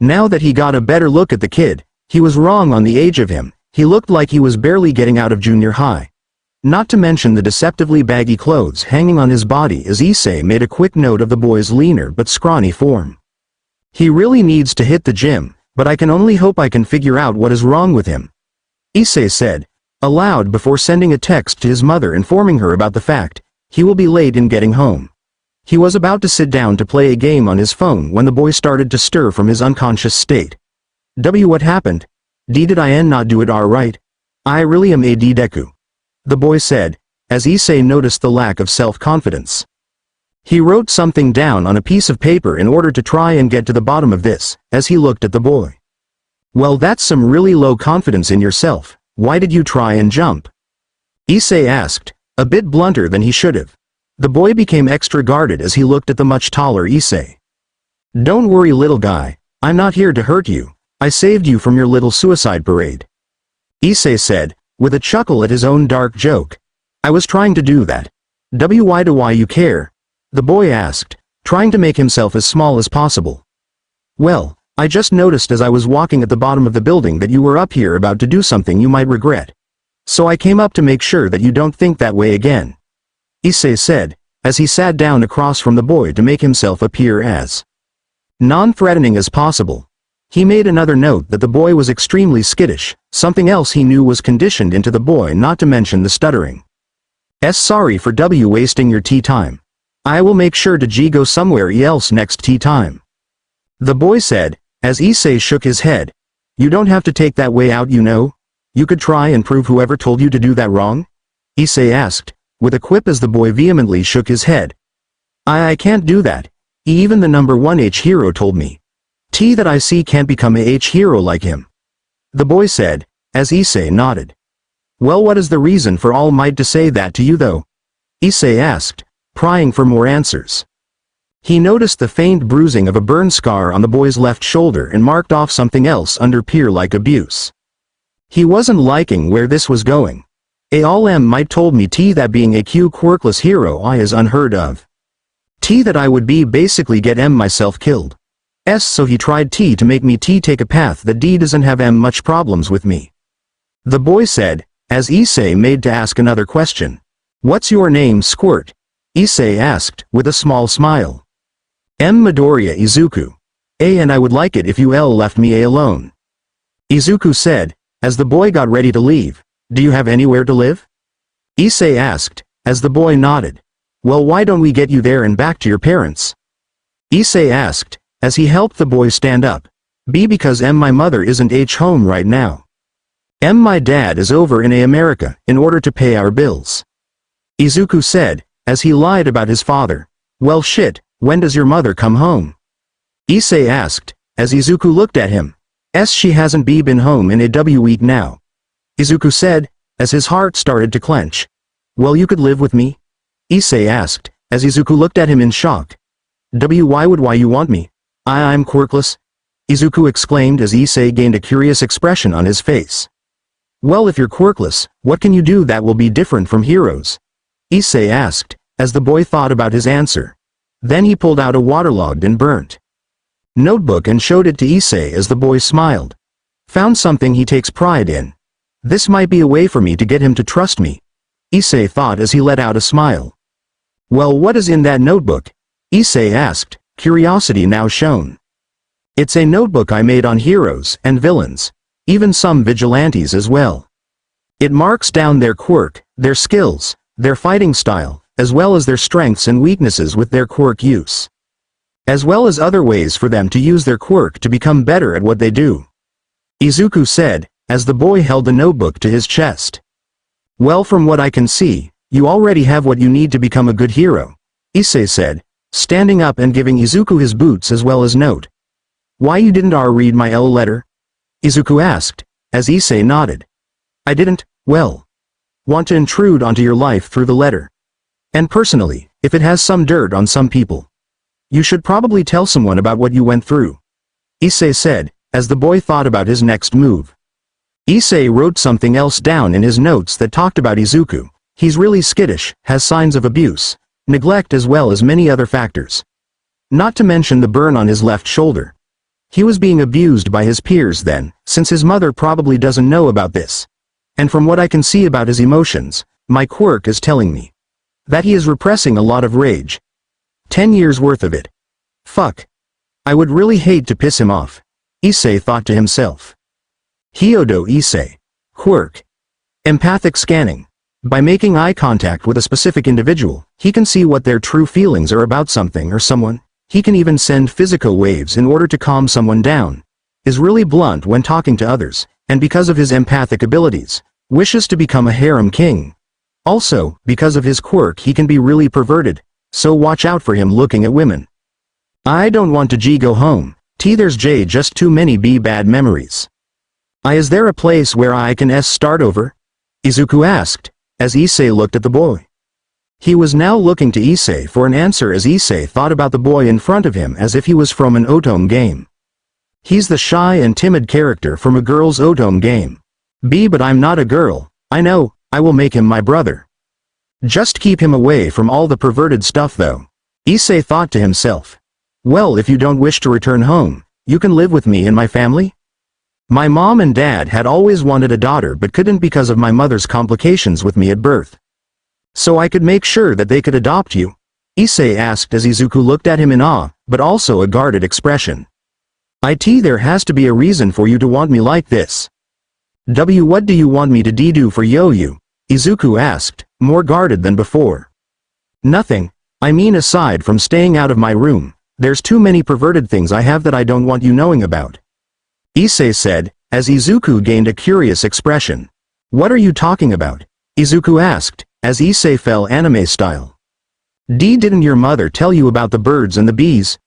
Now that he got a better look at the kid, he was wrong on the age of him. He looked like he was barely getting out of junior high. Not to mention the deceptively baggy clothes hanging on his body as Issei made a quick note of the boy's leaner but scrawny form. He really needs to hit the gym, but I can only hope I can figure out what is wrong with him, Issei said, aloud before sending a text to his mother informing her about the fact he will be late in getting home. He was about to sit down to play a game on his phone when the boy started to stir from his unconscious state. What happened? Did I not do it right? I really am a Deku, the boy said, as Issei noticed the lack of self-confidence. He wrote something down on a piece of paper in order to try and get to the bottom of this, as he looked at the boy. Well, that's some really low confidence in yourself. Why did you try and jump? Issei asked, a bit blunter than he should have. The boy became extra guarded as he looked at the much taller Issei. Don't worry, little guy, I'm not here to hurt you. I saved you from your little suicide parade, Issei said, with a chuckle at his own dark joke. I was trying to do that. Why do you care? The boy asked, trying to make himself as small as possible. Well, I just noticed as I was walking at the bottom of the building that you were up here about to do something you might regret. So I came up to make sure that you don't think that way again, Issei said, as he sat down across from the boy to make himself appear as non-threatening as possible. He made another note that the boy was extremely skittish, something else he knew was conditioned into the boy, not to mention the stuttering. Sorry for wasting your tea time. I will make sure to go somewhere else next tea time, the boy said, as Issei shook his head. You don't have to take that way out, you know. You could try and prove whoever told you to do that wrong, Issei asked, with a quip as the boy vehemently shook his head. I can't do that. Even the number 1 H hero told me. That I see can't become a H hero like him, the boy said, as Issei nodded. Well, what is the reason for All Might to say that to you though? Issei asked, prying for more answers. He noticed the faint bruising of a burn scar on the boy's left shoulder and marked off something else under peer-like abuse. He wasn't liking where this was going. All Might told me that being a quirkless hero is unheard of. That I would be basically get myself killed. So he tried to make me take a path that doesn't have much problems with me, the boy said, as Issei made to ask another question. What's your name, Squirt? Issei asked, with a small smile. Midoriya Izuku. And I would like it if you left me alone, Izuku said, as the boy got ready to leave. Do you have anywhere to live? Issei asked, as the boy nodded. Well, why don't we get you there and back to your parents? Issei asked, as he helped the boy stand up. Because my mother isn't home right now. My dad is over in America in order to pay our bills, Izuku said, as he lied about his father. Well shit, when does your mother come home? Issei asked, as Izuku looked at him. She hasn't been home in a week now, Izuku said, as his heart started to clench. Well, you could live with me? Issei asked, as Izuku looked at him in shock. Why would you want me? I'm quirkless? Izuku exclaimed as Issei gained a curious expression on his face. Well, if you're quirkless, what can you do that will be different from heroes? Issei asked, as the boy thought about his answer. Then he pulled out a waterlogged and burnt notebook and showed it to Issei as the boy smiled. Found something he takes pride in. This might be a way for me to get him to trust me, Issei thought as he let out a smile. Well, what is in that notebook? Issei asked, curiosity now shown. It's a notebook I made on heroes and villains, even some vigilantes as well. It marks down their quirk, their skills, their fighting style, as well as their strengths and weaknesses with their quirk use, as well as other ways for them to use their quirk to become better at what they do, Izuku said, as the boy held the notebook to his chest. Well, from what I can see, you already have what you need to become a good hero, Issei said, standing up and giving Izuku his boots as well as note. Why you didn't read my letter? Izuku asked, as Issei nodded. I didn't, want to intrude onto your life through the letter. And personally, if it has some dirt on some people, you should probably tell someone about what you went through, Issei said, as the boy thought about his next move. Issei wrote something else down in his notes that talked about Izuku. He's really skittish, has signs of abuse, neglect as well as many other factors. Not to mention the burn on his left shoulder. He was being abused by his peers then, since his mother probably doesn't know about this. And from what I can see about his emotions, my quirk is telling me that he is repressing a lot of rage. 10 years worth of it. Fuck. I would really hate to piss him off. Issei thought to himself. Hyoudou Issei. Quirk. Empathic scanning. By making eye contact with a specific individual, he can see what their true feelings are about something or someone. He can even send physical waves in order to calm someone down. Is really blunt when talking to others, and because of his empathic abilities, wishes to become a harem king. Also, because of his quirk he can be really perverted, so watch out for him looking at women. I don't want to go home. There's just too many bad memories. Is there a place where I can start over? Izuku asked, as Issei looked at the boy. He was now looking to Issei for an answer as Issei thought about the boy in front of him as if he was from an otome game. He's the shy and timid character from a girl's otome game. But I'm not a girl. I know, I will make him my brother. Just keep him away from all the perverted stuff though. Issei thought to himself. Well, if you don't wish to return home, you can live with me and my family? My mom and dad had always wanted a daughter but couldn't because of my mother's complications with me at birth. So I could make sure that they could adopt you? Issei asked as Izuku looked at him in awe, but also a guarded expression. There has to be a reason for you to want me like this. What do you want me to do for you? Izuku asked, more guarded than before. Nothing. I mean aside from staying out of my room, there's too many perverted things I have that I don't want you knowing about. Issei said, as Izuku gained a curious expression. What are you talking about? Izuku asked, as Issei fell anime style. Didn't your mother tell you about the birds and the bees?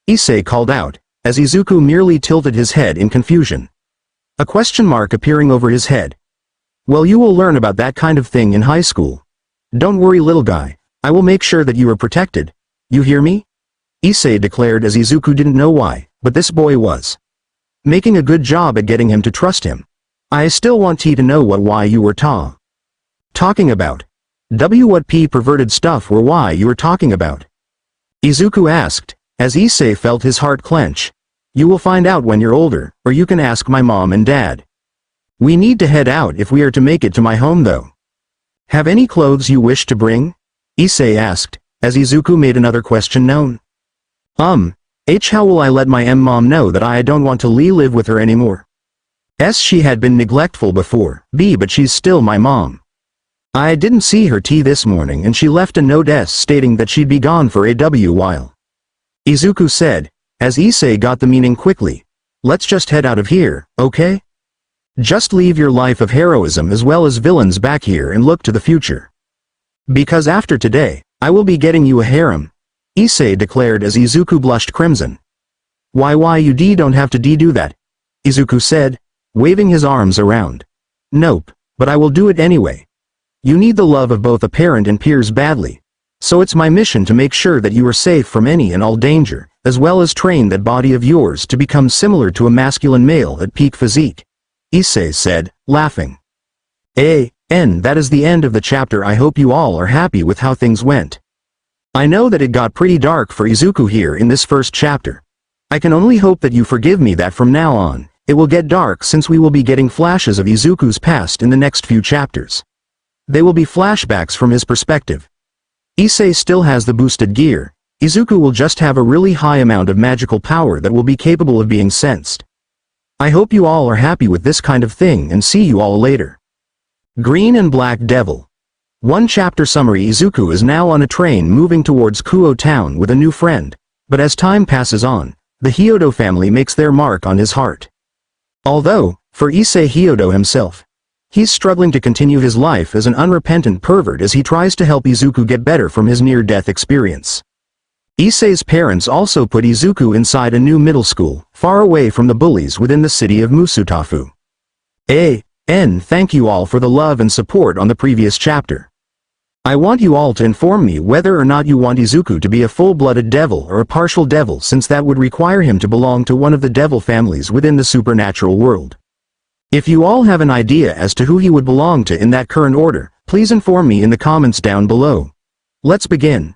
Issei called out, as Izuku merely tilted his head in confusion. A question mark appearing over his head. Well, you will learn about that kind of thing in high school. Don't worry, little guy, I will make sure that you are protected. You hear me? Issei declared as Izuku didn't know why, but this boy was making a good job at getting him to trust him. I still want to know why you were talking about. What perverted stuff were why you were talking about? Izuku asked, as Issei felt his heart clench. You will find out when you're older, or you can ask my mom and dad. We need to head out if we are to make it to my home though. Have any clothes you wish to bring? Issei asked, as Izuku made another question known. How will I let my mom know that I don't want to live with her anymore? She had been neglectful before, but she's still my mom. I didn't see her this morning and she left a note stating that she'd be gone for a while. Izuku said, as Issei got the meaning quickly. Let's just head out of here, okay? Just leave your life of heroism as well as villains back here and look to the future. Because after today, I will be getting you a harem, Issei declared as Izuku blushed crimson. Why you don't have to do that? Izuku said, waving his arms around. Nope, but I will do it anyway. You need the love of both a parent and peers badly. So it's my mission to make sure that you are safe from any and all danger, as well as train that body of yours to become similar to a masculine male at peak physique. Issei said, laughing. That is the end of the chapter. I hope you all are happy with how things went. I know that it got pretty dark for Izuku here in this first chapter. I can only hope that you forgive me that from now on, it will get dark since we will be getting flashes of Izuku's past in the next few chapters. They will be flashbacks from his perspective. Issei still has the boosted gear. Izuku will just have a really high amount of magical power that will be capable of being sensed. I hope you all are happy with this kind of thing and see you all later. Green and Black Devil. One chapter summary. Izuku is now on a train moving towards Kuoh Town with a new friend, but as time passes on, the Hyoudou family makes their mark on his heart. Although, for Issei Hyoudou himself, he's struggling to continue his life as an unrepentant pervert as he tries to help Izuku get better from his near-death experience. Issei's parents also put Izuku inside a new middle school, far away from the bullies within the city of Musutafu. Thank you all for the love and support on the previous chapter. I want you all to inform me whether or not you want Izuku to be a full-blooded devil or a partial devil, since that would require him to belong to one of the devil families within the supernatural world. If you all have an idea as to who he would belong to in that current order, please inform me in the comments down below. Let's begin.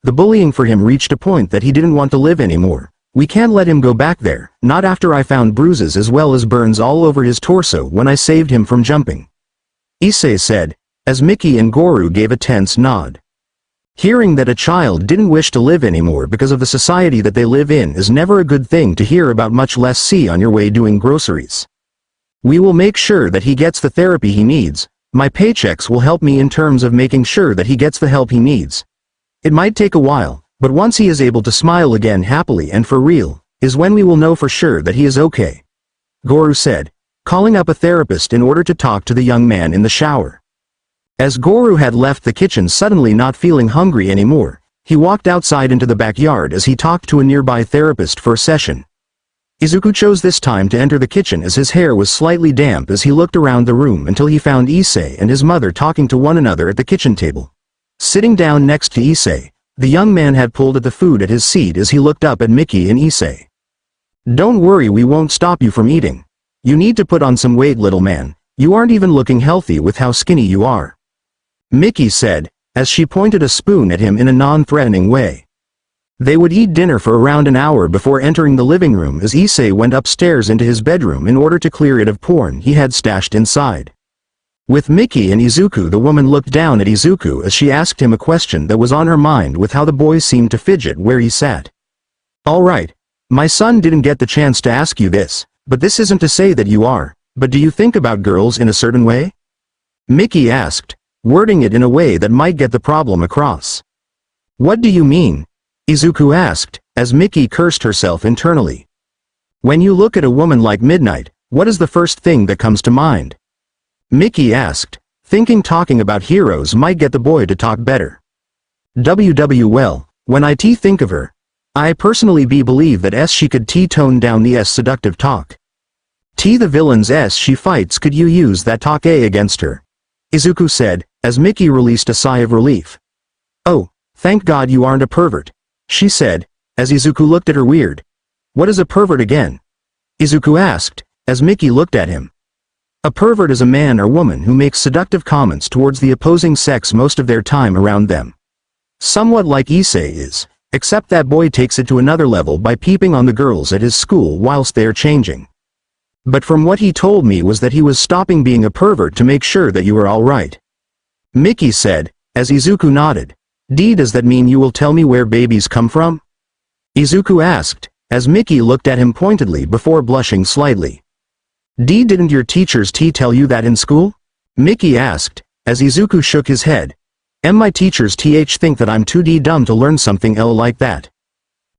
The bullying for him reached a point that he didn't want to live anymore. We can't let him go back there, not after I found bruises as well as burns all over his torso when I saved him from jumping. Issei said, as Mickey and Goro gave a tense nod. Hearing that a child didn't wish to live anymore because of the society that they live in is never a good thing to hear about, much less see on your way doing groceries. We will make sure that he gets the therapy he needs. My paychecks will help me in terms of making sure that he gets the help he needs. It might take a while, but once he is able to smile again happily and for real, is when we will know for sure that he is okay. Goro said, calling up a therapist in order to talk to the young man in the shower. As Goro had left the kitchen suddenly not feeling hungry anymore, he walked outside into the backyard as he talked to a nearby therapist for a session. Izuku chose this time to enter the kitchen as his hair was slightly damp as he looked around the room until he found Issei and his mother talking to one another at the kitchen table. Sitting down next to Issei, the young man had pulled at the food at his seat as he looked up at Mickey and Issei. Don't worry, we won't stop you from eating. You need to put on some weight, little man. You aren't even looking healthy with how skinny you are. Mickey said, as she pointed a spoon at him in a non-threatening way. They would eat dinner for around an hour before entering the living room as Issei went upstairs into his bedroom in order to clear it of porn he had stashed inside. With Mickey and Izuku, the woman looked down at Izuku as she asked him a question that was on her mind with how the boy seemed to fidget where he sat. Alright, my son didn't get the chance to ask you this, but this isn't to say that you are, but do you think about girls in a certain way? Mickey asked, wording it in a way that might get the problem across. What do you mean? Izuku asked, as Mickey cursed herself internally. When you look at a woman like Midnight, what is the first thing that comes to mind? Mickey asked, thinking talking about heroes might get the boy to talk better. Well, when I think of her, I personally believe that she could tone down the seductive talk. The villains she fights, could you use that talk against her? Izuku said, as Mickey released a sigh of relief. Oh, thank God you aren't a pervert, she said, as Izuku looked at her weird. What is a pervert again? Izuku asked, as Mickey looked at him. A pervert is a man or woman who makes seductive comments towards the opposing sex most of their time around them. Somewhat like Issei is, except that boy takes it to another level by peeping on the girls at his school whilst they are changing. But from what he told me was that he was stopping being a pervert to make sure that you were alright. Mickey said, as Izuku nodded. Does that mean you will tell me where babies come from? Izuku asked, as Mickey looked at him pointedly before blushing slightly. Didn't your teachers tell you that in school? Mickey asked, as Izuku shook his head. My teachers think that I'm too dumb to learn something like that.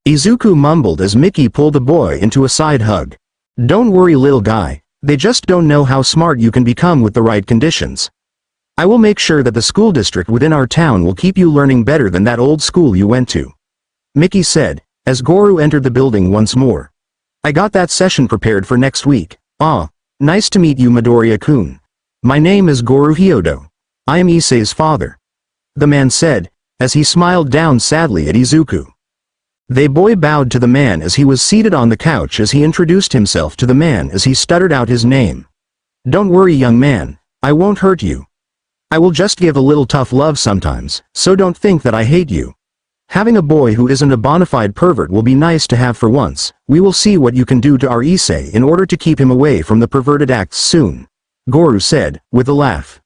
Izuku mumbled as Mickey pulled the boy into a side hug. Don't worry, little guy, they just don't know how smart you can become with the right conditions. I will make sure that the school district within our town will keep you learning better than that old school you went to. Mickey said, as Goro entered the building once more. I got that session prepared for next week. Nice to meet you, Midoriya-kun. My name is Goro Hyoudou. I am Issei's father. The man said, as he smiled down sadly at Izuku. The boy bowed to the man as he was seated on the couch as he introduced himself to the man as he stuttered out his name. Don't worry, young man, I won't hurt you. I will just give a little tough love sometimes, so don't think that I hate you. Having a boy who isn't a bona fide pervert will be nice to have for once. We will see what you can do to our Issei in order to keep him away from the perverted acts soon, Goro said, with a laugh.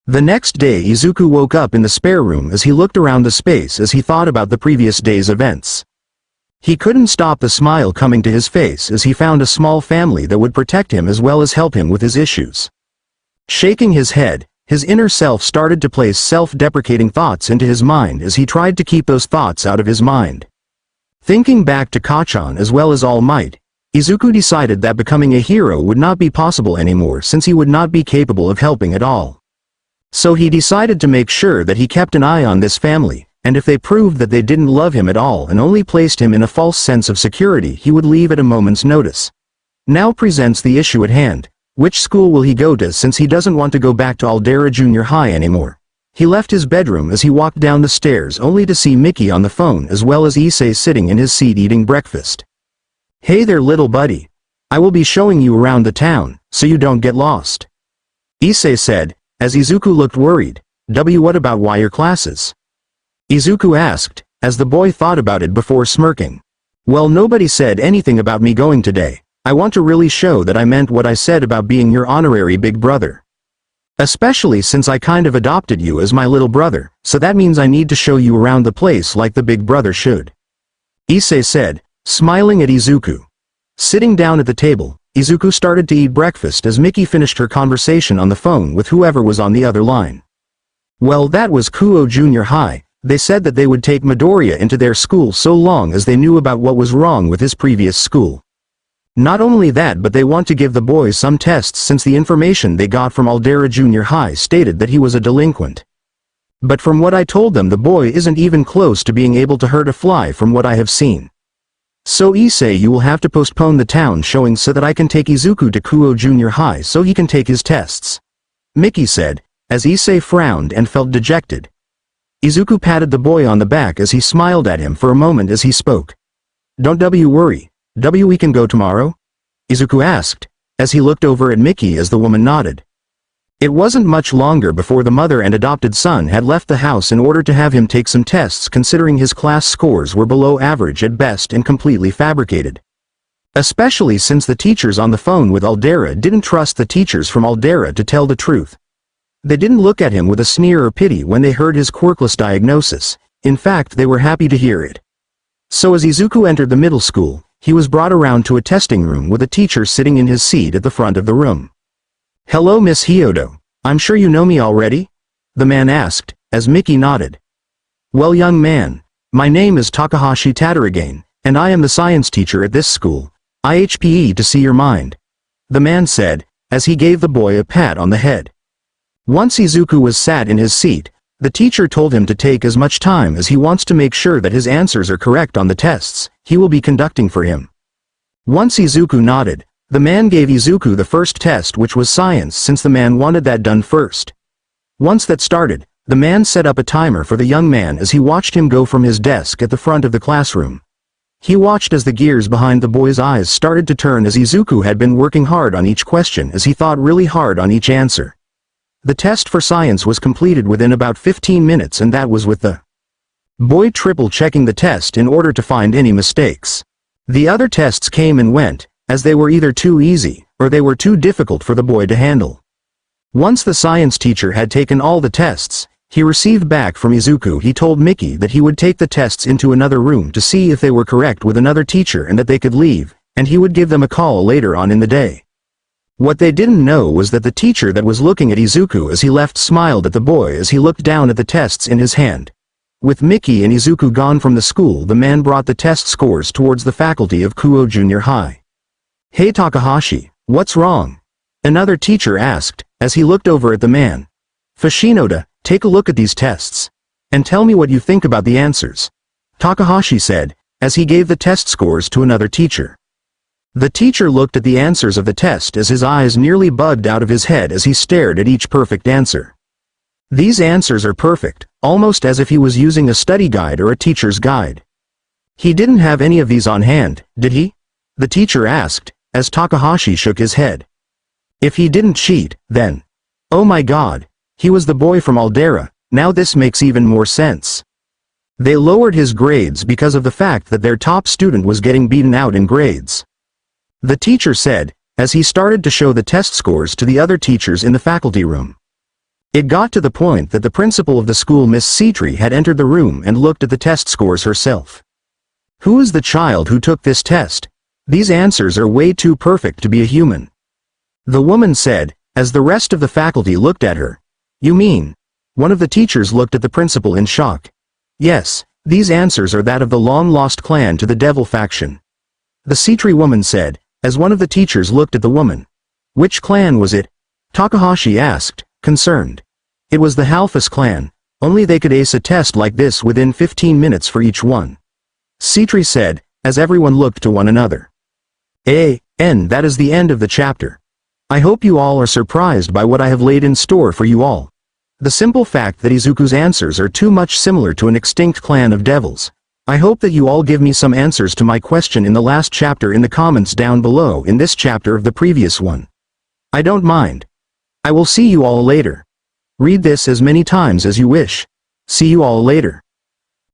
The next day Izuku woke up in the spare room as he looked around the space as he thought about the previous day's events. He couldn't stop the smile coming to his face as he found a small family that would protect him as well as help him with his issues. Shaking his head, his inner self started to place self-deprecating thoughts into his mind as he tried to keep those thoughts out of his mind. Thinking back to Kachan as well as All Might, Izuku decided that becoming a hero would not be possible anymore since he would not be capable of helping at all. So he decided to make sure that he kept an eye on this family, and if they proved that they didn't love him at all and only placed him in a false sense of security, he would leave at a moment's notice. Now presents the issue at hand. Which school will he go to since he doesn't want to go back to Aldera Junior High anymore? He left his bedroom as he walked down the stairs only to see Mickey on the phone as well as Issei sitting in his seat eating breakfast. Hey there, little buddy. I will be showing you around the town, so you don't get lost. Issei said, as Izuku looked worried. What about wire classes? Izuku asked, as the boy thought about it before smirking. Well, nobody said anything about me going today. I want to really show that I meant what I said about being your honorary big brother. Especially since I kind of adopted you as my little brother, so that means I need to show you around the place like the big brother should. Issei said, smiling at Izuku. Sitting down at the table, Izuku started to eat breakfast as Miki finished her conversation on the phone with whoever was on the other line. Well, that was Kuoh Junior High. They said that they would take Midoriya into their school so long as they knew about what was wrong with his previous school. Not only that, but they want to give the boy some tests since the information they got from Aldera Junior High stated that he was a delinquent. But from what I told them, the boy isn't even close to being able to hurt a fly from what I have seen. So Issei, you will have to postpone the town showing so that I can take Izuku to Kuoh Junior High so he can take his tests. Miki said, as Issei frowned and felt dejected. Izuku patted the boy on the back as he smiled at him for a moment as he spoke. Don't worry. We can go tomorrow? Izuku asked, as he looked over at Miki as the woman nodded. It wasn't much longer before the mother and adopted son had left the house in order to have him take some tests considering his class scores were below average at best and completely fabricated. Especially since the teachers on the phone with Aldera didn't trust the teachers from Aldera to tell the truth. They didn't look at him with a sneer or pity when they heard his quirkless diagnosis. In fact, they were happy to hear it. So as Izuku entered the middle school, he was brought around to a testing room with a teacher sitting in his seat at the front of the room. Hello, Miss Hyoudou. I'm sure you know me already? The man asked, as Miki nodded. Well, young man, my name is Takahashi Tadarigane, and I am the science teacher at this school. IHPE to see your mind. The man said, as he gave the boy a pat on the head. Once Izuku was sat in his seat, the teacher told him to take as much time as he wants to make sure that his answers are correct on the tests he will be conducting for him. Once Izuku nodded, the man gave Izuku the first test, which was science, since the man wanted that done first. Once that started, the man set up a timer for the young man as he watched him go from his desk at the front of the classroom. He watched as the gears behind the boy's eyes started to turn as Izuku had been working hard on each question as he thought really hard on each answer. The test for science was completed within about 15 minutes, and that was with the boy triple-checking the test in order to find any mistakes. The other tests came and went, as they were either too easy, or they were too difficult for the boy to handle. Once the science teacher had taken all the tests, he received back from Izuku. He told Miki that he would take the tests into another room to see if they were correct with another teacher and that they could leave, and he would give them a call later on in the day. What they didn't know was that the teacher that was looking at Izuku as he left smiled at the boy as he looked down at the tests in his hand. With Miki and Izuku gone from the school, the man brought the test scores towards the faculty of Kuoh Junior High. Hey Takahashi, what's wrong? Another teacher asked, as he looked over at the man. Fushinoda, take a look at these tests. And tell me what you think about the answers. Takahashi said, as he gave the test scores to another teacher. The teacher looked at the answers of the test as his eyes nearly bugged out of his head as he stared at each perfect answer. These answers are perfect, almost as if he was using a study guide or a teacher's guide. He didn't have any of these on hand, did he? The teacher asked, as Takahashi shook his head. If he didn't cheat, then... Oh my god, he was the boy from Aldera. Now this makes even more sense. They lowered his grades because of the fact that their top student was getting beaten out in grades. The teacher said, as he started to show the test scores to the other teachers in the faculty room. It got to the point that the principal of the school, Miss Citri, had entered the room and looked at the test scores herself. Who is the child who took this test? These answers are way too perfect to be a human. The woman said, as the rest of the faculty looked at her. You mean? One of the teachers looked at the principal in shock. Yes, these answers are that of the long-lost clan to the devil faction. The Citri woman said, as one of the teachers looked at the woman. Which clan was it? Takahashi asked, concerned. It was the Halfus clan, only they could ace a test like this within 15 minutes for each one. Citri said, as everyone looked to one another. That is the end of the chapter. I hope you all are surprised by what I have laid in store for you all. The simple fact that Izuku's answers are too much similar to an extinct clan of devils. I hope that you all give me some answers to my question in the last chapter in the comments down below in this chapter of the previous one. I don't mind. I will see you all later. Read this as many times as you wish. See you all later.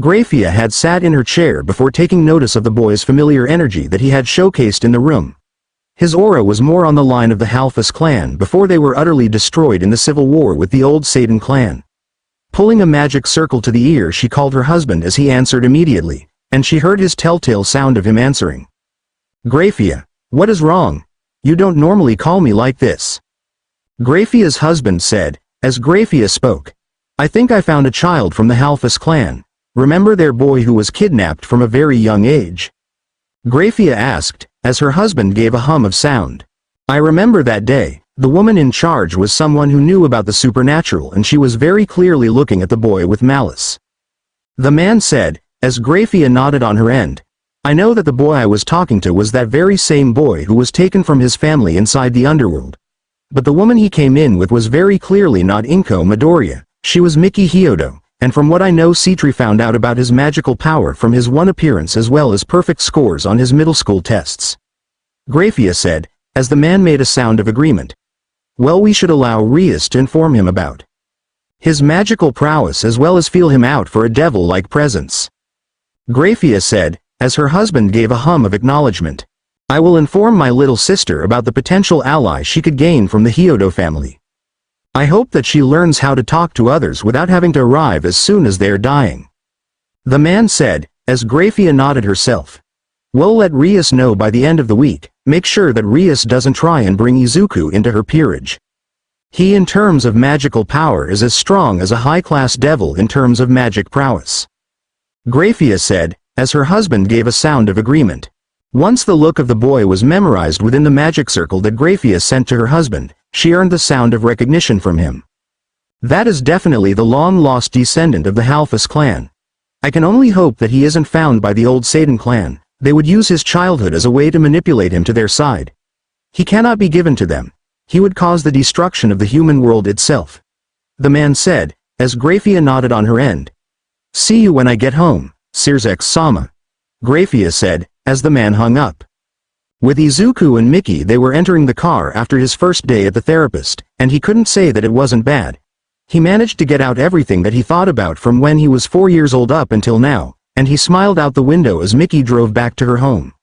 Graphia had sat in her chair before taking notice of the boy's familiar energy that he had showcased in the room. His aura was more on the line of the Halfus clan before they were utterly destroyed in the civil war with the old Satan clan. Pulling a magic circle to the ear, she called her husband as he answered immediately, and she heard his telltale sound of him answering. Graphia, what is wrong? You don't normally call me like this. Graphia's husband said, as Graphia spoke. I think I found a child from the Halfus clan. Remember their boy who was kidnapped from a very young age? Graphia asked, as her husband gave a hum of sound. I remember that day. The woman in charge was someone who knew about the supernatural, and she was very clearly looking at the boy with malice. The man said, as Graphia nodded on her end. I know that the boy I was talking to was that very same boy who was taken from his family inside the underworld. But the woman he came in with was very clearly not Inko Midoriya, she was Miki Hyoudou. And from what I know, Citri found out about his magical power from his one appearance as well as perfect scores on his middle school tests. Graphia said, as the man made a sound of agreement. Well, we should allow Rias to inform him about his magical prowess as well as feel him out for a devil-like presence. Graphia said, as her husband gave a hum of acknowledgement. I will inform my little sister about the potential ally she could gain from the Hyoudou family. I hope that she learns how to talk to others without having to arrive as soon as they are dying. The man said, as Graphia nodded herself. We'll let Rias know by the end of the week. Make sure that Rias doesn't try and bring Izuku into her peerage. He in terms of magical power is as strong as a high-class devil in terms of magic prowess. Graphia said, as her husband gave a sound of agreement. Once the look of the boy was memorized within the magic circle that Graphia sent to her husband, she earned the sound of recognition from him. That is definitely the long-lost descendant of the Halfus clan. I can only hope that he isn't found by the old Satan clan. They would use his childhood as a way to manipulate him to their side. He cannot be given to them. He would cause the destruction of the human world itself. The man said, as Graphia nodded on her end. See you when I get home, Sirzek-sama. Graphia said, as the man hung up. With Izuku and Miki, they were entering the car after his first day at the therapist, and he couldn't say that it wasn't bad. He managed to get out everything that he thought about from when he was 4 years old up until now, and he smiled out the window as Miki drove back to her home.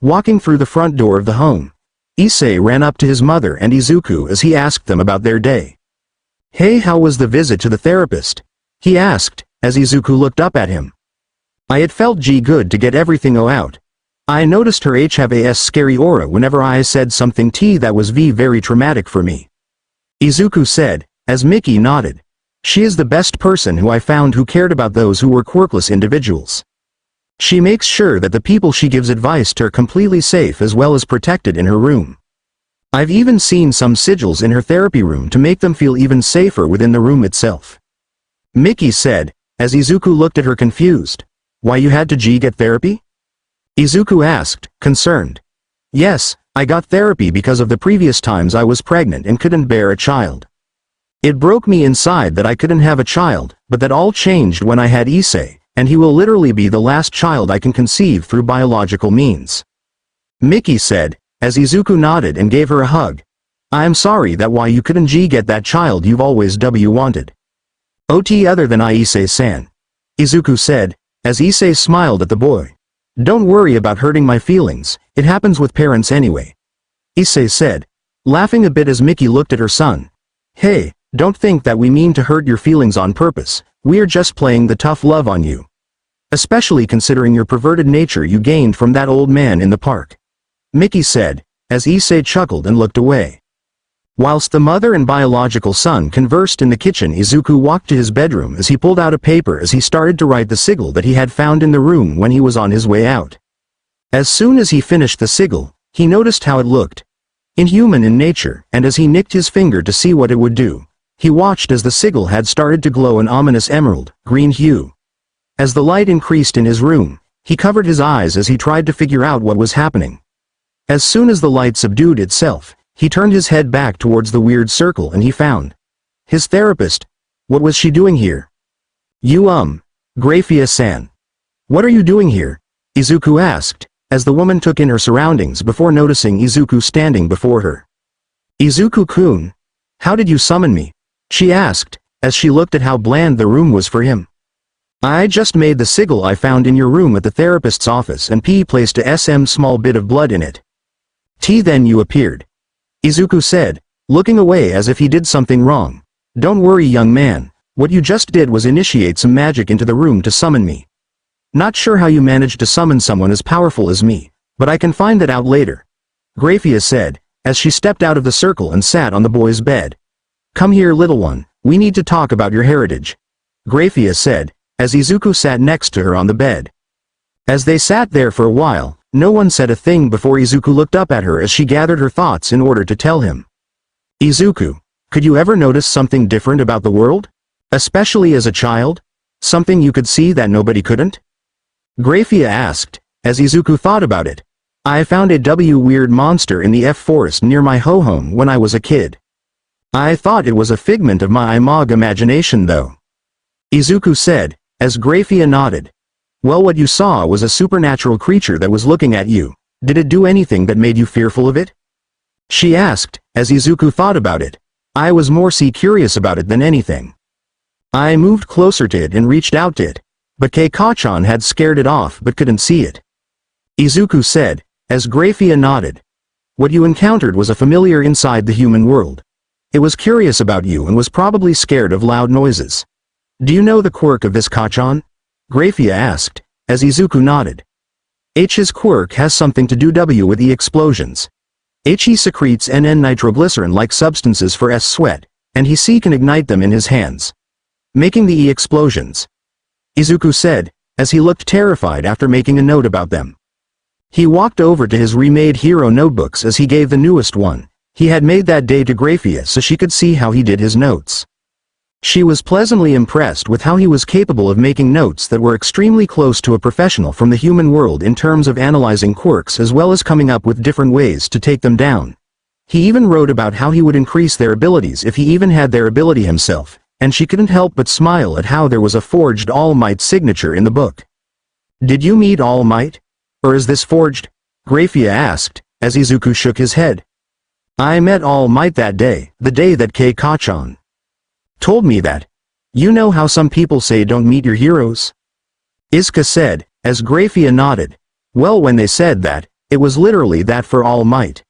Walking through the front door of the home, Issei ran up to his mother and Izuku as he asked them about their day. Hey, how was the visit to the therapist? He asked, as Izuku looked up at him. I had felt good to get everything out. I noticed her have a scary aura whenever I said something that was very traumatic for me. Izuku said, as Miki nodded. She is the best person who I found who cared about those who were quirkless individuals. She makes sure that the people she gives advice to are completely safe as well as protected in her room. I've even seen some sigils in her therapy room to make them feel even safer within the room itself. Miki said, as Izuku looked at her confused. Why you had to get therapy? Izuku asked, concerned. Yes, I got therapy because of the previous times I was pregnant and couldn't bear a child. It broke me inside that I couldn't have a child, but that all changed when I had Issei, and he will literally be the last child I can conceive through biological means. Miki said, as Izuku nodded and gave her a hug. I am sorry that why you couldn't get that child you've always wanted. Other than Issei-san. Izuku said, as Issei smiled at the boy. Don't worry about hurting my feelings, it happens with parents anyway. Issei said, laughing a bit as Miki looked at her son. Hey, don't think that we mean to hurt your feelings on purpose, we are just playing the tough love on you. Especially considering your perverted nature you gained from that old man in the park. Miki said, as Issei chuckled and looked away. Whilst the mother and biological son conversed in the kitchen, Izuku walked to his bedroom as he pulled out a paper as he started to write the sigil that he had found in the room when he was on his way out. As soon as he finished the sigil, he noticed how it looked. Inhuman in nature, and as he nicked his finger to see what it would do, he watched as the sigil had started to glow an ominous emerald, green hue. As the light increased in his room, he covered his eyes as he tried to figure out what was happening. As soon as the light subdued itself, he turned his head back towards the weird circle and he found his therapist. What was she doing here? Graphia-san. What are you doing here? Izuku asked, as the woman took in her surroundings before noticing Izuku standing before her. Izuku-kun, how did you summon me? She asked, as she looked at how bland the room was for him. I just made the sigil I found in your room at the therapist's office and P placed a small bit of blood in it. T then you appeared. Izuku said, looking away as if he did something wrong. Don't worry young man, what you just did was initiate some magic into the room to summon me. Not sure how you managed to summon someone as powerful as me, but I can find that out later. Graphia said, as she stepped out of the circle and sat on the boy's bed. Come here little one, we need to talk about your heritage. Graphia said, as Izuku sat next to her on the bed. As they sat there for a while, no one said a thing before Izuku looked up at her as she gathered her thoughts in order to tell him. Izuku, could you ever notice something different about the world? Especially as a child? Something you could see that nobody couldn't? Graphia asked, as Izuku thought about it. I found a weird monster in the forest near my home when I was a kid. I thought it was a figment of my imagination though. Izuku said, as Graphia nodded. Well, what you saw was a supernatural creature that was looking at you. Did it do anything that made you fearful of it? She asked, as Izuku thought about it. I was more curious about it than anything. I moved closer to it and reached out to it, but Keikaku-chan had scared it off but couldn't see it. Izuku said, as Graphia nodded. What you encountered was a familiar inside the human world. It was curious about you and was probably scared of loud noises. Do you know the quirk of this Kacchan? Graphia asked, as Izuku nodded. His quirk has something to do with the explosions. He secretes nitroglycerin-like substances for sweat, and he can ignite them in his hands, making the explosions. Izuku said, as he looked terrified after making a note about them. He walked over to his remade hero notebooks as he gave the newest one he had made that day to Graphia so she could see how he did his notes. She was pleasantly impressed with how he was capable of making notes that were extremely close to a professional from the human world in terms of analyzing quirks as well as coming up with different ways to take them down. He even wrote about how he would increase their abilities if he even had their ability himself, and she couldn't help but smile at how there was a forged All Might signature in the book. Did you meet All Might? Or is this forged? Graphia asked, as Izuku shook his head. I met All Might that day, the day that Keikaku-chan told me that. You know how some people say don't meet your heroes? Izuku said, as Graphia nodded. Well, when they said that, it was literally that for All Might.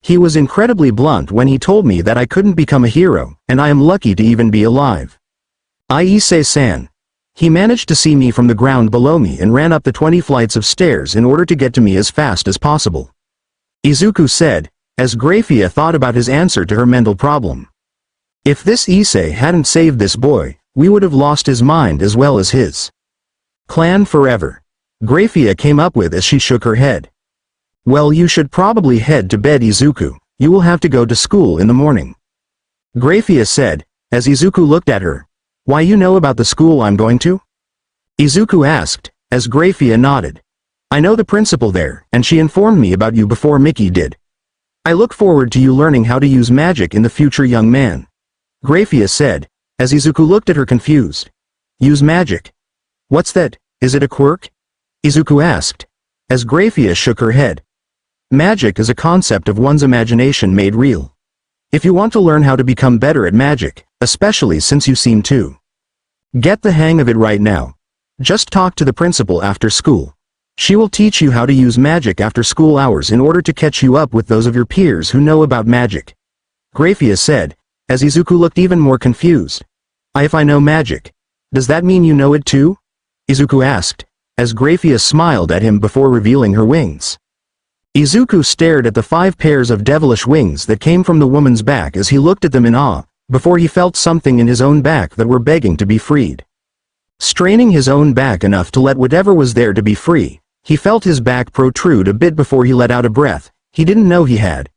He was incredibly blunt when he told me that I couldn't become a hero, and I am lucky to even be alive. Issei-san. He managed to see me from the ground below me and ran up the 20 flights of stairs in order to get to me as fast as possible. Izuku said, as Graphia thought about his answer to her mental problem. If this Issei hadn't saved this boy, we would have lost his mind as well as his clan forever. Graphia came up with as she shook her head. Well, you should probably head to bed Izuku, you will have to go to school in the morning. Graphia said, as Izuku looked at her. Why, you know about the school I'm going to? Izuku asked, as Graphia nodded. I know the principal there, and she informed me about you before Mickey did. I look forward to you learning how to use magic in the future young man. Graphia said, as Izuku looked at her confused. Use magic? What's that, is it a quirk? Izuku asked, as Graphia shook her head. Magic is a concept of one's imagination made real. If you want to learn how to become better at magic, especially since you seem to get the hang of it right now, just talk to the principal after school. She will teach you how to use magic after school hours in order to catch you up with those of your peers who know about magic. Graphia said, as Izuku looked even more confused. If I know magic, does that mean you know it too? Izuku asked, as Graphia smiled at him before revealing her wings. Izuku stared at the 5 pairs of devilish wings that came from the woman's back as he looked at them in awe, before he felt something in his own back that were begging to be freed. Straining his own back enough to let whatever was there to be free, he felt his back protrude a bit before he let out a breath he didn't know he had.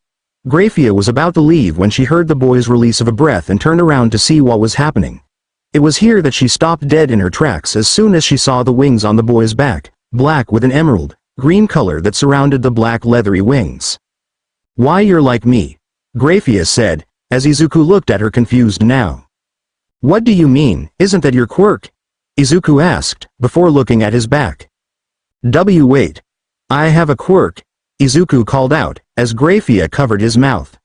Graphia was about to leave when she heard the boy's release of a breath and turned around to see what was happening. It was here that she stopped dead in her tracks as soon as she saw the wings on the boy's back, black with an emerald green color that surrounded the black leathery wings. Why, you're like me, Graphia said, as Izuku looked at her confused now. What do you mean, isn't that your quirk? Izuku asked, before looking at his back. Wait. I have a quirk, Izuku called out, as Graphia covered his mouth.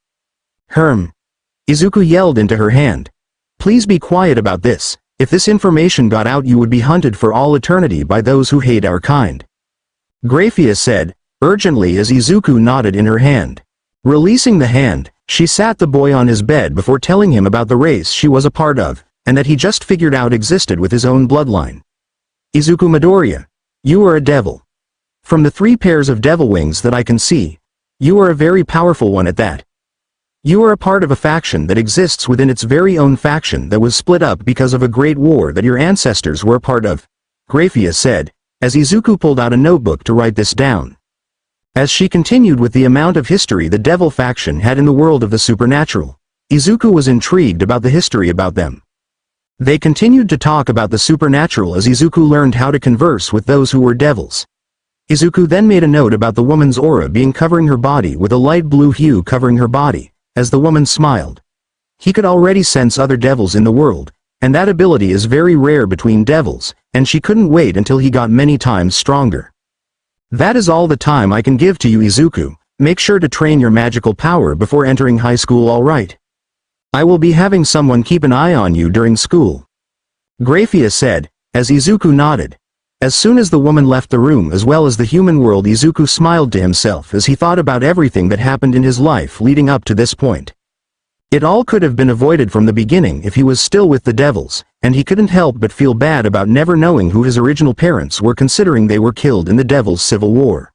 Izuku yelled into her hand. Please be quiet about this, If this information got out, you would be hunted for all eternity by those who hate our kind. Graphia said, urgently, as Izuku nodded in her hand. Releasing the hand, she sat the boy on his bed before telling him about the race she was a part of, and that he just figured out existed with his own bloodline. Izuku Midoriya, you are a devil. From the 3 pairs of devil wings that I can see, you are a very powerful one at that. You are a part of a faction that exists within its very own faction that was split up because of a great war that your ancestors were a part of, Graphia said, as Izuku pulled out a notebook to write this down. As she continued with the amount of history the devil faction had in the world of the supernatural, Izuku was intrigued about the history about them. They continued to talk about the supernatural as Izuku learned how to converse with those who were devils. Izuku then made a note about the woman's aura being covering her body with a light blue hue covering her body, as the woman smiled. He could already sense other devils in the world, and that ability is very rare between devils, and she couldn't wait until he got many times stronger. That is all the time I can give to you, Izuku. Make sure to train your magical power before entering high school, alright? I will be having someone keep an eye on you during school. Graphia said, as Izuku nodded. As soon as the woman left the room as well as the human world, Izuku smiled to himself as he thought about everything that happened in his life leading up to this point. It all could have been avoided from the beginning if he was still with the devils, and he couldn't help but feel bad about never knowing who his original parents were, considering they were killed in the Devil's Civil War.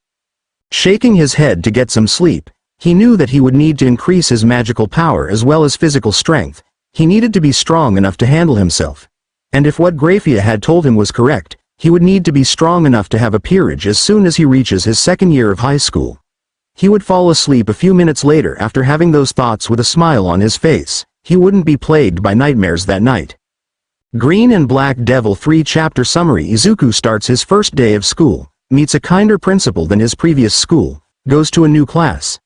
Shaking his head to get some sleep, he knew that he would need to increase his magical power as well as physical strength. He needed to be strong enough to handle himself. And if what Graphia had told him was correct, he would need to be strong enough to have a peerage as soon as he reaches his 2nd year of high school. He would fall asleep a few minutes later after having those thoughts with a smile on his face. He wouldn't be plagued by nightmares that night. Green and Black Devil 3 Chapter Summary. Izuku starts his first day of school, meets a kinder principal than his previous school, goes to a new class.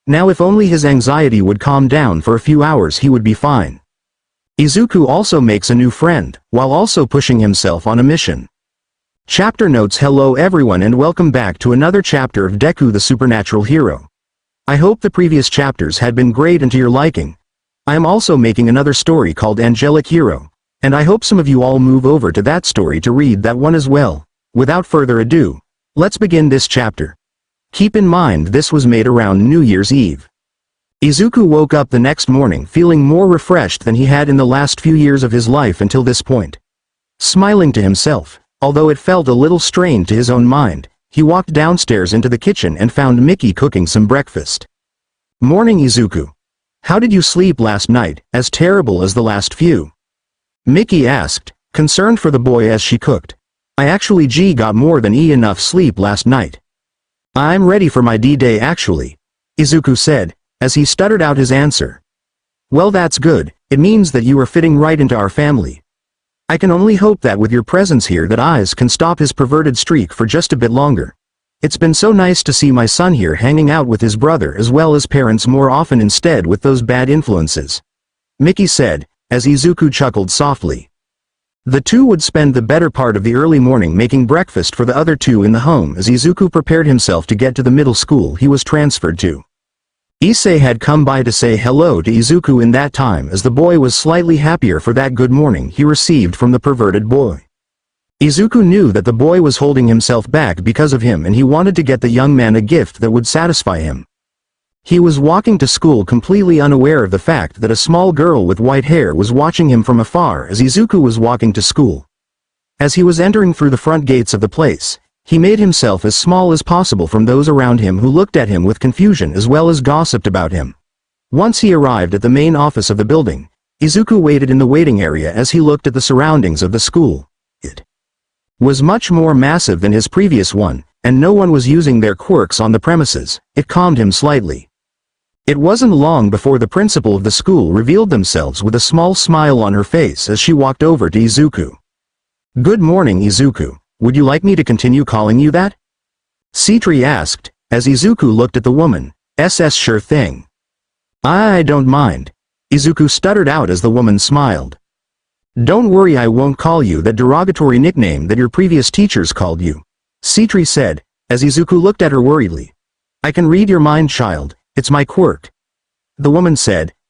Now if only his anxiety would calm down for a few hours, he would be fine. Izuku also makes a new friend, while also pushing himself on a mission. Chapter notes. Hello everyone and welcome back to another chapter of Deku the Supernatural Hero. I hope the previous chapters had been great and to your liking. I am also making another story called Angelic Hero, and I hope some of you all move over to that story to read that one as well. Without further ado, let's begin this chapter. Keep in mind this was made around New Year's Eve. Izuku woke up the next morning feeling more refreshed than he had in the last few years of his life until this point. Smiling to himself, although it felt a little strained to his own mind, he walked downstairs into the kitchen and found Miki cooking some breakfast. Morning, Izuku. How did you sleep last night, as terrible as the last few? Miki asked, concerned for the boy as she cooked. I actually got more than enough sleep last night. I'm ready for my D-Day actually, Izuku said, as he stuttered out his answer. Well, that's good. It means that you are fitting right into our family. I can only hope that with your presence here that Aiz can stop his perverted streak for just a bit longer. It's been so nice to see my son here hanging out with his brother as well as parents more often instead with those bad influences, Miki said, as Izuku chuckled softly. The two would spend the better part of the early morning making breakfast for the other two in the home as Izuku prepared himself to get to the middle school he was transferred to. Issei had come by to say hello to Izuku in that time as the boy was slightly happier for that good morning he received from the perverted boy. Izuku knew that the boy was holding himself back because of him and he wanted to get the young man a gift that would satisfy him. He was walking to school completely unaware of the fact that a small girl with white hair was watching him from afar as Izuku was walking to school. As he was entering through the front gates of the place, he made himself as small as possible from those around him who looked at him with confusion as well as gossiped about him. Once he arrived at the main office of the building, Izuku waited in the waiting area as he looked at the surroundings of the school. It was much more massive than his previous one, and no one was using their quirks on the premises. It calmed him slightly. It wasn't long before the principal of the school revealed themselves with a small smile on her face as she walked over to Izuku. Good morning, Izuku. Would you like me to continue calling you that? Citri asked, as Izuku looked at the woman. Sure thing. I don't mind. Izuku stuttered out as the woman smiled. Don't worry, I won't call you that derogatory nickname that your previous teachers called you, Citri said, as Izuku looked at her worriedly. I can read your mind, child, it's my quirk. The woman said,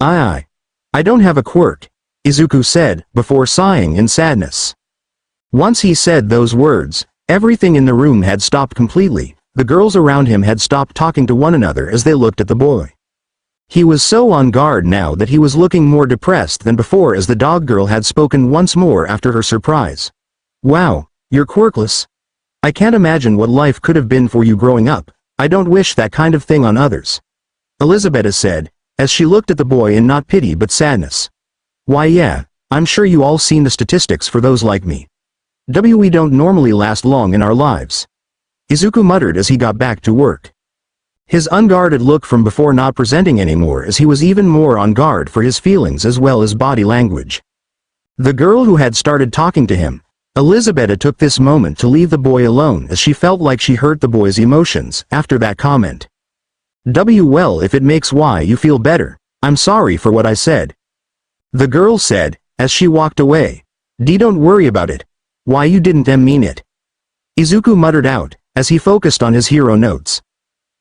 I don't have a quirk, Izuku said, before sighing in sadness. Once he said those words, everything in the room had stopped completely. The girls around him had stopped talking to one another as they looked at the boy. He was so on guard now that he was looking more depressed than before as the dog girl had spoken once more after her surprise. Wow, you're quirkless? I can't imagine what life could have been for you growing up. I don't wish that kind of thing on others. Elizabeth said, as she looked at the boy in not pity but sadness. Why yeah, I'm sure you all seen the statistics for those like me. We don't normally last long in our lives. Izuku muttered as he got back to work. His unguarded look from before not presenting anymore as he was even more on guard for his feelings as well as body language. The girl who had started talking to him, Elizabeth, took this moment to leave the boy alone as she felt like she hurt the boy's emotions after that comment. Well, if it makes you feel better, I'm sorry for what I said. The girl said, as she walked away. Don't worry about it. Why you didn't mean it. Izuku muttered out, as he focused on his hero notes.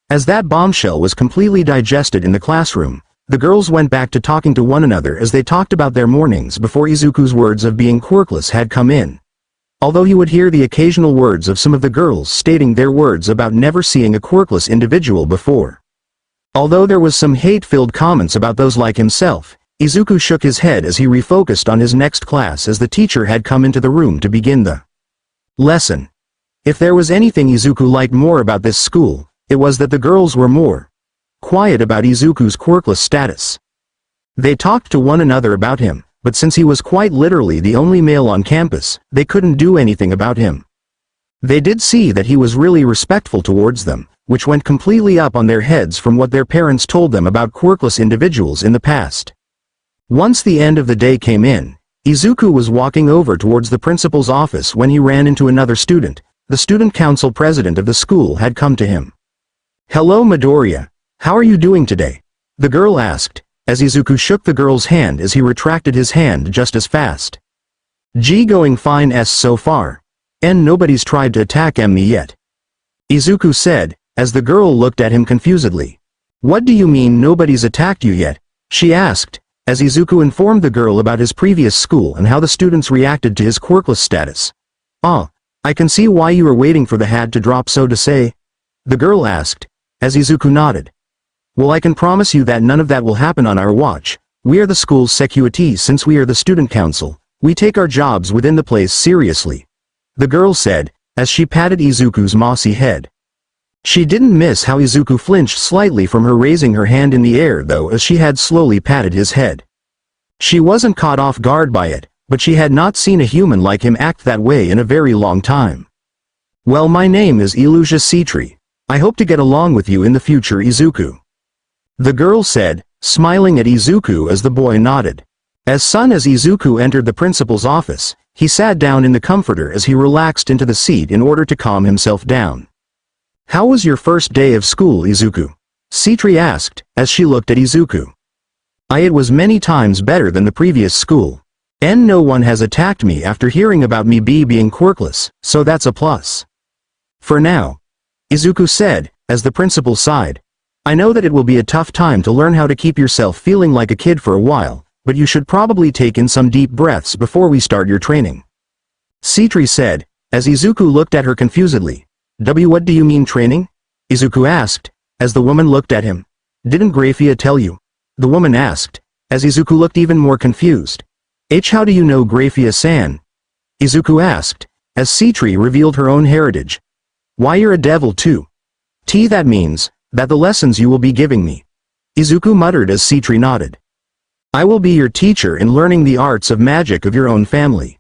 As that bombshell was completely digested in the classroom, the girls went back to talking to one another as they talked about their mornings before Izuku's words of being quirkless had come in. Although he would hear the occasional words of some of the girls stating their words about never seeing a quirkless individual before. Although there was some hate-filled comments about those like himself, Izuku shook his head as he refocused on his next class as the teacher had come into the room to begin the lesson. If there was anything Izuku liked more about this school, it was that the girls were more quiet about Izuku's quirkless status. They talked to one another about him, but since he was quite literally the only male on campus, they couldn't do anything about him. They did see that he was really respectful towards them, which went completely up on their heads from what their parents told them about quirkless individuals in the past. Once the end of the day came in, Izuku was walking over towards the principal's office when he ran into another student. The student council president of the school had come to him. Hello Midoriya, how are you doing today? The girl asked, as Izuku shook the girl's hand as he retracted his hand just as fast. Going fine so far. And nobody's tried to attack me yet. Izuku said, as the girl looked at him confusedly. What do you mean nobody's attacked you yet? She asked, as Izuku informed the girl about his previous school and how the students reacted to his quirkless status. I can see why you were waiting for the hat to drop, so to say. The girl asked, as Izuku nodded. Well, I can promise you that none of that will happen on our watch. We are the school's security. Since we are the student council, we take our jobs within the place seriously. The girl said, as she patted Izuku's mossy head. She didn't miss how Izuku flinched slightly from her raising her hand in the air though as she had slowly patted his head. She wasn't caught off guard by it, but she had not seen a human like him act that way in a very long time. Well, my name is Hyoudou Issei. I hope to get along with you in the future, Izuku. The girl said, smiling at Izuku as the boy nodded. As soon as Izuku entered the principal's office, he sat down in the comforter as he relaxed into the seat in order to calm himself down. How was your first day of school, Izuku? Issei asked, as she looked at Izuku. It was many times better than the previous school. And no one has attacked me after hearing about me being quirkless, so that's a plus. For now. Izuku said, as the principal sighed. I know that it will be a tough time to learn how to keep yourself feeling like a kid for a while, but you should probably take in some deep breaths before we start your training. Issei said, as Izuku looked at her confusedly. What do you mean training? Izuku asked, as the woman looked at him. Didn't Graphia tell you? The woman asked, as Izuku looked even more confused. How do you know Graphia-san? Izuku asked, as Issei revealed her own heritage. Why, you're a devil too. That means that the lessons you will be giving me. Izuku muttered as Issei nodded. I will be your teacher in learning the arts of magic of your own family.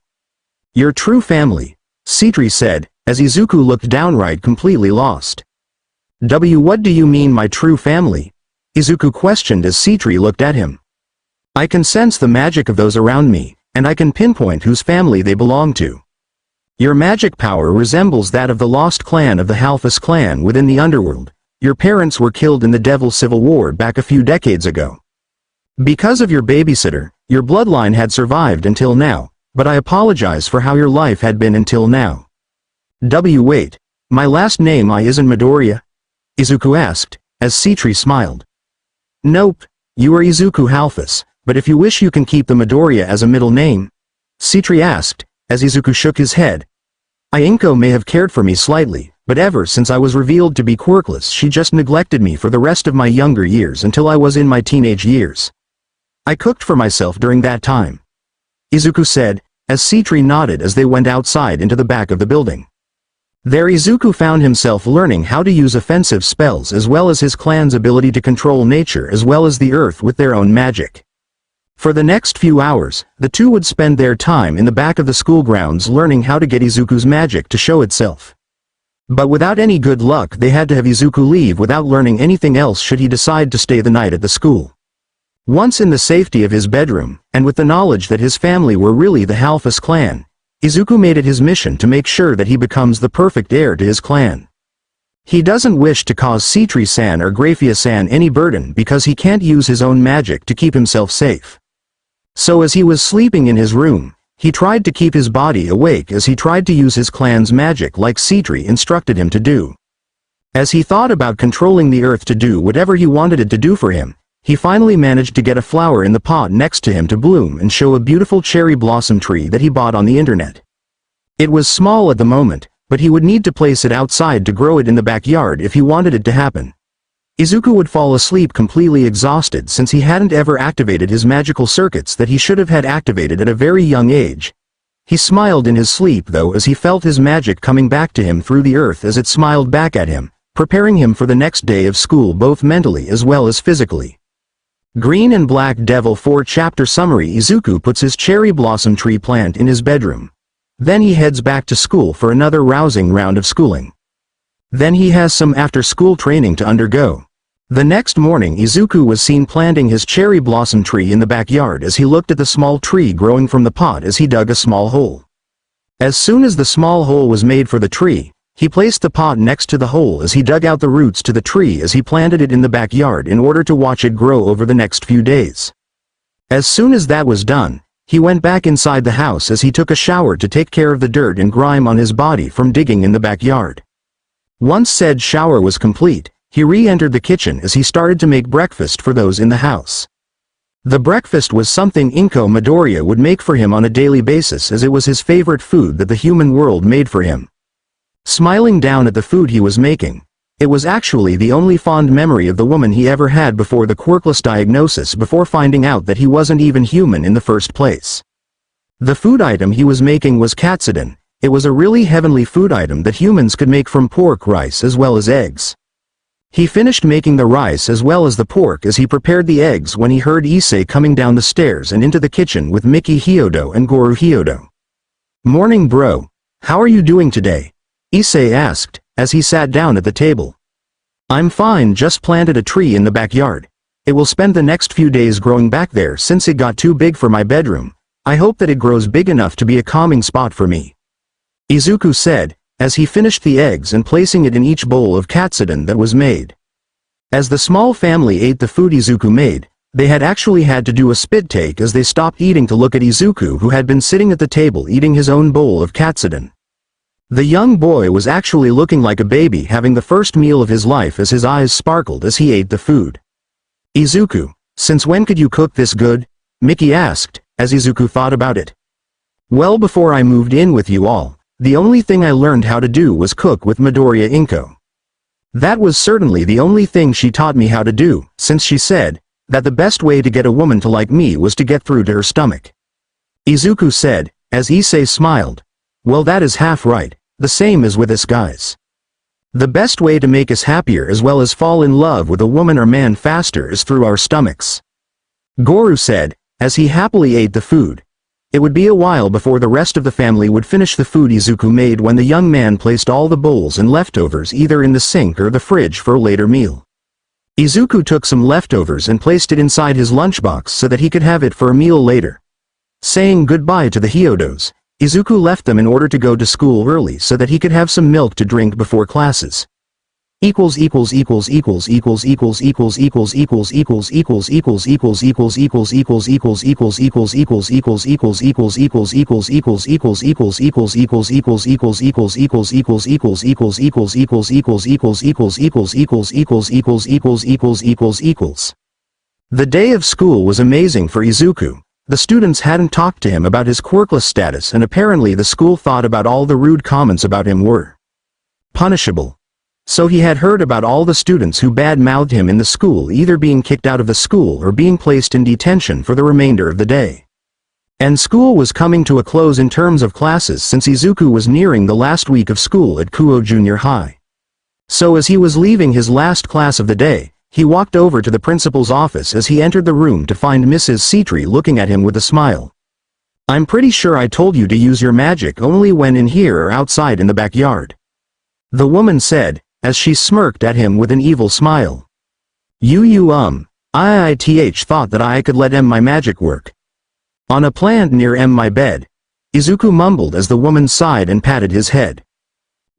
Your true family, Issei said, as Izuku looked downright completely lost. What do you mean my true family? Izuku questioned as Issei looked at him. I can sense the magic of those around me, and I can pinpoint whose family they belong to. Your magic power resembles that of the lost clan of the Halfus clan within the underworld. Your parents were killed in the Devil Civil War back a few decades ago. Because of your babysitter, your bloodline had survived until now, but I apologize for how your life had been until now. Wait, my last name isn't Midoriya? Izuku asked, as Issei smiled. Nope, You are Izuku Halfus, but if you wish you can keep the Midoriya as a middle name? Citri asked, as Izuku shook his head. Inko may have cared for me slightly, but ever since I was revealed to be quirkless she just neglected me for the rest of my younger years until I was in my teenage years. I cooked for myself during that time. Izuku said, as Citri nodded as they went outside into the back of the building. There Izuku found himself learning how to use offensive spells as well as his clan's ability to control nature as well as the earth with their own magic. For the next few hours, the two would spend their time in the back of the school grounds learning how to get Izuku's magic to show itself. But without any good luck they had to have Izuku leave without learning anything else should he decide to stay the night at the school. Once in the safety of his bedroom, and with the knowledge that his family were really the Halfus clan, Izuku made it his mission to make sure that he becomes the perfect heir to his clan. He doesn't wish to cause Citri-san or Graphia-san any burden because he can't use his own magic to keep himself safe. So as he was sleeping in his room, he tried to keep his body awake as he tried to use his clan's magic like Citri instructed him to do. As he thought about controlling the earth to do whatever he wanted it to do for him, he finally managed to get a flower in the pot next to him to bloom and show a beautiful cherry blossom tree that he bought on the internet. It was small at the moment, but he would need to place it outside to grow it in the backyard if he wanted it to happen. Izuku would fall asleep completely exhausted since he hadn't ever activated his magical circuits that he should have had activated at a very young age. He smiled in his sleep though as he felt his magic coming back to him through the earth as it smiled back at him, preparing him for the next day of school both mentally as well as physically. Green and Black Devil 4 Chapter Summary. Izuku puts his cherry blossom tree plant in his bedroom. Then he heads back to school for another rousing round of schooling. Then he has some after-school training to undergo. The next morning Izuku was seen planting his cherry blossom tree in the backyard as he looked at the small tree growing from the pot as he dug a small hole. As soon as the small hole was made for the tree, he placed the pot next to the hole as he dug out the roots to the tree as he planted it in the backyard in order to watch it grow over the next few days. As soon as that was done, he went back inside the house as he took a shower to take care of the dirt and grime on his body from digging in the backyard. Once said shower was complete, he re-entered the kitchen as he started to make breakfast for those in the house. The breakfast was something Inko Midoriya would make for him on a daily basis as it was his favorite food that the human world made for him. Smiling down at the food he was making, it was actually the only fond memory of the woman he ever had before the quirkless diagnosis before finding out that he wasn't even human in the first place. The food item he was making was katsudon. It was a really heavenly food item that humans could make from pork, rice as well as eggs. He finished making the rice as well as the pork as he prepared the eggs when he heard Issei coming down the stairs and into the kitchen with Miki Hyoudou and Goru Hyoudou. "Morning bro. How are you doing today?" Issei asked, as he sat down at the table. "I'm fine, just planted a tree in the backyard. It will spend the next few days growing back there since it got too big for my bedroom. I hope that it grows big enough to be a calming spot for me," Izuku said, as he finished the eggs and placing it in each bowl of katsudon that was made. As the small family ate the food Izuku made, they had actually had to do a spit take as they stopped eating to look at Izuku who had been sitting at the table eating his own bowl of katsudon. The young boy was actually looking like a baby having the first meal of his life as his eyes sparkled as he ate the food. "Izuku, since when could you cook this good?" Miki asked, as Izuku thought about it. "Well, before I moved in with you all, the only thing I learned how to do was cook with Midoriya Inko. That was certainly the only thing she taught me how to do, since she said that the best way to get a woman to like me was to get through to her stomach," Izuku said, as Issei smiled. "Well, that is half right, the same as with us guys. The best way to make us happier as well as fall in love with a woman or man faster is through our stomachs," Goru said, as he happily ate the food. It would be a while before the rest of the family would finish the food Izuku made when the young man placed all the bowls and leftovers either in the sink or the fridge for a later meal. Izuku took some leftovers and placed it inside his lunchbox so that he could have it for a meal later. Saying goodbye to the Hyoudous, Izuku left them in order to go to school early so that he could have some milk to drink before classes. The day of school was amazing for Izuku. The students hadn't talked to him about his quirkless status, and apparently the school thought about all the rude comments about him were punishable. So he had heard about all the students who bad-mouthed him in the school either being kicked out of the school or being placed in detention for the remainder of the day. And school was coming to a close in terms of classes since Izuku was nearing the last week of school at Kuoh Junior High. So as he was leaving his last class of the day, he walked over to the principal's office. As he entered the room to find Mrs. Citri looking at him with a smile. "I'm pretty sure I told you to use your magic only when in here or outside in the backyard," the woman said, as she smirked at him with an evil smile. I thought that I could let my magic work on a plant near my bed," Izuku mumbled as the woman sighed and patted his head.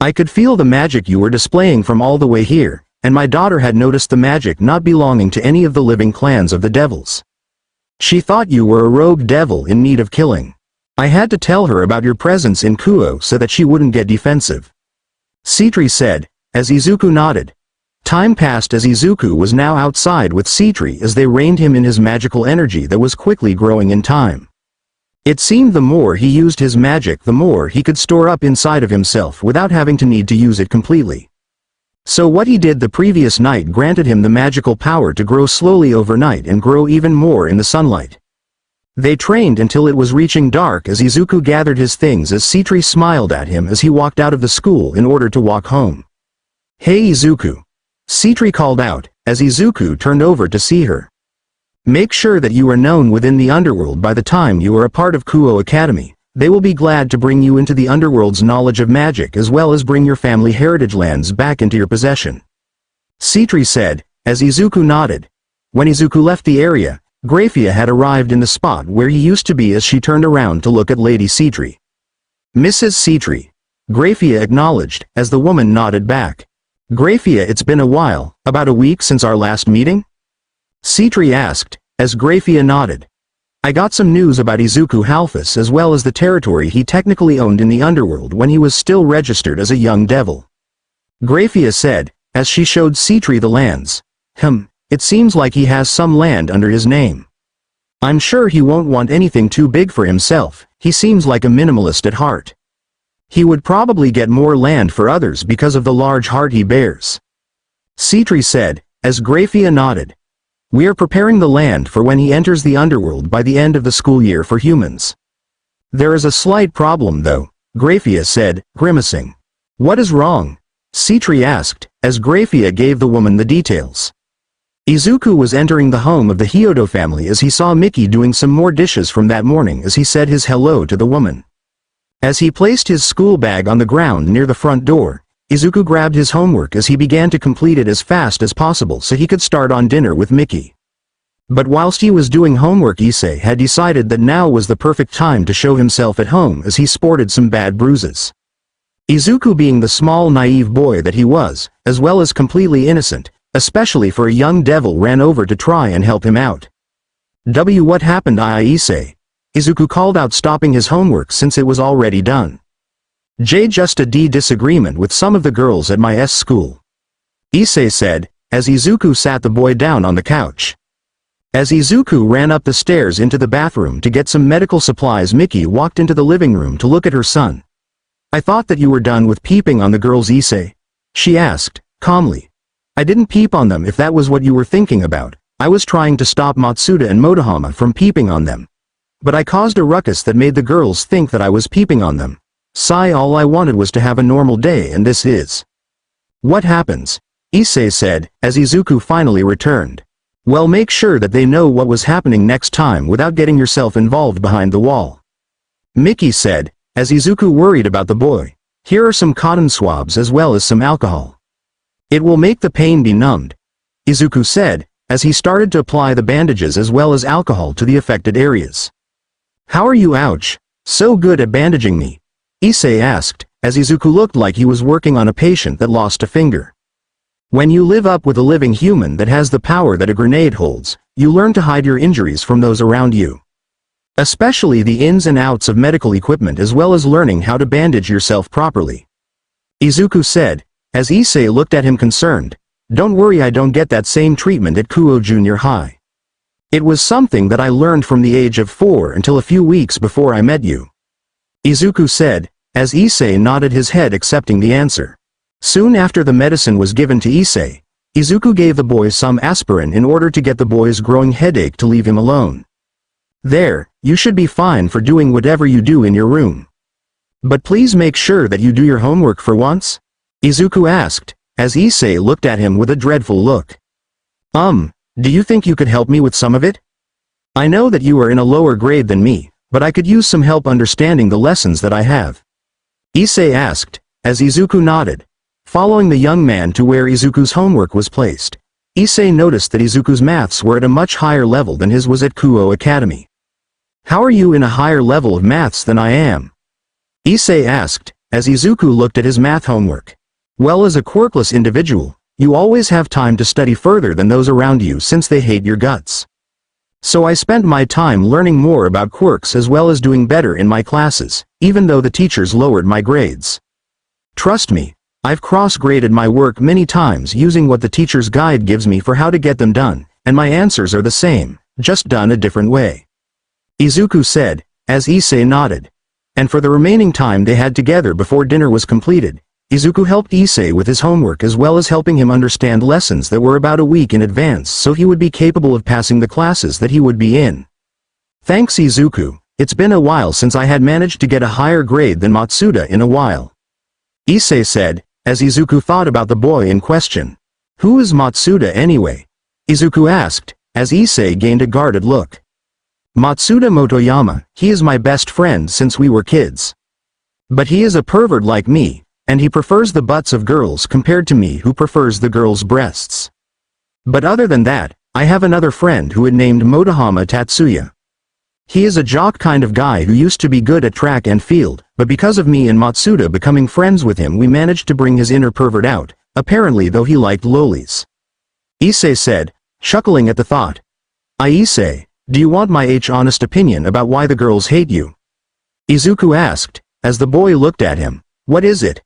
"I could feel the magic you were displaying from all the way here, and my daughter had noticed the magic not belonging to any of the living clans of the devils. She thought you were a rogue devil in need of killing. I had to tell her about your presence in Kuoh so that she wouldn't get defensive," Citri said, as Izuku nodded. Time passed as Izuku was now outside with Citri as they reined him in his magical energy that was quickly growing in time. It seemed the more he used his magic, the more he could store up inside of himself without having to need to use it completely. So what he did the previous night granted him the magical power to grow slowly overnight and grow even more in the sunlight. They trained until it was reaching dark as Izuku gathered his things as Citri smiled at him as he walked out of the school in order to walk home. "Hey Izuku," Citri called out, as Izuku turned over to see her. "Make sure that you are known within the underworld by the time you are a part of Kuoh Academy. They will be glad to bring you into the underworld's knowledge of magic as well as bring your family heritage lands back into your possession," Citri said, as Izuku nodded. When Izuku left the area, Graphia had arrived in the spot where he used to be as she turned around to look at Lady Citri. "Mrs. Citri," Graphia acknowledged, as the woman nodded back. "Graphia, it's been a while, about a week since our last meeting?" Citri asked, as Graphia nodded. "I got some news about Izuku Halfus as well as the territory he technically owned in the underworld when he was still registered as a young devil," Graphia said, as she showed Citri the lands. It seems like he has some land under his name. I'm sure he won't want anything too big for himself, he seems like a minimalist at heart. He would probably get more land for others because of the large heart he bears," Citri said, as Graphia nodded. "We are preparing the land for when he enters the underworld by the end of the school year for humans." "There is a slight problem though," Graphia said, grimacing. "What is wrong?" Citri asked, as Graphia gave the woman the details. Izuku was entering the home of the Hyoudou family as he saw Mickey doing some more dishes from that morning as he said his hello to the woman. As he placed his school bag on the ground near the front door, Izuku grabbed his homework as he began to complete it as fast as possible so he could start on dinner with Mickey. But whilst he was doing homework, Issei had decided that now was the perfect time to show himself at home as he sported some bad bruises. Izuku, being the small naive boy that he was, as well as completely innocent, especially for a young devil, ran over to try and help him out. What happened, Issei?" Izuku called out, stopping his homework since it was already done. Just a disagreement with some of the girls at my school," Issei said, as Izuku sat the boy down on the couch. As Izuku ran up the stairs into the bathroom to get some medical supplies, Mickey walked into the living room to look at her son. "I thought that you were done with peeping on the girls, Issei," she asked, calmly. "I didn't peep on them if that was what you were thinking about. I was trying to stop Matsuda and Motohama from peeping on them. But I caused a ruckus that made the girls think that I was peeping on them. All I wanted was to have a normal day, and this is what happens," Issei said, as Izuku finally returned. "Well, make sure that they know what was happening next time without getting yourself involved behind the wall," Mickey said, as Izuku worried about the boy. "Here are some cotton swabs as well as some alcohol. It will make the pain be numbed," Izuku said, as he started to apply the bandages as well as alcohol to the affected areas. "How are you, ouch, so good at bandaging me?" Issei asked, as Izuku looked like he was working on a patient that lost a finger. When you live up with a living human that has the power that a grenade holds, you learn to hide your injuries from those around you. Especially the ins and outs of medical equipment as well as learning how to bandage yourself properly," Izuku said, as Issei looked at him concerned. "Don't worry, I don't get that same treatment at Kuoh Junior High." It was something that I learned from the age of 4 until a few weeks before I met you. Izuku said, as Issei nodded his head accepting the answer. Soon after the medicine was given to Issei, Izuku gave the boy some aspirin in order to get the boy's growing headache to leave him alone. There, you should be fine for doing whatever you do in your room. But please make sure that you do your homework for once? Izuku asked, as Issei looked at him with a dreadful look. Do you think you could help me with some of it? I know that you are in a lower grade than me, but I could use some help understanding the lessons that I have. Issei asked, as Izuku nodded. Following the young man to where Izuku's homework was placed, Issei noticed that Izuku's maths were at a much higher level than his was at Kuoh Academy. How are you in a higher level of maths than I am? Issei asked, as Izuku looked at his math homework. Well, as a quirkless individual, you always have time to study further than those around you since they hate your guts. So I spent my time learning more about quirks as well as doing better in my classes, even though the teachers lowered my grades. Trust me, I've cross-graded my work many times using what the teacher's guide gives me for how to get them done, and my answers are the same, just done a different way. Izuku said, as Issei nodded. And for the remaining time they had together before dinner was completed, Izuku helped Issei with his homework as well as helping him understand lessons that were about a week in advance so he would be capable of passing the classes that he would be in. Thanks Izuku, it's been a while since I had managed to get a higher grade than Matsuda in a while. Issei said, as Izuku thought about the boy in question. Who is Matsuda anyway? Izuku asked, as Issei gained a guarded look. Matsuda Motoyama, he is my best friend since we were kids. But he is a pervert like me, and he prefers the butts of girls compared to me who prefers the girls' breasts. But other than that, I have another friend who is named Motohama Tatsuya. He is a jock kind of guy who used to be good at track and field, but because of me and Matsuda becoming friends with him we managed to bring his inner pervert out, apparently though he liked lolis. Issei said, chuckling at the thought. Issei, do you want my honest opinion about why the girls hate you? Izuku asked, as the boy looked at him. What is it?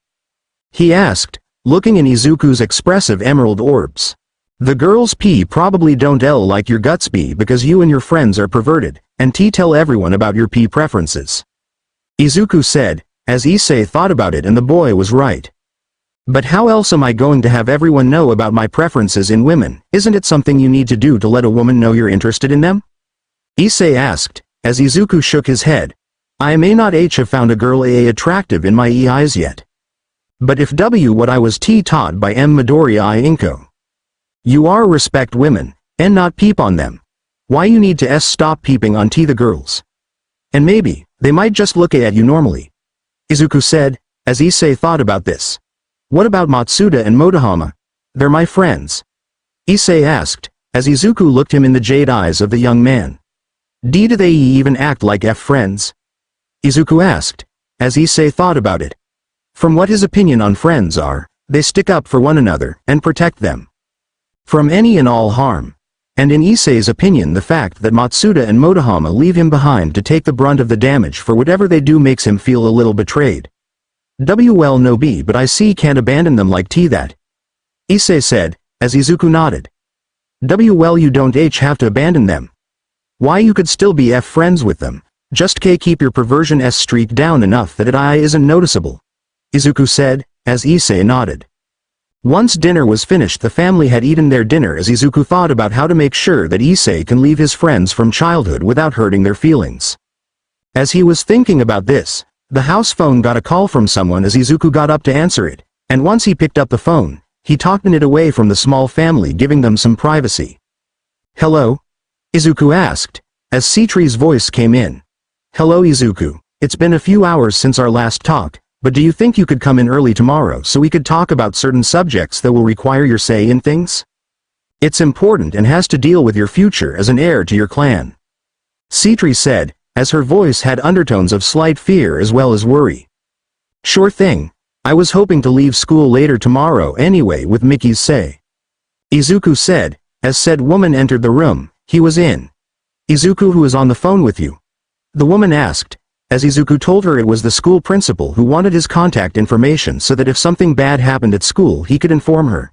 He asked, looking in Izuku's expressive emerald orbs. The girls P probably don't L like your guts B because you and your friends are perverted, and T tell everyone about your P preferences. Izuku said, as Issei thought about it and the boy was right. But how else am I going to have everyone know about my preferences in women? Isn't it something you need to do to let a woman know you're interested in them? Issei asked, as Izuku shook his head. I may not have found a girl attractive in my eyes yet. But if what I was taught by Midoriya Izuku. You are respect women, and not peep on them. Why you need to stop peeping on the girls. And maybe, they might just look at you normally. Izuku said, as Issei thought about this. What about Matsuda and Motohama? They're my friends. Issei asked, as Izuku looked him in the jade eyes of the young man. Do they even act like friends? Izuku asked, as Issei thought about it. From what his opinion on friends are, they stick up for one another and protect them from any and all harm. And in Issei's opinion the fact that Matsuda and Motohama leave him behind to take the brunt of the damage for whatever they do makes him feel a little betrayed. Well no B but I can't abandon them like that. Issei said, as Izuku nodded. Well you don't have to abandon them. Why you could still be friends with them, just keep your perversion streak down enough that it isn't noticeable. Izuku said, as Issei nodded. Once dinner was finished the family had eaten their dinner as Izuku thought about how to make sure that Issei can leave his friends from childhood without hurting their feelings. As he was thinking about this, the house phone got a call from someone as Izuku got up to answer it, and once he picked up the phone, he talked it away from the small family giving them some privacy. Hello? Izuku asked, as Citri's voice came in. Hello Izuku, it's been a few hours since our last talk. But do you think you could come in early tomorrow so we could talk about certain subjects that will require your say in things? It's important and has to deal with your future as an heir to your clan. Citri said, as her voice had undertones of slight fear as well as worry. Sure thing. I was hoping to leave school later tomorrow anyway with Mickey's say. Izuku said, as said woman entered the room. He was in. Izuku who is on the phone with you? The woman asked. As Izuku told her it was the school principal who wanted his contact information so that if something bad happened at school he could inform her.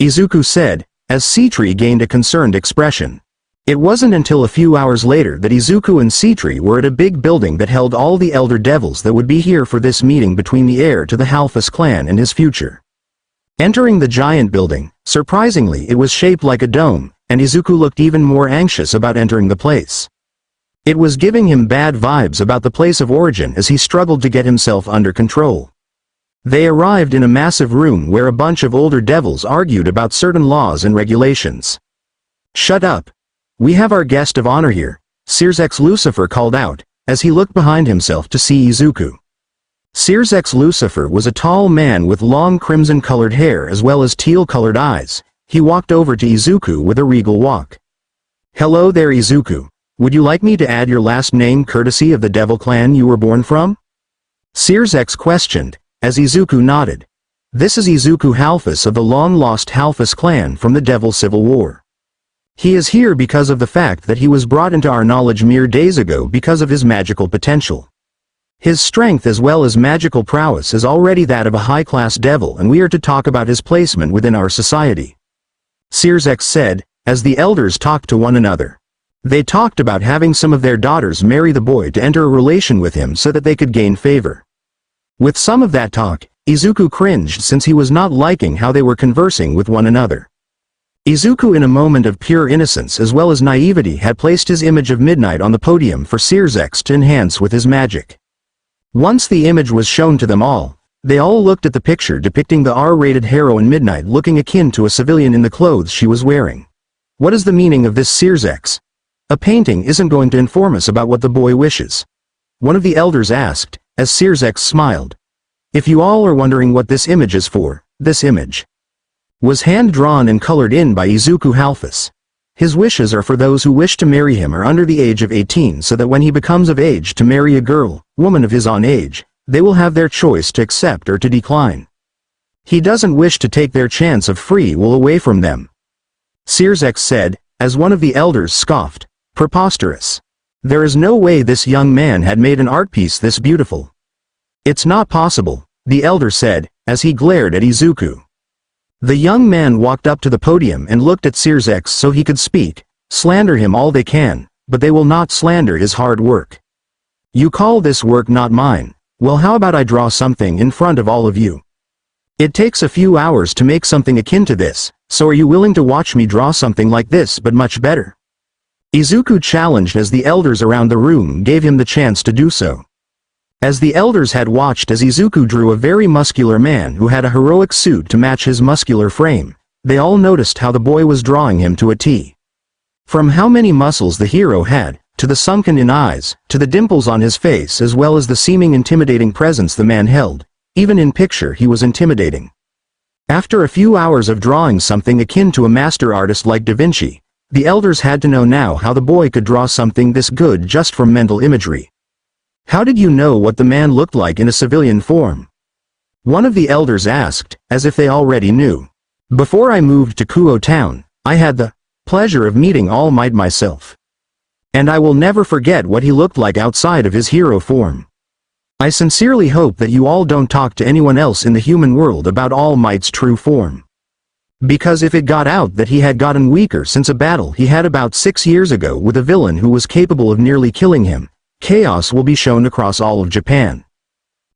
Izuku said, as Seitree gained a concerned expression. It wasn't until a few hours later that Izuku and Seitree were at a big building that held all the elder devils that would be here for this meeting between the heir to the Halfus clan and his future. Entering the giant building, surprisingly it was shaped like a dome, and Izuku looked even more anxious about entering the place. It was giving him bad vibes about the place of origin as he struggled to get himself under control. They arrived in a massive room where a bunch of older devils argued about certain laws and regulations. "Shut up. We have our guest of honor here," Sears Lucifer called out, as he looked behind himself to see Izuku. Sears Lucifer was a tall man with long crimson-colored hair as well as teal-colored eyes. He walked over to Izuku with a regal walk. "Hello there, Izuku. Would you like me to add your last name courtesy of the devil clan you were born from?" Sears questioned, as Izuku nodded. "This is Izuku Halfus of the long-lost Halfus clan from the Devil Civil War. He is here because of the fact that he was brought into our knowledge mere days ago because of his magical potential. His strength as well as magical prowess is already that of a high-class devil, and we are to talk about his placement within our society," Sears said, as the elders talked to one another. They talked about having some of their daughters marry the boy to enter a relation with him so that they could gain favor. With some of that talk, Izuku cringed since he was not liking how they were conversing with one another. Izuku, in a moment of pure innocence as well as naivety, had placed his image of Midnight on the podium for Sears to enhance with his magic. Once the image was shown to them all, they all looked at the picture depicting the R-rated heroine Midnight looking akin to a civilian in the clothes she was wearing. "What is the meaning of this, Sears? A painting isn't going to inform us about what the boy wishes," one of the elders asked, as Sears smiled. "If you all are wondering what this image is for, this image was hand-drawn and colored in by Izuku Halfus. His wishes are for those who wish to marry him or under the age of 18, so that when he becomes of age to marry a girl, woman of his own age, they will have their choice to accept or to decline. He doesn't wish to take their chance of free will away from them," Sears said, as one of the elders scoffed. "Preposterous. There is no way this young man had made an art piece this beautiful." "It's not possible," the elder said, as he glared at Izuku. The young man walked up to the podium and looked at Sears so he could speak. "Slander him all they can, but they will not slander his hard work. You call this work not mine? Well, how about I draw something in front of all of you? It takes a few hours to make something akin to this, so are you willing to watch me draw something like this but much better?" Izuku challenged as the elders around the room gave him the chance to do so. As the elders had watched as Izuku drew a very muscular man who had a heroic suit to match his muscular frame, they all noticed how the boy was drawing him to a T. From how many muscles the hero had, to the sunken-in eyes, to the dimples on his face as well as the seeming intimidating presence the man held, even in picture he was intimidating. After a few hours of drawing something akin to a master artist like Da Vinci, the elders had to know now how the boy could draw something this good just from mental imagery. "How did you know what the man looked like in a civilian form?" one of the elders asked, as if they already knew. "Before I moved to Kuoh Town, I had the pleasure of meeting All Might myself. And I will never forget what he looked like outside of his hero form. I sincerely hope that you all don't talk to anyone else in the human world about All Might's true form. Because if it got out that he had gotten weaker since a battle he had about 6 years ago with a villain who was capable of nearly killing him, chaos will be shown across all of Japan.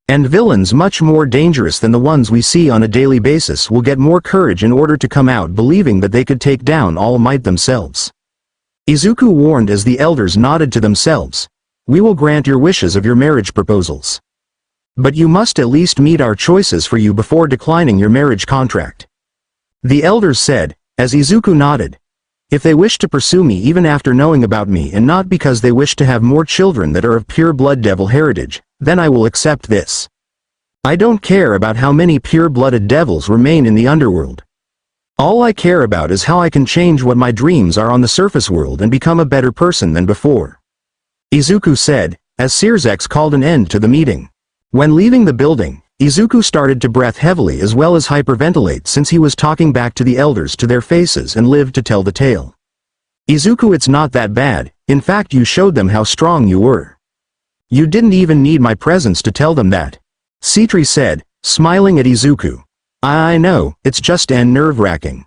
And villains much more dangerous than the ones we see on a daily basis will get more courage in order to come out believing that they could take down All Might themselves." Izuku warned as the elders nodded to themselves. "We will grant your wishes of your marriage proposals. But you must at least meet our choices for you before declining your marriage contract," the elders said, as Izuku nodded. "If they wish to pursue me even after knowing about me and not because they wish to have more children that are of pure blood devil heritage, then I will accept this. I don't care about how many pure-blooded devils remain in the underworld. All I care about is how I can change what my dreams are on the surface world and become a better person than before," Izuku said, as Sears called an end to the meeting. When leaving the building, Izuku started to breathe heavily as well as hyperventilate since he was talking back to the elders to their faces and lived to tell the tale. "Izuku, it's not that bad, in fact you showed them how strong you were. You didn't even need my presence to tell them that," Seitree said, smiling at Izuku. I know, it's just nerve-wracking.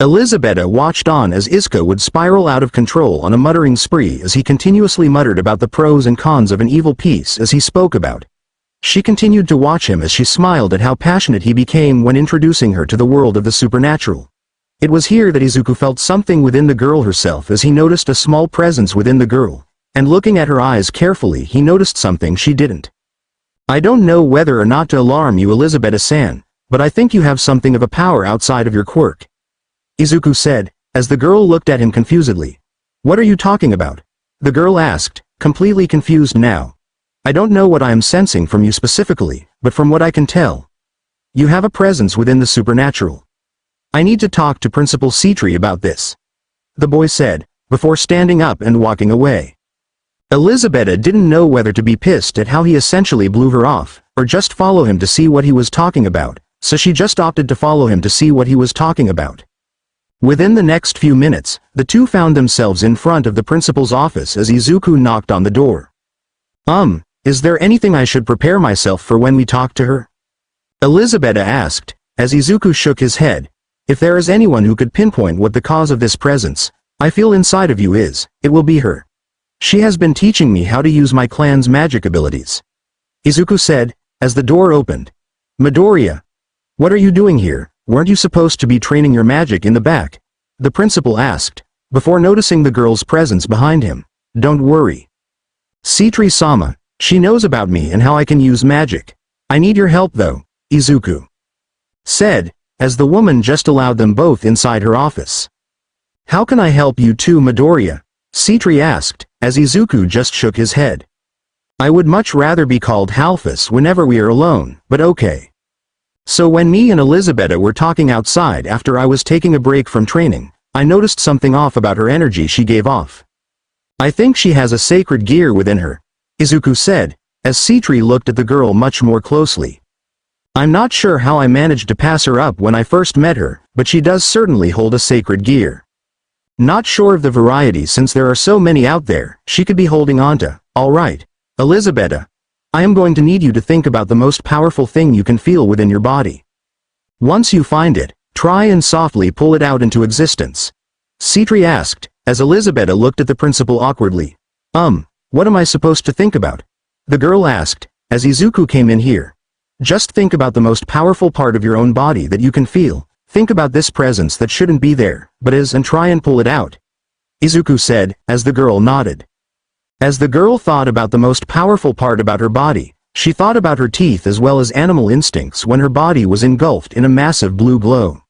Elisabetta watched on as Izuku would spiral out of control on a muttering spree as he continuously muttered about the pros and cons of an evil piece as he spoke about. She continued to watch him as she smiled at how passionate he became when introducing her to the world of the supernatural. It was here that Izuku felt something within the girl herself as he noticed a small presence within the girl, and looking at her eyes carefully he noticed something she didn't. I don't know whether or not to alarm you, Elisabetta-san, but I think you have something of a power outside of your quirk. Izuku said, as the girl looked at him confusedly. What are you talking about? The girl asked, completely confused now. I don't know what I am sensing from you specifically, but from what I can tell, you have a presence within the supernatural. I need to talk to Principal Citri about this, the boy said, before standing up and walking away. Elisabetta didn't know whether to be pissed at how he essentially blew her off, or just follow him to see what he was talking about, so she just opted to follow him to see what he was talking about. Within the next few minutes, the two found themselves in front of the principal's office as Izuku knocked on the door. Is there anything I should prepare myself for when we talk to her? Elisabetta asked, as Izuku shook his head. If there is anyone who could pinpoint what the cause of this presence, I feel inside of you is, it will be her. She has been teaching me how to use my clan's magic abilities. Izuku said, as the door opened. Midoriya, what are you doing here? Weren't you supposed to be training your magic in the back? The principal asked, before noticing the girl's presence behind him. Don't worry. Citri-sama, she knows about me and how I can use magic. I need your help though, Izuku said, as the woman just allowed them both inside her office. How can I help you too, Midoriya? Citri asked, as Izuku just shook his head. I would much rather be called Halphus whenever we are alone, but okay. So when me and Elisabetta were talking outside after I was taking a break from training, I noticed something off about her energy she gave off. I think she has a sacred gear within her, Izuku said, as Citri looked at the girl much more closely. I'm not sure how I managed to pass her up when I first met her, but she does certainly hold a sacred gear. Not sure of the variety since there are so many out there she could be holding onto. Alright, Elisabetta. I am going to need you to think about the most powerful thing you can feel within your body. Once you find it, try and softly pull it out into existence. Citri asked, as Elisabetta looked at the principal awkwardly. What am I supposed to think about? The girl asked, as Izuku came in here. Just think about the most powerful part of your own body that you can feel. Think about this presence that shouldn't be there, but is, and try and pull it out. Izuku said, as the girl nodded. As the girl thought about the most powerful part about her body, she thought about her teeth as well as animal instincts when her body was engulfed in a massive blue glow.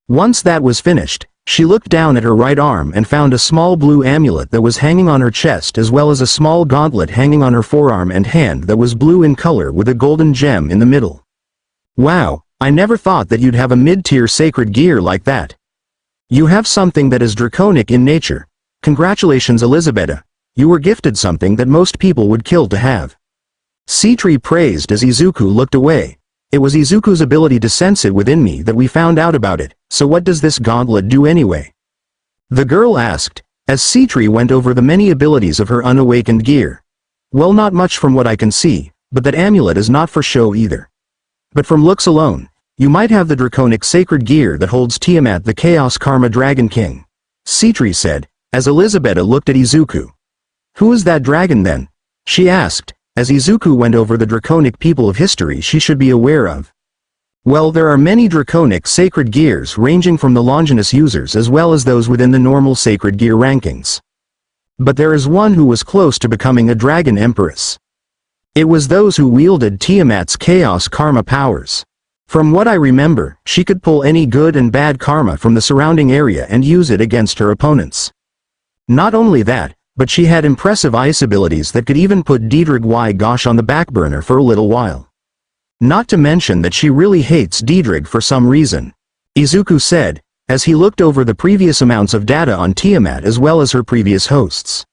Once that was finished, she looked down at her right arm and found a small blue amulet that was hanging on her chest as well as a small gauntlet hanging on her forearm and hand that was blue in color with a golden gem in the middle. Wow, I never thought that you'd have a mid-tier sacred gear like that. You have something that is draconic in nature. Congratulations, Elisabetta. You were gifted something that most people would kill to have. Citri praised as Izuku looked away. It was Izuku's ability to sense it within me that we found out about it, so what does this gauntlet do anyway? The girl asked, as Citri went over the many abilities of her unawakened gear. Well, not much from what I can see, but that amulet is not for show either. But from looks alone, you might have the draconic sacred gear that holds Tiamat the Chaos Karma Dragon King. Citri said, as Elisabetta looked at Izuku. Who is that dragon then? She asked, as Izuku went over the draconic people of history she should be aware of. Well, there are many draconic sacred gears ranging from the Longinus users as well as those within the normal sacred gear rankings. But there is one who was close to becoming a dragon empress. It was those who wielded Tiamat's chaos karma powers. From what I remember, she could pull any good and bad karma from the surrounding area and use it against her opponents. Not only that, but she had impressive ice abilities that could even put Diedrich Y. Gosh on the back burner for a little while. Not to mention that she really hates Diedrich for some reason, Izuku said, as he looked over the previous amounts of data on Tiamat as well as her previous hosts.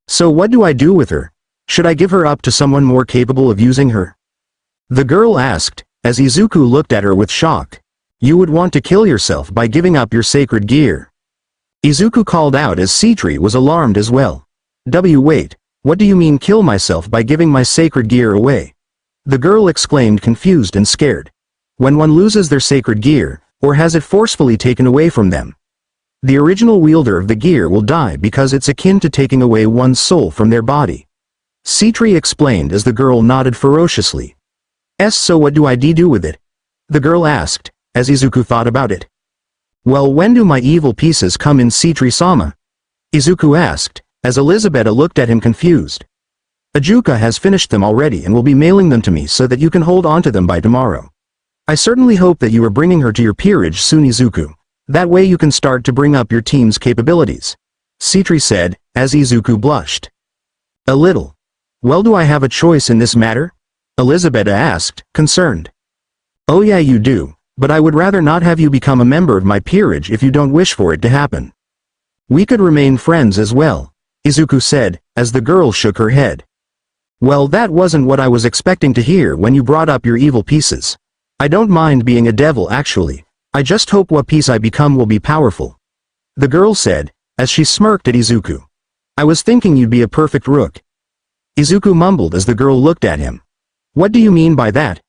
So what do I do with her? Should I give her up to someone more capable of using her? The girl asked, as Izuku looked at her with shock. You would want to kill yourself by giving up your sacred gear. Izuku called out as Citri was alarmed as well. Wait, what do you mean kill myself by giving my sacred gear away? The girl exclaimed confused and scared. When one loses their sacred gear, Or has it forcefully taken away from them? The original wielder of the gear will die because it's akin to taking away one's soul from their body. Citri explained as the girl nodded ferociously. So what do I do with it? The girl asked, as Izuku thought about it. Well, when do my evil pieces come in, Citri-sama? Izuku asked, as Elizabeth looked at him confused. Ajuka has finished them already and will be mailing them to me so that you can hold on to them by tomorrow. I certainly hope that you are bringing her to your peerage soon, Izuku. That way you can start to bring up your team's capabilities. Citri said, as Izuku blushed. A little. Well, do I have a choice in this matter? Elizabeth asked, concerned. Oh yeah, you do, but I would rather not have you become a member of my peerage if you don't wish for it to happen. We could remain friends as well, Izuku said, as the girl shook her head. Well, that wasn't what I was expecting to hear when you brought up your evil pieces. I don't mind being a devil actually, I just hope what piece I become will be powerful. The girl said, as she smirked at Izuku. I was thinking you'd be a perfect rook. Izuku mumbled as the girl looked at him. What do you mean by that?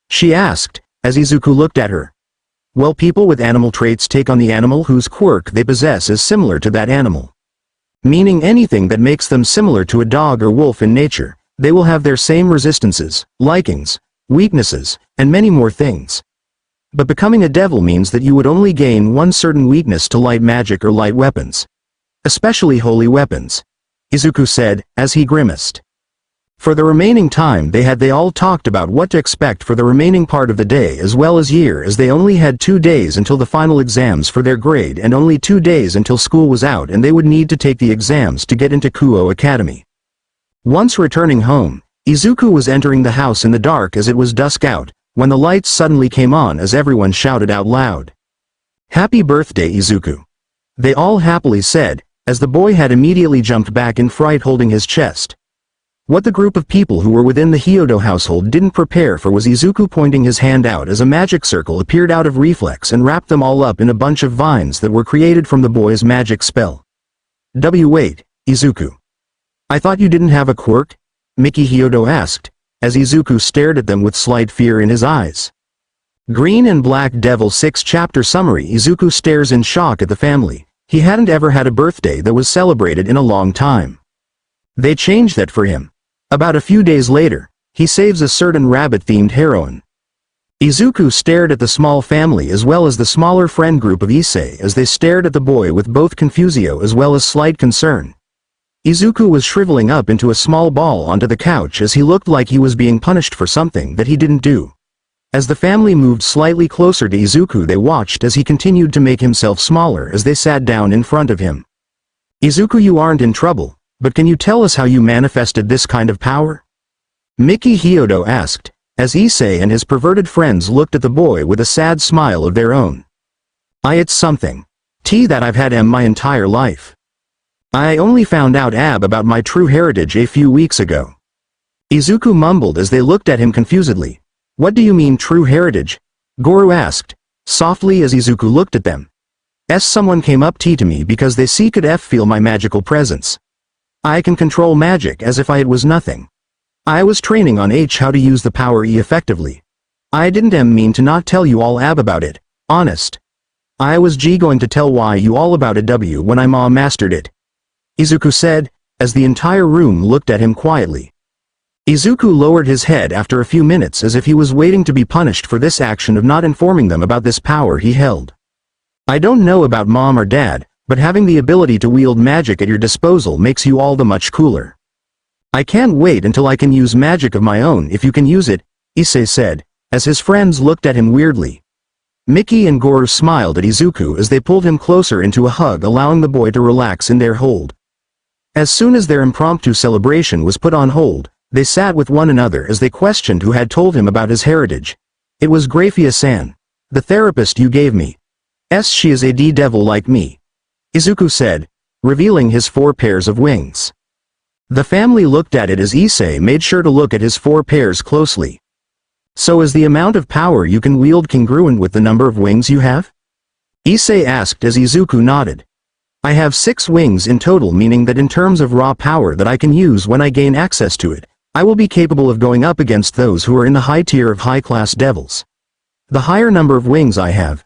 She asked, as Izuku looked at her. Well, people with animal traits take on the animal whose quirk they possess is similar to that animal. Meaning anything that makes them similar to a dog or wolf in nature, they will have their same resistances, likings, weaknesses, and many more things. But becoming a devil means that you would only gain one certain weakness to light magic or light weapons. Especially holy weapons. Izuku said, as he grimaced. For the remaining time they all talked about what to expect for the remaining part of the day as well as year, as they only had 2 days until the final exams for their grade and only 2 days until school was out and they would need to take the exams to get into Kuoh Academy. Once returning home, Izuku was entering the house in the dark as it was dusk out, when the lights suddenly came on as everyone shouted out loud. Happy birthday, Izuku! They all happily said, as the boy had immediately jumped back in fright holding his chest. What the group of people who were within the Hyoudou household didn't prepare for was Izuku pointing his hand out as a magic circle appeared out of reflex and wrapped them all up in a bunch of vines that were created from the boy's magic spell. Wait, Izuku. I thought you didn't have a quirk? Miki Hyoudou asked, as Izuku stared at them with slight fear in his eyes. Green and Black Devil 6 Chapter Summary. Izuku stares in shock at the family. He hadn't ever had a birthday that was celebrated in a long time. They changed that for him. About a few days later, he saves a certain rabbit-themed heroine. Izuku stared at the small family as well as the smaller friend group of Issei as they stared at the boy with both confusio as well as slight concern. Izuku was shriveling up into a small ball onto the couch as he looked like he was being punished for something that he didn't do. As the family moved slightly closer to Izuku, they watched as he continued to make himself smaller as they sat down in front of him. Izuku, you aren't in trouble, but can you tell us how you manifested this kind of power? Miki Hyoudou asked, as Issei and his perverted friends looked at the boy with a sad smile of their own. It's something. That I've had my entire life. I only found out about my true heritage a few weeks ago. Izuku mumbled as they looked at him confusedly. What do you mean true heritage? Goro asked, softly as Izuku looked at them. Someone came up to me because they could feel my magical presence. I can control magic as if it was nothing. I was training on how to use the power effectively. I didn't mean to not tell you all about it, honest. I was going to tell you all about it when I mastered it. Izuku said, as the entire room looked at him quietly. Izuku lowered his head after a few minutes as if he was waiting to be punished for this action of not informing them about this power he held. I don't know about mom or dad, but having the ability to wield magic at your disposal makes you all the much cooler. I can't wait until I can use magic of my own if you can use it, Issei said, as his friends looked at him weirdly. Miki and Goro smiled at Izuku as they pulled him closer into a hug, allowing the boy to relax in their hold. As soon as their impromptu celebration was put on hold, they sat with one another as they questioned who had told him about his heritage. It was Graphia-san, the therapist you gave me. She is a devil like me. Izuku said, revealing his 4 pairs of wings. The family looked at it as Issei made sure to look at his 4 pairs closely. So is the amount of power you can wield congruent with the number of wings you have? Issei asked as Izuku nodded. I have 6 wings in total, meaning that in terms of raw power that I can use when I gain access to it, I will be capable of going up against those who are in the high tier of high-class devils. The higher number of wings I have,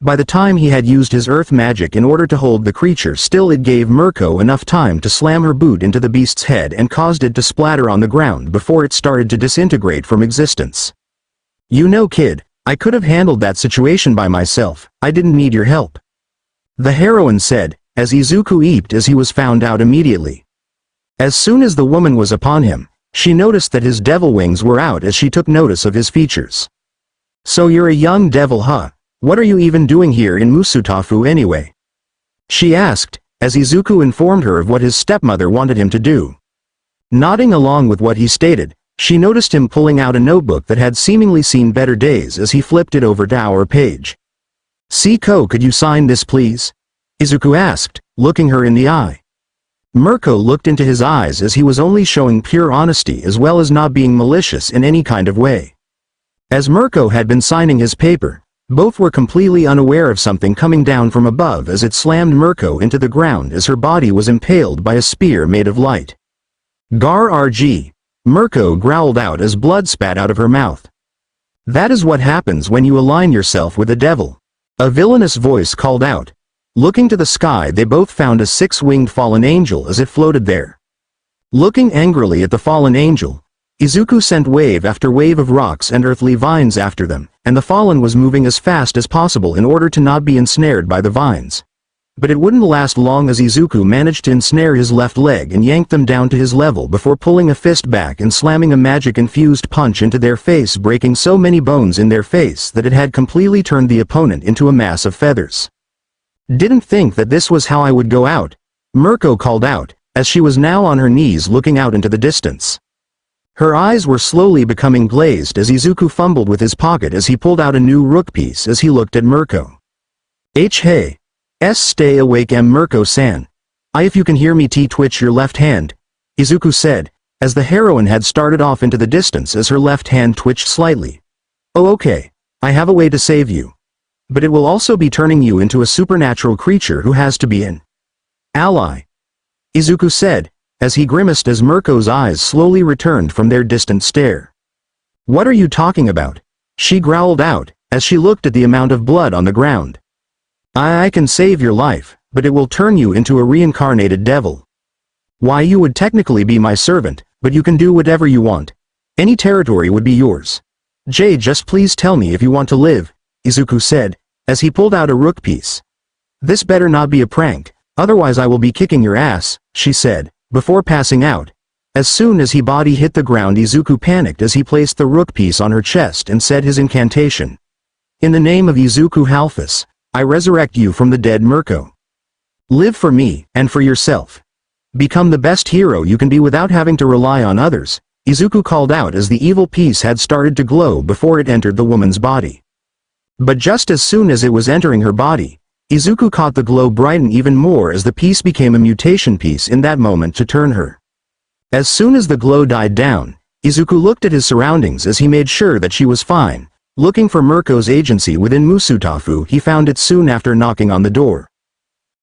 By the time he had used his earth magic in order to hold the creature still, it gave Mirko enough time to slam her boot into the beast's head and caused it to splatter on the ground before it started to disintegrate from existence. "You know, kid, I could have handled that situation by myself, I didn't need your help," the heroine said, as Izuku eeped as he was found out immediately. As soon as the woman was upon him, she noticed that his devil wings were out as she took notice of his features. "So you're a young devil, huh? What are you even doing here in Musutafu anyway?" she asked, as Izuku informed her of what his stepmother wanted him to do. Nodding along with what he stated, she noticed him pulling out a notebook that had seemingly seen better days as he flipped it over to our page. "Siko, could you sign this please?" Izuku asked, looking her in the eye. Mirko looked into his eyes as he was only showing pure honesty as well as not being malicious in any kind of way. As Mirko had been signing his paper, both were completely unaware of something coming down from above as it slammed Mirko into the ground as her body was impaled by a spear made of light. "Gar RG," Mirko growled out as blood spat out of her mouth. "That is what happens when you align yourself with the devil," a villainous voice called out. Looking to the sky, they both found a six-winged fallen angel as it floated there. Looking angrily at the fallen angel, Izuku sent wave after wave of rocks and earthly vines after them, and the fallen was moving as fast as possible in order to not be ensnared by the vines. But it wouldn't last long as Izuku managed to ensnare his left leg and yanked them down to his level before pulling a fist back and slamming a magic-infused punch into their face, breaking so many bones in their face that it had completely turned the opponent into a mass of feathers. "Didn't think that this was how I would go out," Mirko called out, as she was now on her knees looking out into the distance. Her eyes were slowly becoming glazed as Izuku fumbled with his pocket as he pulled out a new rook piece as he looked at Mirko. Hey. Stay awake Mirko-san. If you can hear me twitch your left hand," Izuku said, as the heroine had started off into the distance as her left hand twitched slightly. "Oh okay, I have a way to save you. But it will also be turning you into a supernatural creature who has to be an ally," Izuku said, as he grimaced as Mirko's eyes slowly returned from their distant stare. "What are you talking about?" she growled out, as she looked at the amount of blood on the ground. I can save your life, but it will turn you into a reincarnated devil. Why, you would technically be my servant, but you can do whatever you want. Any territory would be yours. Just please tell me if you want to live," Izuku said, as he pulled out a rook piece. "This better not be a prank, otherwise I will be kicking your ass," she said, before passing out. As soon as his body hit the ground, Izuku panicked as he placed the rook piece on her chest and said his incantation. "In the name of Izuku Halfus, I resurrect you from the dead, Mirko. Live for me, and for yourself. Become the best hero you can be without having to rely on others," Izuku called out as the evil piece had started to glow before it entered the woman's body. But just as soon as it was entering her body, Izuku caught the glow brighten even more as the piece became a mutation piece in that moment to turn her. As soon as the glow died down, Izuku looked at his surroundings as he made sure that she was fine. Looking for Mirko's agency within Musutafu, he found it soon after knocking on the door.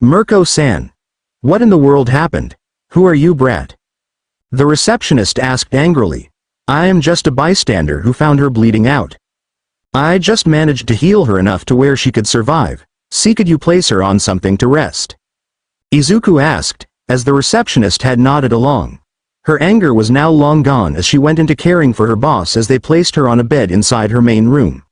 "Mirko-san. What in the world happened? Who are you, brat?" the receptionist asked angrily. "I am just a bystander who found her bleeding out. I just managed to heal her enough to where she could survive. See, could you place her on something to rest?" Izuku asked, as the receptionist had nodded along. Her anger was now long gone as she went into caring for her boss as they placed her on a bed inside her main room.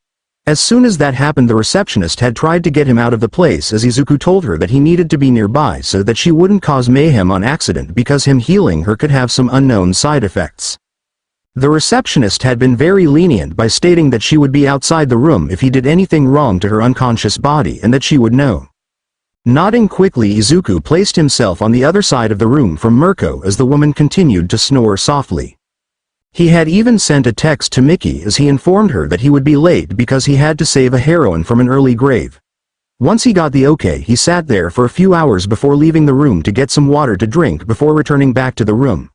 As soon as that happened, the receptionist had tried to get him out of the place as Izuku told her that he needed to be nearby so that she wouldn't cause mayhem on accident because him healing her could have some unknown side effects. The receptionist had been very lenient by stating that she would be outside the room if he did anything wrong to her unconscious body and that she would know. Nodding quickly, Izuku placed himself on the other side of the room from Mirko as the woman continued to snore softly. He had even sent a text to Miki as he informed her that he would be late because he had to save a heroine from an early grave. Once he got the okay, he sat there for a few hours before leaving the room to get some water to drink before returning back to the room.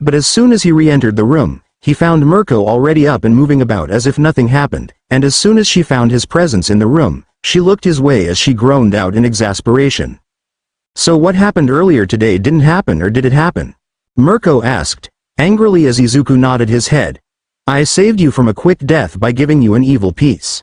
But as soon as he re-entered the room, he found Mirko already up and moving about as if nothing happened, and as soon as she found his presence in the room, she looked his way as she groaned out in exasperation. "So what happened earlier today didn't happen, or did it happen?" Mirko asked, angrily as Izuku nodded his head. "I saved you from a quick death by giving you an evil piece.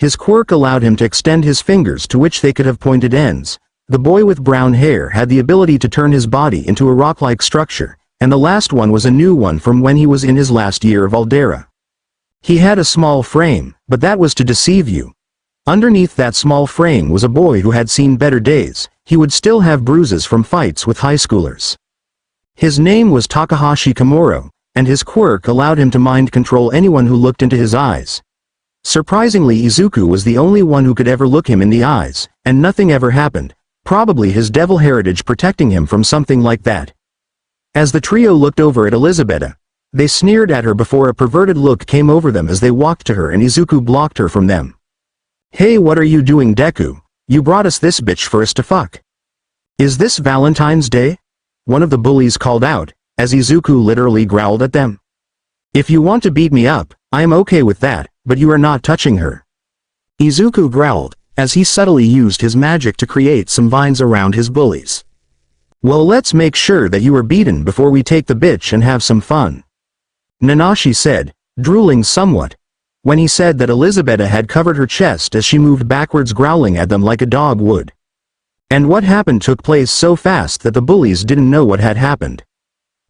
His quirk allowed him to extend his fingers to which they could have pointed ends. The boy with brown hair had the ability to turn his body into a rock-like structure, and the last one was a new one from when he was in his last year of Aldera. He had a small frame, but that was to deceive you. Underneath that small frame was a boy who had seen better days. He would still have bruises from fights with high schoolers. His name was Takahashi Komuro, and his quirk allowed him to mind control anyone who looked into his eyes. Surprisingly, Izuku was the only one who could ever look him in the eyes, and nothing ever happened, probably his devil heritage protecting him from something like that. As the trio looked over at Elizabetta, they sneered at her before a perverted look came over them as they walked to her and Izuku blocked her from them. "Hey, what are you doing, Deku? You brought us this bitch for us to fuck. Is this Valentine's Day?" one of the bullies called out, as Izuku literally growled at them. "If you want to beat me up, I am okay with that, but you are not touching her." Izuku growled, as he subtly used his magic to create some vines around his bullies. "Well, let's make sure that you are beaten before we take the bitch and have some fun," Nanashi said, drooling somewhat, when he said that Elizabetta had covered her chest as she moved backwards growling at them like a dog would. And what happened took place so fast that the bullies didn't know what had happened.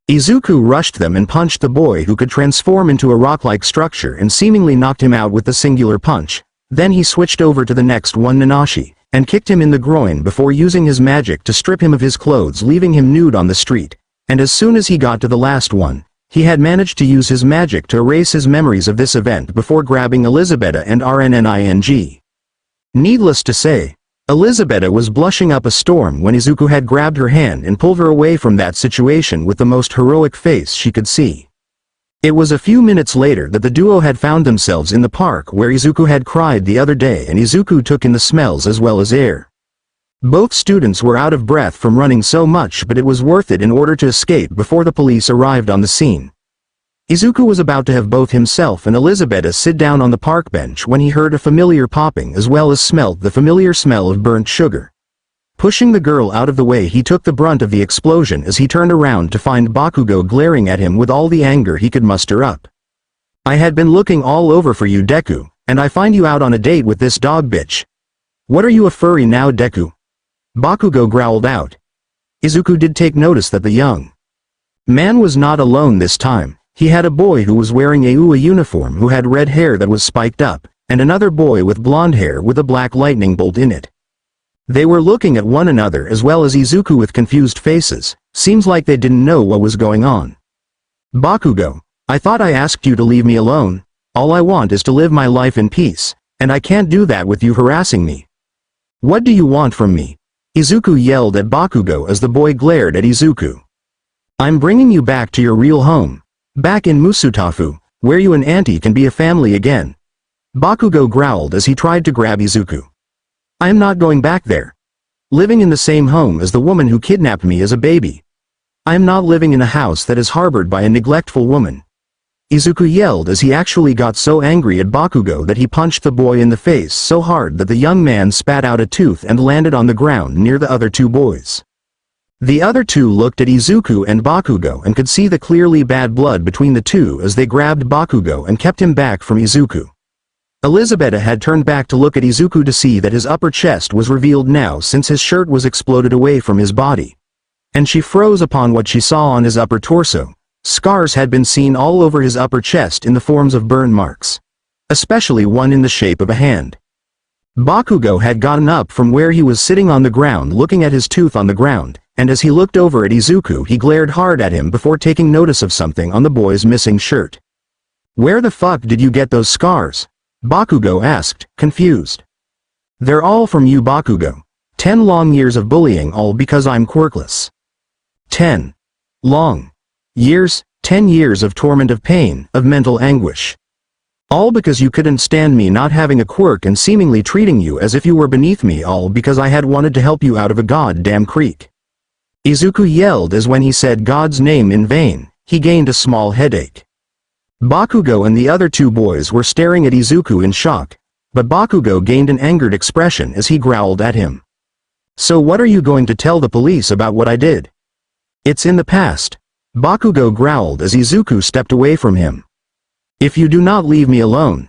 Izuku rushed them and punched the boy who could transform into a rock-like structure and seemingly knocked him out with the singular punch. Then he switched over to the next one, Nanashi, and kicked him in the groin before using his magic to strip him of his clothes, leaving him nude on the street. And as soon as he got to the last one, he had managed to use his magic to erase his memories of this event before grabbing Elizabetta and RNNING. Needless to say, Elizabetta was blushing up a storm when Izuku had grabbed her hand and pulled her away from that situation with the most heroic face she could see. It was a few minutes later that the duo had found themselves in the park where Izuku had cried the other day, and Izuku took in the smells as well as air. Both students were out of breath from running so much, but it was worth it in order to escape before the police arrived on the scene. Izuku was about to have both himself and Elizabetta sit down on the park bench when he heard a familiar popping as well as smelled the familiar smell of burnt sugar. Pushing the girl out of the way, he took the brunt of the explosion as he turned around to find Bakugo glaring at him with all the anger he could muster up. "I had been looking all over for you, Deku, and I find you out on a date with this dog bitch. What are you, a furry now, Deku?" Bakugo growled out. Izuku did take notice that the young man was not alone this time. He had a boy who was wearing a UA uniform who had red hair that was spiked up, and another boy with blonde hair with a black lightning bolt in it. They were looking at one another as well as Izuku with confused faces. Seems like they didn't know what was going on. "Bakugo, I thought I asked you to leave me alone. All I want is to live my life in peace, and I can't do that with you harassing me. What do you want from me?" Izuku yelled at Bakugo as the boy glared at Izuku. "I'm bringing you back to your real home. Back in Musutafu, where you and Auntie can be a family again." Bakugo growled as he tried to grab Izuku. "I am not going back there. Living in the same home as the woman who kidnapped me as a baby. I am not living in a house that is harbored by a neglectful woman." Izuku yelled as he actually got so angry at Bakugo that he punched the boy in the face so hard that the young man spat out a tooth and landed on the ground near the other two boys. The other two looked at Izuku and Bakugo and could see the clearly bad blood between the two as they grabbed Bakugo and kept him back from Izuku. Elizabetta had turned back to look at Izuku to see that his upper chest was revealed now since his shirt was exploded away from his body. And she froze upon what she saw on his upper torso. Scars had been seen all over his upper chest in the forms of burn marks, especially one in the shape of a hand. Bakugo had gotten up from where he was sitting on the ground looking at his tooth on the ground, and as he looked over at Izuku he glared hard at him before taking notice of something on the boy's missing shirt. "Where the fuck did you get those scars?" Bakugo asked, confused. "They're all from you, Bakugo. 10 long years of bullying, all because I'm quirkless. 10 long years, 10 years of torment, of pain, of mental anguish. All because you couldn't stand me not having a quirk and seemingly treating you as if you were beneath me, all because I had wanted to help you out of a goddamn creek." Izuku yelled as when he said God's name in vain, he gained a small headache. Bakugo and the other two boys were staring at Izuku in shock, but Bakugo gained an angered expression as he growled at him. "So what are you going to tell the police about what I did?" "It's in the past," Bakugo growled as Izuku stepped away from him. "If you do not leave me alone,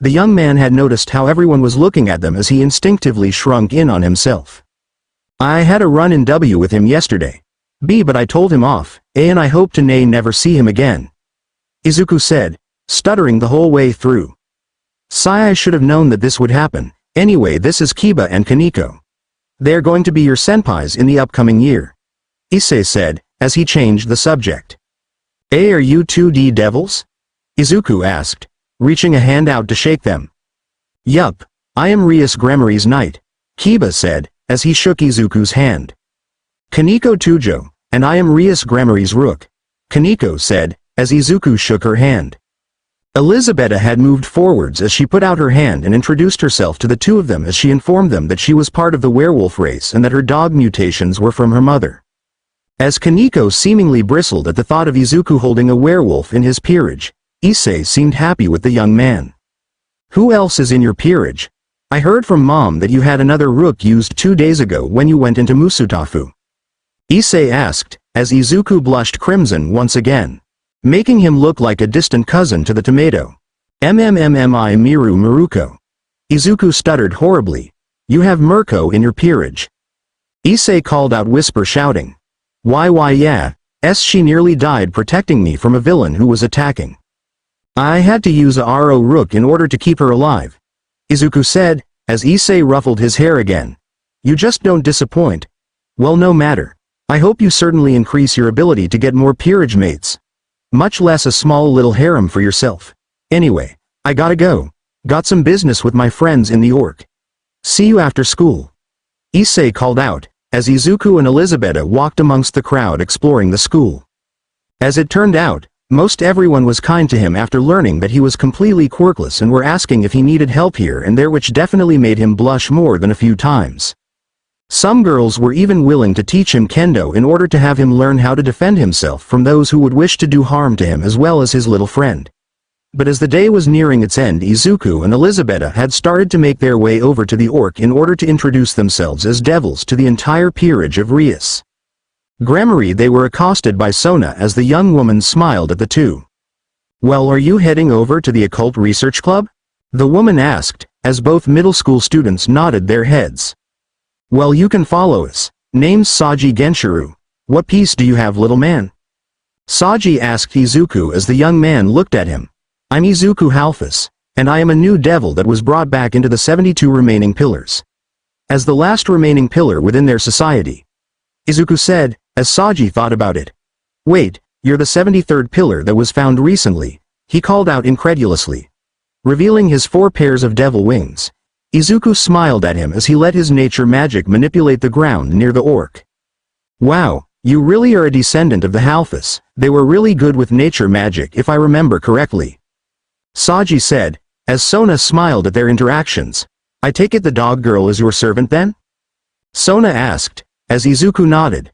The young man had noticed how everyone was looking at them as he instinctively shrunk in on himself. I had a run-in with him yesterday. But I told him off, and I hope to never see him again. Izuku said, stuttering the whole way through. I should have known that this would happen. Anyway, this is Kiba and Kaneko. They're going to be your senpais in the upcoming year. Issei said, as he changed the subject. Are you 2D devils? Izuku asked, reaching a hand out to shake them. Yup, I am Rias Gremory's knight, Kiba said, as he shook Izuku's hand. Kaneko Tujo, and I am Rias Gremory's rook, Kaneko said, as Izuku shook her hand. Elisabetta had moved forwards as she put out her hand and introduced herself to the two of them as she informed them that she was part of the werewolf race and that her dog mutations were from her mother. As Kaneko seemingly bristled at the thought of Izuku holding a werewolf in his peerage, Issei seemed happy with the young man. Who else is in your peerage? I heard from Mom that you had another rook used 2 days ago when you went into Musutafu. Issei asked, as Izuku blushed crimson once again, making him look like a distant cousin to the tomato. MMMMI Miru Miruko. Izuku stuttered horribly. You have Mirko in your peerage. Issei called out whisper shouting. Why yeah, she nearly died protecting me from a villain who was attacking. I had to use a Aro rook in order to keep her alive. Izuku said, as Issei ruffled his hair again. You just don't disappoint. Well, no matter. I hope you certainly increase your ability to get more peerage mates. Much less a small little harem for yourself. Anyway, I gotta go. Got some business with my friends in the Orc. See you after school. Issei called out, as Izuku and Elisabetta walked amongst the crowd exploring the school. As it turned out, most everyone was kind to him after learning that he was completely quirkless and were asking if he needed help here and there, which definitely made him blush more than a few times. Some girls were even willing to teach him kendo in order to have him learn how to defend himself from those who would wish to do harm to him as well as his little friend. But as the day was nearing its end, Izuku and Elisabetta had started to make their way over to the Orc in order to introduce themselves as devils to the entire peerage of Rias Gremory. They were accosted by Sona as the young woman smiled at the two. Well, are you heading over to the Occult Research Club? The woman asked, as both middle school students nodded their heads. Well, you can follow us. Name's Saji Genshiru. What piece do you have, little man? Saji asked Izuku as the young man looked at him. I'm Izuku Halfus, and I am a new devil that was brought back into the 72 remaining pillars. As the last remaining pillar within their society. Izuku said, as Saji thought about it. Wait, you're the 73rd pillar that was found recently, he called out incredulously. Revealing his 4 pairs of devil wings. Izuku smiled at him as he let his nature magic manipulate the ground near the Orc. Wow, you really are a descendant of the Halfus. They were really good with nature magic if I remember correctly. Saji said, as Sona smiled at their interactions. I take it the dog girl is your servant then? Sona asked, as Izuku nodded.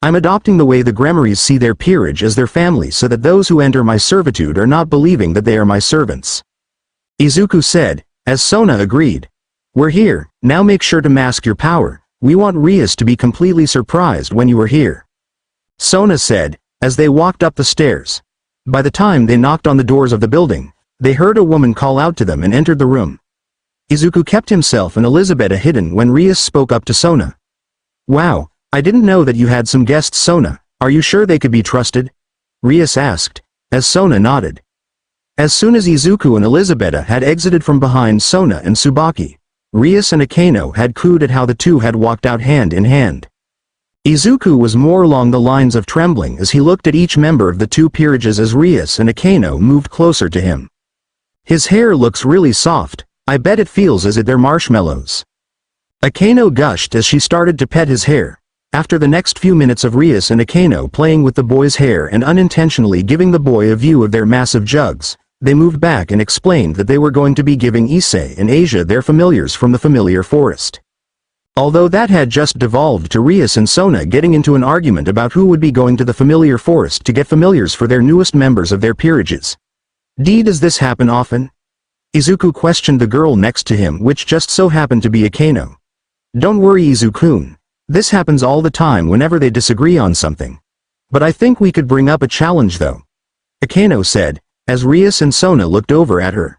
I'm adopting the way the Gremorys see their peerage as their family so that those who enter my servitude are not believing that they are my servants. Izuku said, as Sona agreed. We're here, now make sure to mask your power, we want Rias to be completely surprised when you are here. Sona said, as they walked up the stairs. By the time they knocked on the doors of the building, they heard a woman call out to them and entered the room. Izuku kept himself and Elisabetta hidden when Rias spoke up to Sona. Wow, I didn't know that you had some guests, Sona. Are you sure they could be trusted? Rias asked, as Sona nodded. As soon as Izuku and Elisabetta had exited from behind Sona and Tsubaki, Rias and Akeno had cooed at how the two had walked out hand in hand. Izuku was more along the lines of trembling as he looked at each member of the 2 peerages as Rias and Akeno moved closer to him. His hair looks really soft, I bet it feels as if they're marshmallows. Akeno gushed as she started to pet his hair. After the next few minutes of Rias and Akeno playing with the boy's hair and unintentionally giving the boy a view of their massive jugs, they moved back and explained that they were going to be giving Issei and Asia their familiars from the familiar forest. Although that had just devolved to Rias and Sona getting into an argument about who would be going to the familiar forest to get familiars for their newest members of their peerages. Does this happen often? Izuku questioned the girl next to him, which just so happened to be Akeno. Don't worry, Izuku. This happens all the time whenever they disagree on something. But I think we could bring up a challenge though. Akeno said, as Rias and Sona looked over at her.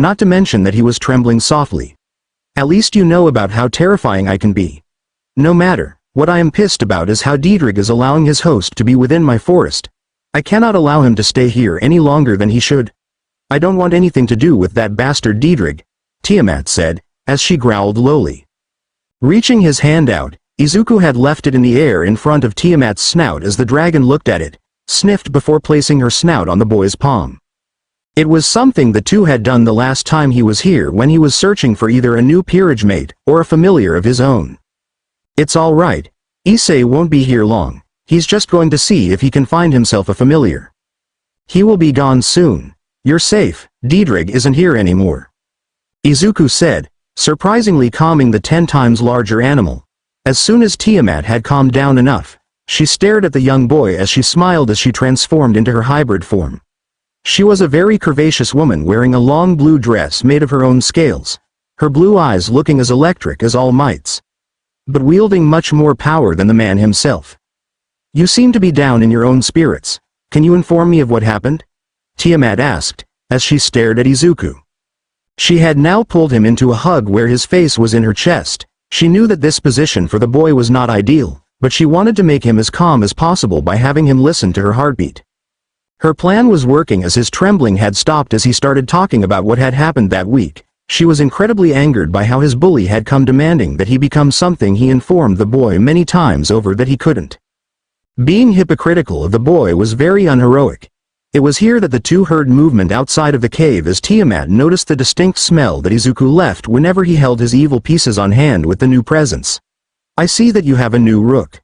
not to mention that he was trembling softly. At least you know about how terrifying I can be. No matter, what I am pissed about is how Diedrich is allowing his host to be within my forest. I cannot allow him to stay here any longer than he should. I don't want anything to do with that bastard Diedrich, Tiamat said, as she growled lowly. Reaching his hand out, Izuku had left it in the air in front of Tiamat's snout as the dragon looked at it, sniffed before placing her snout on the boy's palm. It was something the two had done the last time he was here when he was searching for either a new peerage mate or a familiar of his own. It's all right. Issei won't be here long. He's just going to see if he can find himself a familiar. He will be gone soon. You're safe, Diedrich isn't here anymore. Izuku said, surprisingly calming the 10 times larger animal. As soon as Tiamat had calmed down enough, she stared at the young boy as she smiled as she transformed into her hybrid form. She was a very curvaceous woman wearing a long blue dress made of her own scales, her blue eyes looking as electric as All Might's, but wielding much more power than the man himself. You seem to be down in your own spirits. Can you inform me of what happened? Tiamat asked, as she stared at Izuku. She had now pulled him into a hug where his face was in her chest. She knew that this position for the boy was not ideal, but she wanted to make him as calm as possible by having him listen to her heartbeat. Her plan was working as his trembling had stopped as he started talking about what had happened that week. She was incredibly angered by how his bully had come demanding that he become something he informed the boy many times over that he couldn't. Being hypocritical of the boy was very unheroic. It was here that the two heard movement outside of the cave as Tiamat noticed the distinct smell that Izuku left whenever he held his evil pieces on hand with the new presents. I see that you have a new rook.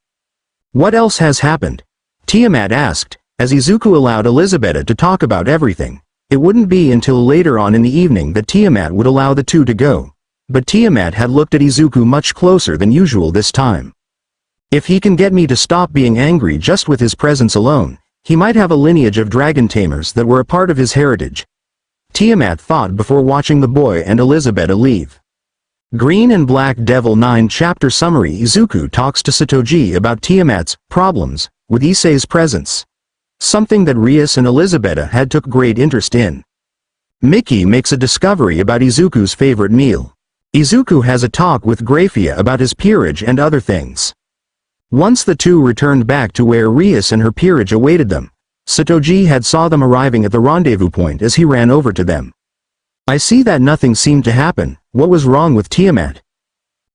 What else has happened? Tiamat asked, as Izuku allowed Elizabetta to talk about everything. It wouldn't be until later on in the evening that Tiamat would allow the two to go. But Tiamat had looked at Izuku much closer than usual this time. If he can get me to stop being angry just with his presence alone, he might have a lineage of dragon tamers that were a part of his heritage. Tiamat thought before watching the boy and Elizabetta leave. Green and Black Devil 9 Chapter Summary. Izuku talks to Satoji about Tiamat's problems with Issei's presence. Something that Rias and Elizabetta had took great interest in. Mickey makes a discovery about Izuku's favorite meal. Izuku has a talk with Grafia about his peerage and other things. Once the two returned back to where Rias and her peerage awaited them, Satoji had saw them arriving at the rendezvous point as he ran over to them. I see that nothing seemed to happen. What was wrong with Tiamat?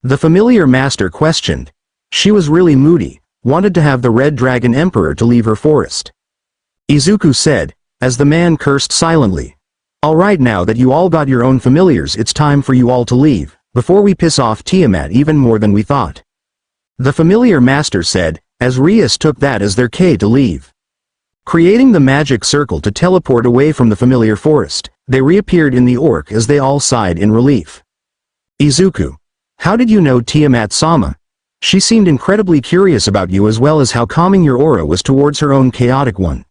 The familiar master questioned. She was really moody, wanted to have the Red Dragon Emperor to leave her forest. Izuku said, as the man cursed silently. Alright, now that you all got your own familiars, it's time for you all to leave, before we piss off Tiamat even more than we thought. The familiar master said, as Rias took that as their key to leave. Creating the magic circle to teleport away from the familiar forest, they reappeared in the orc as they all sighed in relief. Izuku. How did you know Tiamat-sama? She seemed incredibly curious about you as well as how calming your aura was towards her own chaotic one.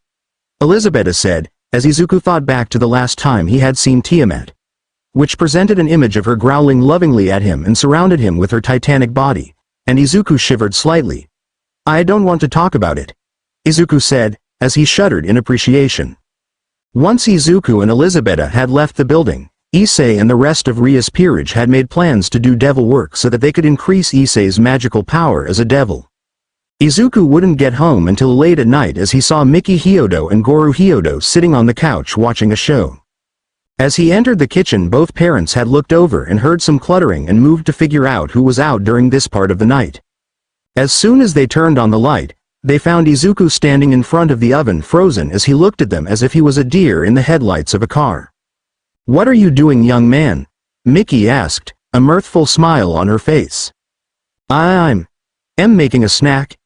Elizabetta said, as Izuku thought back to the last time he had seen Tiamat, which presented an image of her growling lovingly at him and surrounded him with her titanic body, and Izuku shivered slightly. I don't want to talk about it, Izuku said, as he shuddered in appreciation. Once Izuku and Elizabetta had left the building, Issei and the rest of Rias' peerage had made plans to do devil work so that they could increase Issei's magical power as a devil. Izuku wouldn't get home until late at night as he saw Miki Hyoudou and Goru Hyoudou sitting on the couch watching a show. As he entered the kitchen, both parents had looked over and heard some cluttering and moved to figure out who was out during this part of the night. As soon as they turned on the light, they found Izuku standing in front of the oven frozen as he looked at them as if he was a deer in the headlights of a car. What are you doing, young man? Miki asked, a mirthful smile on her face. I'm making a snack,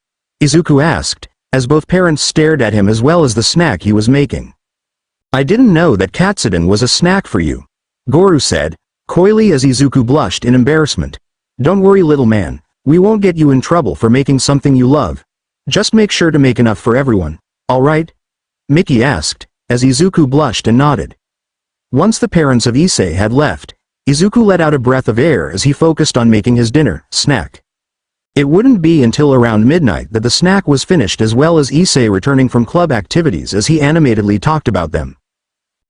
Izuku asked, as both parents stared at him as well as the snack he was making. I didn't know that Katsudon was a snack for you, Goru said, coyly as Izuku blushed in embarrassment. Don't worry, little man, we won't get you in trouble for making something you love. Just make sure to make enough for everyone, alright? Miki asked, as Izuku blushed and nodded. Once the parents of Issei had left, Izuku let out a breath of air as he focused on making his dinner, snack. It wouldn't be until around midnight that the snack was finished as well as Issei returning from club activities as he animatedly talked about them.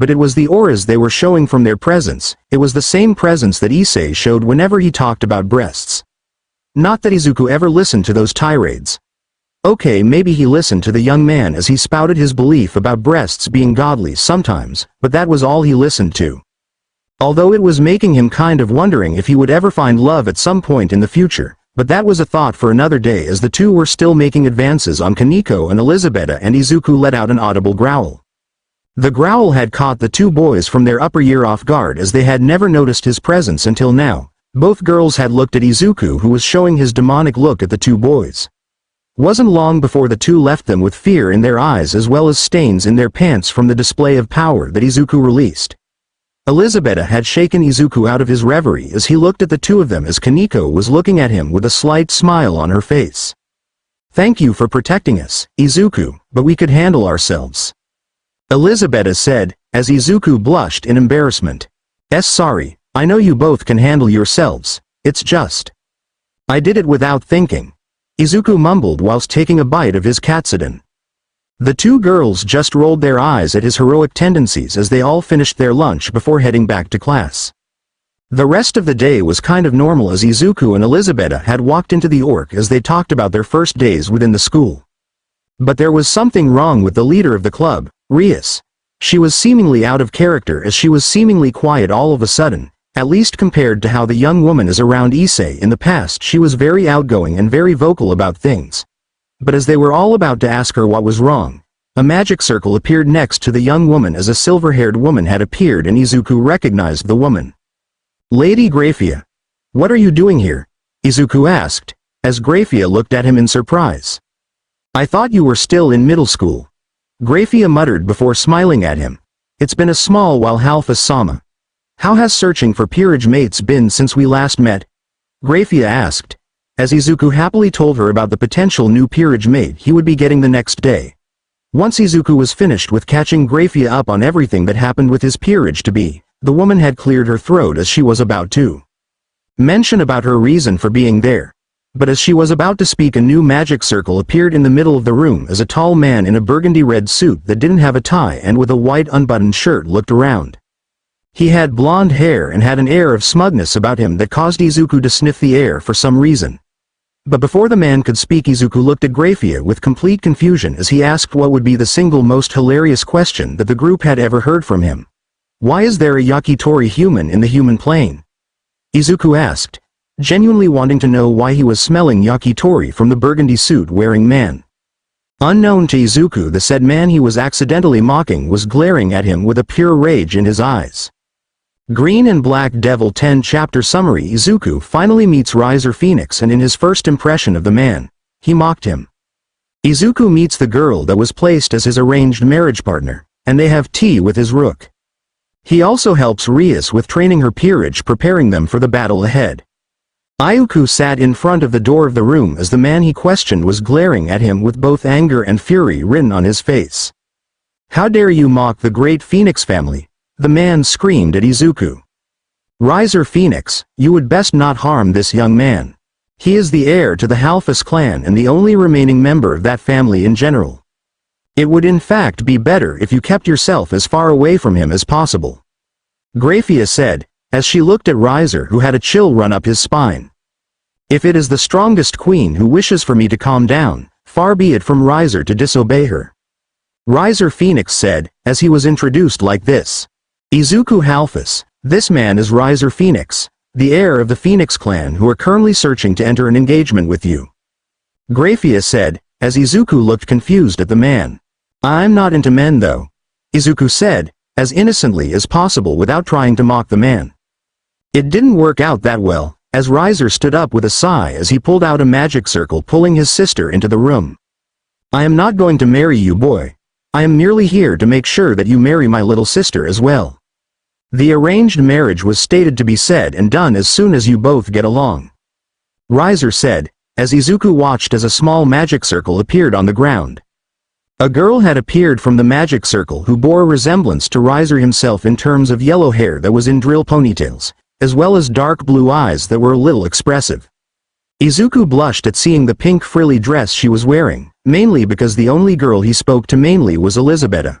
but it was the auras they were showing from their presence. It was the same presence that Issei showed whenever he talked about breasts. Not that Izuku ever listened to those tirades. Okay, maybe he listened to the young man as he spouted his belief about breasts being godly sometimes, but that was all he listened to. Although it was making him kind of wondering if he would ever find love at some point in the future, but that was a thought for another day as the two were still making advances on Kaneko and Elizabetta, and Izuku let out an audible growl. The growl had caught the two boys from their upper year off guard, as they had never noticed his presence until now. Both girls had looked at Izuku, who was showing his demonic look at the two boys. Wasn't long before the two left them with fear in their eyes as well as stains in their pants from the display of power that Izuku released. Elizabetta had shaken Izuku out of his reverie as he looked at the two of them, as Kaneko was looking at him with a slight smile on her face. "Thank you for protecting us, Izuku, but we could handle ourselves," Elizabetta said, as Izuku blushed in embarrassment. Sorry, I know you both can handle yourselves, it's just I did it without thinking," Izuku mumbled whilst taking a bite of his katsudon. The two girls just rolled their eyes at his heroic tendencies as they all finished their lunch before heading back to class. The rest of the day was kind of normal as Izuku and Elizabetta had walked into the orc as they talked about their first days within the school. But there was something wrong with the leader of the club, Rias. She was seemingly out of character, as she was seemingly quiet all of a sudden, at least compared to how the young woman is around Issei. In the past she was very outgoing and very vocal about things. But as they were all about to ask her what was wrong, a magic circle appeared next to the young woman as a silver-haired woman had appeared, and Izuku recognized the woman. "Lady Graphia, what are you doing here?" Izuku asked, as Graphia looked at him in surprise. "I thought you were still in middle school," Graphia muttered before smiling at him. "It's been a small while, Halfa-sama. How has searching for peerage mates been since we last met?" Graphia asked, as Izuku happily told her about the potential new peerage mate he would be getting the next day. Once Izuku was finished with catching Graphia up on everything that happened with his peerage-to-be, the woman had cleared her throat as she was about to mention about her reason for being there. But as she was about to speak, a new magic circle appeared in the middle of the room as a tall man in a burgundy-red suit that didn't have a tie and with a white unbuttoned shirt looked around. He had blonde hair and had an air of smugness about him that caused Izuku to sniff the air for some reason. But before the man could speak, Izuku looked at Graphia with complete confusion as he asked what would be the single most hilarious question that the group had ever heard from him. "Why is there a yakitori human in the human plane?" Izuku asked, genuinely wanting to know why he was smelling yakitori from the burgundy suit-wearing man. Unknown to Izuku, the said man he was accidentally mocking was glaring at him with a pure rage in his eyes. Green and Black Devil 10 Chapter Summary. Izuku finally meets Riser Phoenix, and in his first impression of the man, he mocked him. Izuku meets the girl that was placed as his arranged marriage partner, and they have tea with his rook. He also helps Rias with training her peerage, preparing them for the battle ahead. Iuku sat in front of the door of the room as the man he questioned was glaring at him with both anger and fury written on his face. "How dare you mock the great Phoenix family?" the man screamed at Izuku. "Riser Phoenix, you would best not harm this young man. He is the heir to the Halfus clan and the only remaining member of that family in general. It would in fact be better if you kept yourself as far away from him as possible," Graphia said, as she looked at Riser, who had a chill run up his spine. "If it is the strongest queen who wishes for me to calm down, far be it from Riser to disobey her," Riser Phoenix said, as he was introduced like this. "Izuku Halfus, this man is Riser Phoenix, the heir of the Phoenix clan, who are currently searching to enter an engagement with you," Graphia said, as Izuku looked confused at the man. "I'm not into men though," Izuku said, as innocently as possible without trying to mock the man. It didn't work out that well, as Riser stood up with a sigh as he pulled out a magic circle, pulling his sister into the room. "I am not going to marry you, boy. I am merely here to make sure that you marry my little sister as well. The arranged marriage was stated to be said and done as soon as you both get along," Riser said, as Izuku watched as a small magic circle appeared on the ground. A girl had appeared from the magic circle who bore a resemblance to Riser himself in terms of yellow hair that was in drill ponytails, as well as dark blue eyes that were a little expressive. Izuku blushed at seeing the pink frilly dress she was wearing, mainly because the only girl he spoke to mainly was Elizabetta.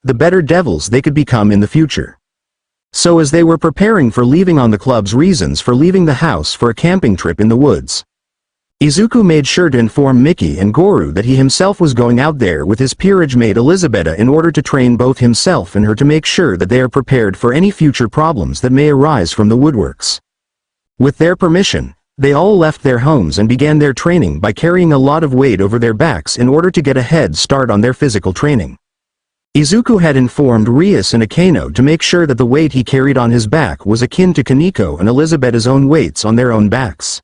the better devils they could become in the future. So as they were preparing for leaving on the club's reasons for leaving the house for a camping trip in the woods, Izuku made sure to inform Miki and Goru that he himself was going out there with his peerage mate Elizabetta in order to train both himself and her to make sure that they are prepared for any future problems that may arise from the woodworks. With their permission, they all left their homes and began their training by carrying a lot of weight over their backs in order to get a head start on their physical training. Izuku had informed Rias and Akeno to make sure that the weight he carried on his back was akin to Kaneko and Elizabetta's own weights on their own backs.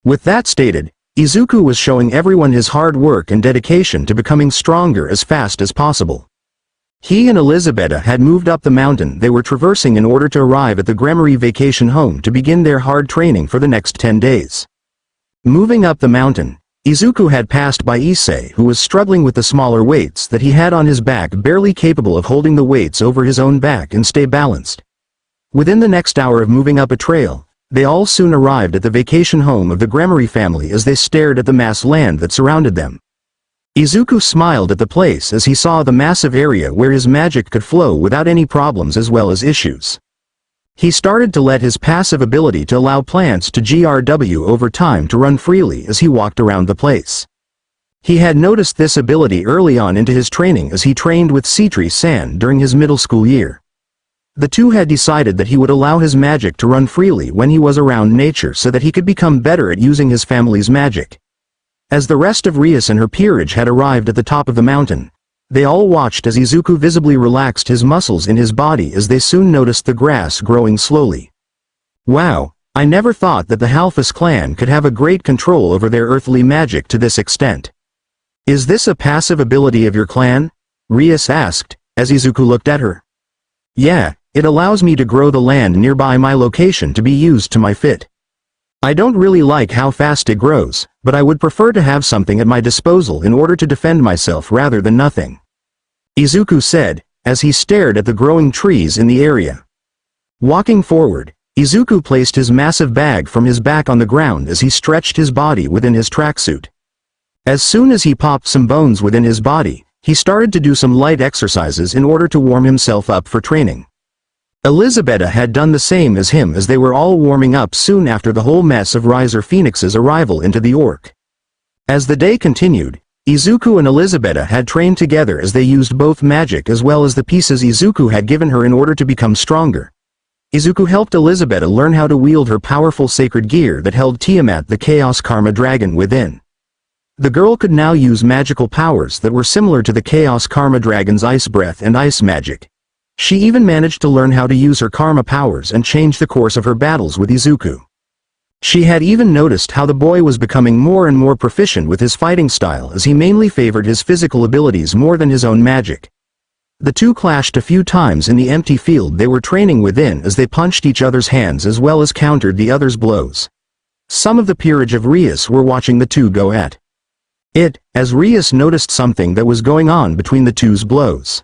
With that stated, Izuku was showing everyone his hard work and dedication to becoming stronger as fast as possible. He and Elizabetta had moved up the mountain they were traversing in order to arrive at the Gremory vacation home to begin their hard training for the next 10 days. Moving up the mountain, Izuku had passed by Issei, who was struggling with the smaller weights that he had on his back, barely capable of holding the weights over his own back and stay balanced. Within the next hour of moving up a trail, they all soon arrived at the vacation home of the Gremory family as they stared at the mass land that surrounded them. Izuku smiled at the place as he saw the massive area where his magic could flow without any problems as well as issues. He started to let his passive ability to allow plants to GRW over time to run freely as he walked around the place. He had noticed this ability early on into his training as he trained with Citri-san during his middle school year. The two had decided that he would allow his magic to run freely when he was around nature so that he could become better at using his family's magic. As the rest of Rias and her peerage had arrived at the top of the mountain, they all watched as Izuku visibly relaxed his muscles in his body as they soon noticed the grass growing slowly. Wow, I never thought that the Halfus clan could have a great control over their earthly magic to this extent. Is this a passive ability of your clan? Rias asked, as Izuku looked at her. Yeah, it allows me to grow the land nearby my location to be used to my fit. I don't really like how fast it grows, but I would prefer to have something at my disposal in order to defend myself rather than nothing. Izuku said, as he stared at the growing trees in the area. Walking forward, Izuku placed his massive bag from his back on the ground as he stretched his body within his tracksuit. As soon as he popped some bones within his body, he started to do some light exercises in order to warm himself up for training. Elizabetta had done the same as him as they were all warming up soon after the whole mess of Riser Phoenix's arrival into the Orc. As the day continued, Izuku and Elizabetta had trained together as they used both magic as well as the pieces Izuku had given her in order to become stronger. Izuku helped Elizabetta learn how to wield her powerful sacred gear that held Tiamat the Chaos Karma Dragon within. The girl could now use magical powers that were similar to the Chaos Karma Dragon's ice breath and ice magic. She even managed to learn how to use her karma powers and change the course of her battles with Izuku. She had even noticed how the boy was becoming more and more proficient with his fighting style as he mainly favored his physical abilities more than his own magic. The two clashed a few times in the empty field they were training within as they punched each other's hands as well as countered the other's blows. Some of the peerage of Rias were watching the two go at it, as Rias noticed something that was going on between the two's blows.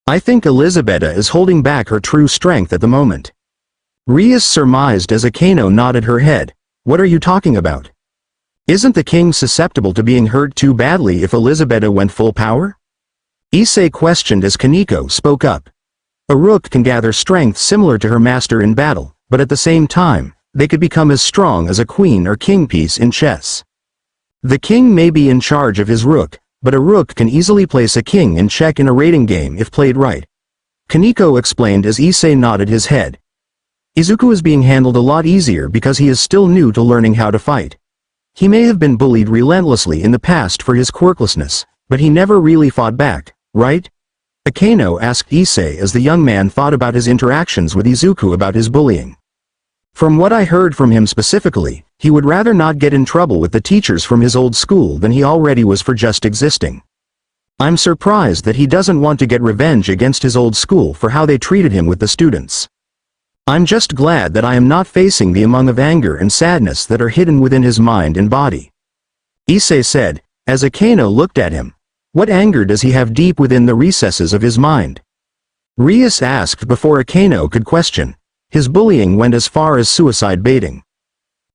I think Elizabetta is holding back her true strength at the moment. Rias surmised as Akeno nodded her head. What are you talking about? Isn't the king susceptible to being hurt too badly if Elizabetta went full power? Issei questioned as Kaneko spoke up. A rook can gather strength similar to her master in battle, but at the same time, they could become as strong as a queen or king piece in chess. The king may be in charge of his rook, but a rook can easily place a king in check in a raiding game if played right. Kaneko explained as Issei nodded his head. Izuku is being handled a lot easier because he is still new to learning how to fight. He may have been bullied relentlessly in the past for his quirklessness, but he never really fought back, right? Akeno asked Issei as the young man thought about his interactions with Izuku about his bullying. From what I heard from him specifically, he would rather not get in trouble with the teachers from his old school than he already was for just existing. I'm surprised that he doesn't want to get revenge against his old school for how they treated him with the students. I'm just glad that I am not facing the among of anger and sadness that are hidden within his mind and body. Issei said, as Akeno looked at him. What anger does he have deep within the recesses of his mind? Rias asked before Akeno could question. His bullying went as far as suicide baiting.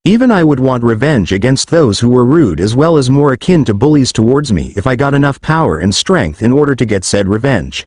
Even I would want revenge against those who were rude as well as more akin to bullies towards me if I got enough power and strength in order to get said revenge.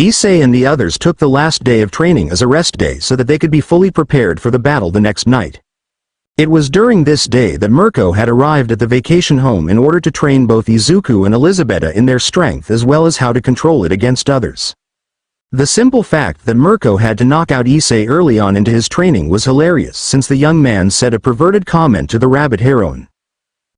Issei and the others took the last day of training as a rest day so that they could be fully prepared for the battle the next night. It was during this day that Mirko had arrived at the vacation home in order to train both Izuku and Elisabetta in their strength as well as how to control it against others. The simple fact that Mirko had to knock out Issei early on into his training was hilarious since the young man said a perverted comment to the rabbit heroine.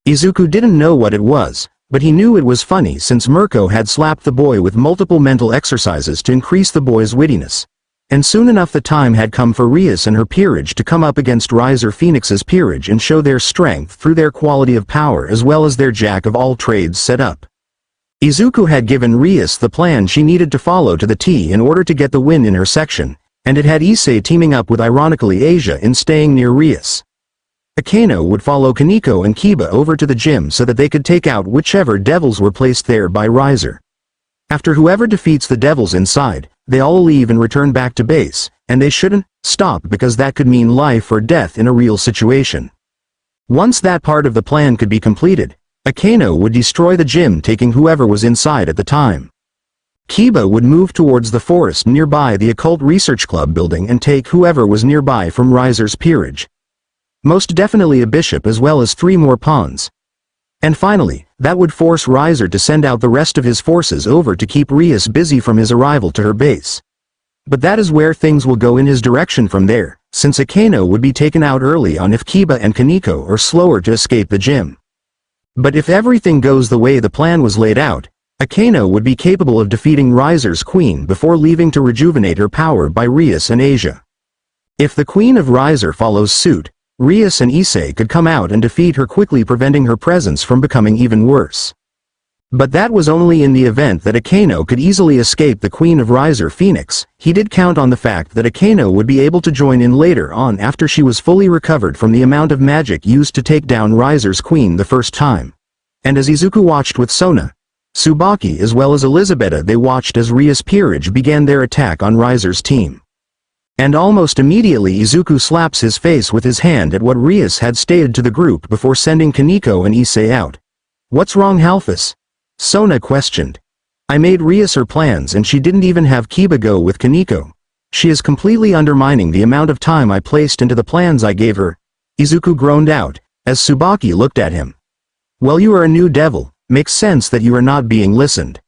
Izuku didn't know what it was, but he knew it was funny since Mirko had slapped the boy with multiple mental exercises to increase the boy's wittiness. And soon enough the time had come for Rias and her peerage to come up against Riser Phoenix's peerage and show their strength through their quality of power as well as their jack-of-all-trades setup. Izuku had given Rias the plan she needed to follow to the T in order to get the win in her section, and it had Issei teaming up with ironically Asia in staying near Rias. Akeno would follow Kaneko and Kiba over to the gym so that they could take out whichever devils were placed there by Riser. After whoever defeats the devils inside, they all leave and return back to base, and they shouldn't stop because that could mean life or death in a real situation. Once that part of the plan could be completed, Akeno would destroy the gym taking whoever was inside at the time. Kiba would move towards the forest nearby the Occult Research Club building and take whoever was nearby from Riser's peerage. Most definitely a bishop as well as 3 more pawns. And finally, that would force Riser to send out the rest of his forces over to keep Rias busy from his arrival to her base. But that is where things will go in his direction from there, since Akeno would be taken out early on if Kiba and Kaneko are slower to escape the gym. But if everything goes the way the plan was laid out, Akeno would be capable of defeating Riser's queen before leaving to rejuvenate her power by Rias and Asia. If the queen of Riser follows suit, Rias and Issei could come out and defeat her quickly preventing her presence from becoming even worse. But that was only in the event that Akeno could easily escape the Queen of Riser Phoenix. He did count on the fact that Akeno would be able to join in later on after she was fully recovered from the amount of magic used to take down Riser's queen the first time. And as Izuku watched with Sona, Tsubaki as well as Elisabetta, they watched as Rias' peerage began their attack on Riser's team. And almost immediately Izuku slaps his face with his hand at what Rias had stated to the group before sending Kaneko and Issei out. "What's wrong, Halphus?" Sona questioned. "I made Rias her plans and she didn't even have Kiba go with Kaneko. She is completely undermining the amount of time I placed into the plans I gave her," Izuku groaned out, as Tsubaki looked at him. "Well, you are a new devil, makes sense that you are not being listened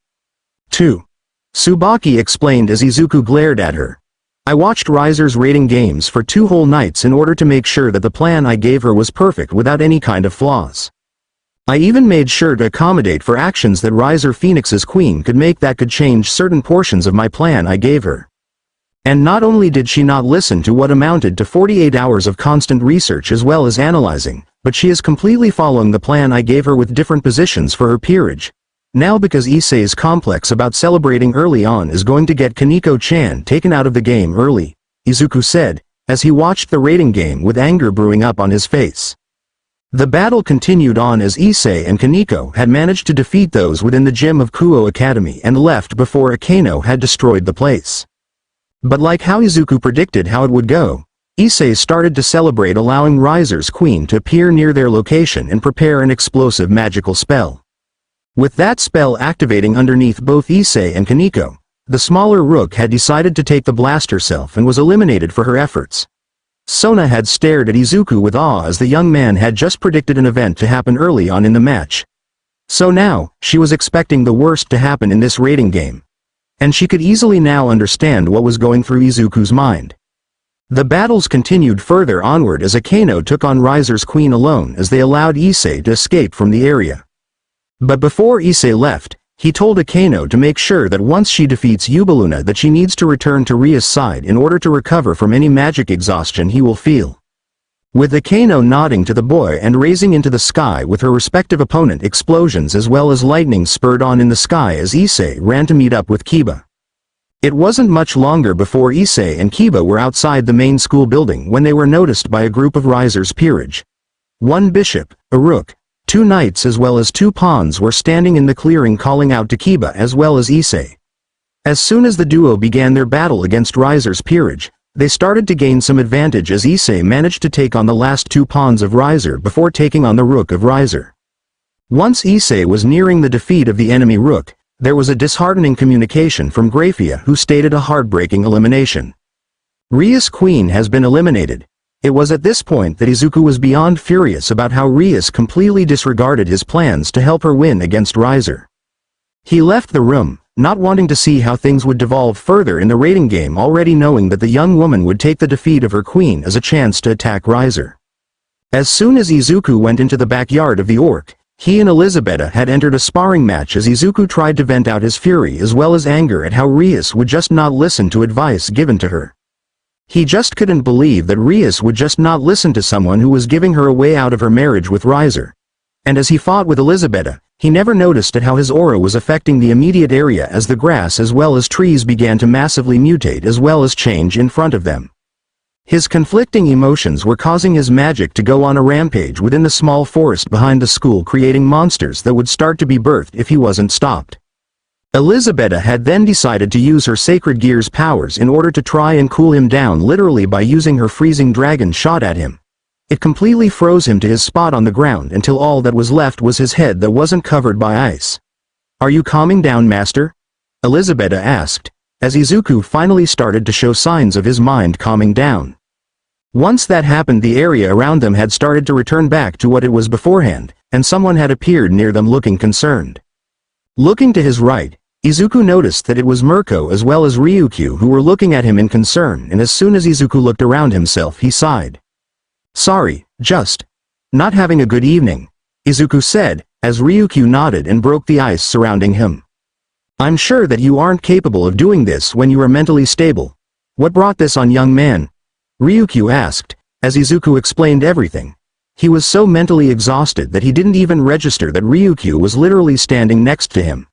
to," Tsubaki explained as Izuku glared at her. "I watched Riser's rating games for 2 whole nights in order to make sure that the plan I gave her was perfect without any kind of flaws. I even made sure to accommodate for actions that Riser Phoenix's queen could make that could change certain portions of my plan I gave her. And not only did she not listen to what amounted to 48 hours of constant research as well as analyzing, but she is completely following the plan I gave her with different positions for her peerage. Now because Issei's complex about celebrating early on is going to get Kaneko-chan taken out of the game early," Izuku said, as he watched the rating game with anger brewing up on his face. The battle continued on as Issei and Kaneko had managed to defeat those within the gym of Kuoh Academy and left before Akeno had destroyed the place. But like how Izuku predicted how it would go, Issei started to celebrate allowing Riser's queen to appear near their location and prepare an explosive magical spell. With that spell activating underneath both Issei and Kaneko, the smaller rook had decided to take the blast herself and was eliminated for her efforts. Sona had stared at Izuku with awe as the young man had just predicted an event to happen early on in the match. So now, she was expecting the worst to happen in this rating game. And she could easily now understand what was going through Izuku's mind. The battles continued further onward as Akeno took on Riser's queen alone as they allowed Issei to escape from the area. But before Issei left, he told Akeno to make sure that once she defeats Yubaluna that she needs to return to Ria's side in order to recover from any magic exhaustion he will feel. With Akeno nodding to the boy and raising into the sky with her respective opponent, explosions as well as lightning spurred on in the sky as Issei ran to meet up with Kiba. It wasn't much longer before Issei and Kiba were outside the main school building when they were noticed by a group of Riser's peerage. 1 bishop, a rook, 2 knights as well as 2 pawns were standing in the clearing calling out to Kiba as well as Issei. As soon as the duo began their battle against Riser's peerage, they started to gain some advantage as Issei managed to take on the last 2 pawns of Riser before taking on the rook of Riser. Once Issei was nearing the defeat of the enemy rook, there was a disheartening communication from Graphia who stated a heartbreaking elimination. Rias' queen has been eliminated. It was at this point that Izuku was beyond furious about how Rias completely disregarded his plans to help her win against Riser. He left the room, not wanting to see how things would devolve further in the rating game, already knowing that the young woman would take the defeat of her queen as a chance to attack Riser. As soon as Izuku went into the backyard of the orc, he and Elizabetta had entered a sparring match as Izuku tried to vent out his fury as well as anger at how Rias would just not listen to advice given to her. He just couldn't believe that Rias would just not listen to someone who was giving her a way out of her marriage with Riser. And as he fought with Elizabetta, he never noticed at how his aura was affecting the immediate area as the grass as well as trees began to massively mutate as well as change in front of them. His conflicting emotions were causing his magic to go on a rampage within the small forest behind the school, creating monsters that would start to be birthed if he wasn't stopped. Elizabetta had then decided to use her Sacred Gear's powers in order to try and cool him down, literally by using her freezing dragon shot at him. It completely froze him to his spot on the ground until all that was left was his head that wasn't covered by ice. "Are you calming down, master?" Elizabetta asked, as Izuku finally started to show signs of his mind calming down. Once that happened, the area around them had started to return back to what it was beforehand, and someone had appeared near them looking concerned. Looking to his right, Izuku noticed that it was Mirko as well as Ryukyu who were looking at him in concern, and as soon as Izuku looked around himself he sighed. "Sorry, just not having a good evening," Izuku said, as Ryukyu nodded and broke the ice surrounding him. "I'm sure that you aren't capable of doing this when you are mentally stable. What brought this on, young man?" Ryukyu asked, as Izuku explained everything. He was so mentally exhausted that he didn't even register that Ryukyu was literally standing next to him.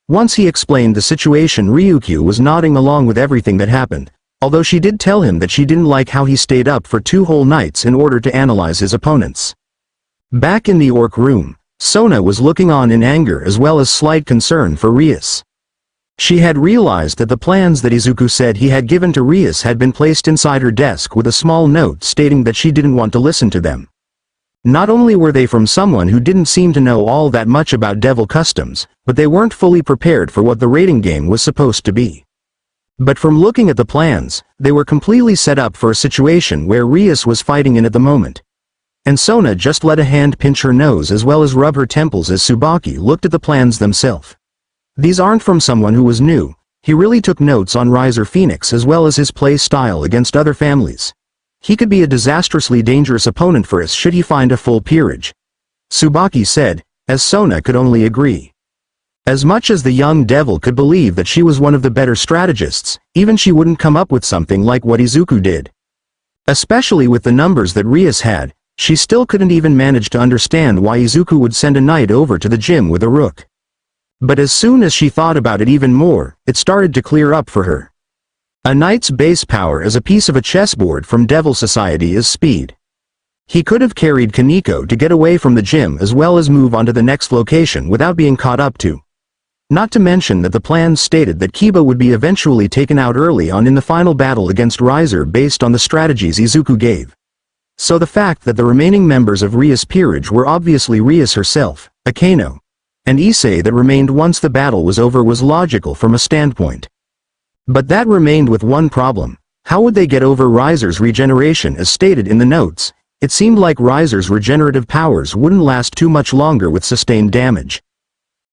Once he explained the situation, Ryukyu was nodding along with everything that happened, although she did tell him that she didn't like how he stayed up for 2 whole nights in order to analyze his opponents. Back in the orc room, Sona was looking on in anger as well as slight concern for Rias. She had realized that the plans that Izuku said he had given to Rias had been placed inside her desk with a small note stating that she didn't want to listen to them. Not only were they from someone who didn't seem to know all that much about devil customs, but they weren't fully prepared for what the rating game was supposed to be. But from looking at the plans, they were completely set up for a situation where Rias was fighting in at the moment. And Sona just let a hand pinch her nose as well as rub her temples as Tsubaki looked at the plans themselves. These aren't from someone who was new. He really took notes on Riser Phoenix as well as his play style against other families. He could be a disastrously dangerous opponent for us should he find a full peerage, Tsubaki said, as Sona could only agree. As much as the young devil could believe that she was one of the better strategists, even she wouldn't come up with something like what Izuku did. Especially with the numbers that Rias had, she still couldn't even manage to understand why Izuku would send a knight over to the gym with a rook. But as soon as she thought about it even more, it started to clear up for her. A knight's base power as a piece of a chessboard from Devil Society is speed. He could have carried Kaneko to get away from the gym as well as move on to the next location without being caught up to. Not to mention that the plans stated that Kiba would be eventually taken out early on in the final battle against Riser based on the strategies Izuku gave. So the fact that the remaining members of Rias' peerage were obviously Rias herself, Akeno, and Issei that remained once the battle was over was logical from a standpoint. But that remained with one problem. How would they get over Riser's regeneration? As stated in the notes, it seemed like Riser's regenerative powers wouldn't last too much longer with sustained damage.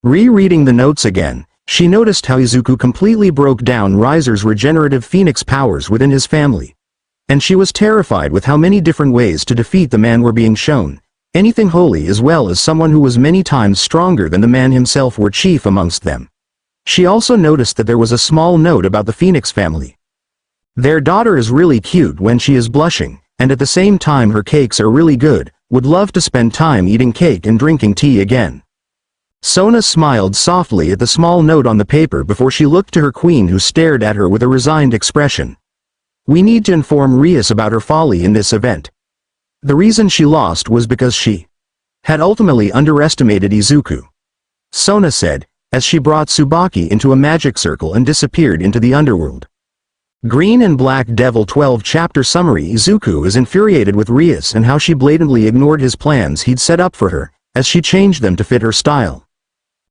Rereading the notes again, she noticed how Izuku completely broke down Riser's regenerative phoenix powers within his family. And she was terrified with how many different ways to defeat the man were being shown. Anything holy as well as someone who was many times stronger than the man himself were chief amongst them. She also noticed that there was a small note about the Phoenix family. Their daughter is really cute when she is blushing, and at the same time her cakes are really good, would love to spend time eating cake and drinking tea again. Sona smiled softly at the small note on the paper before she looked to her queen, who stared at her with a resigned expression. We need to inform Rias about her folly in this event. The reason she lost was because she had ultimately underestimated Izuku, Sona said, as she brought Tsubaki into a magic circle and disappeared into the underworld. Green and Black Devil 12 Chapter Summary. Izuku is infuriated with Rias and how she blatantly ignored his plans he'd set up for her, as she changed them to fit her style.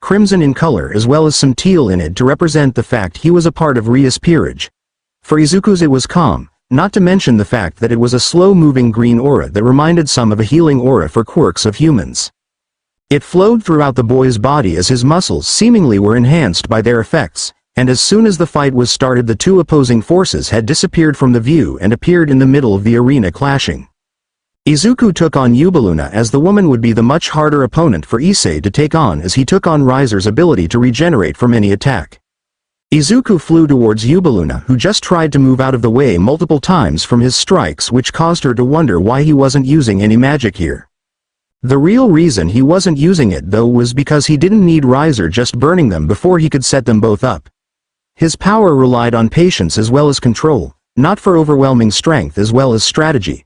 crimson in color as well as some teal in it to represent the fact he was a part of Rias peerage. For Izuku's it was calm, not to mention the fact that it was a slow-moving green aura that reminded some of a healing aura for quirks of humans. It flowed throughout the boy's body as his muscles seemingly were enhanced by their effects, and as soon as the fight was started the two opposing forces had disappeared from the view and appeared in the middle of the arena clashing. Izuku took on Yubaluna as the woman would be the much harder opponent for Issei to take on as he took on Riser's ability to regenerate from any attack. Izuku flew towards Yubaluna who just tried to move out of the way multiple times from his strikes which caused her to wonder why he wasn't using any magic here. The real reason he wasn't using it though was because he didn't need Riser just burning them before he could set them both up. His power relied on patience as well as control, not for overwhelming strength as well as strategy.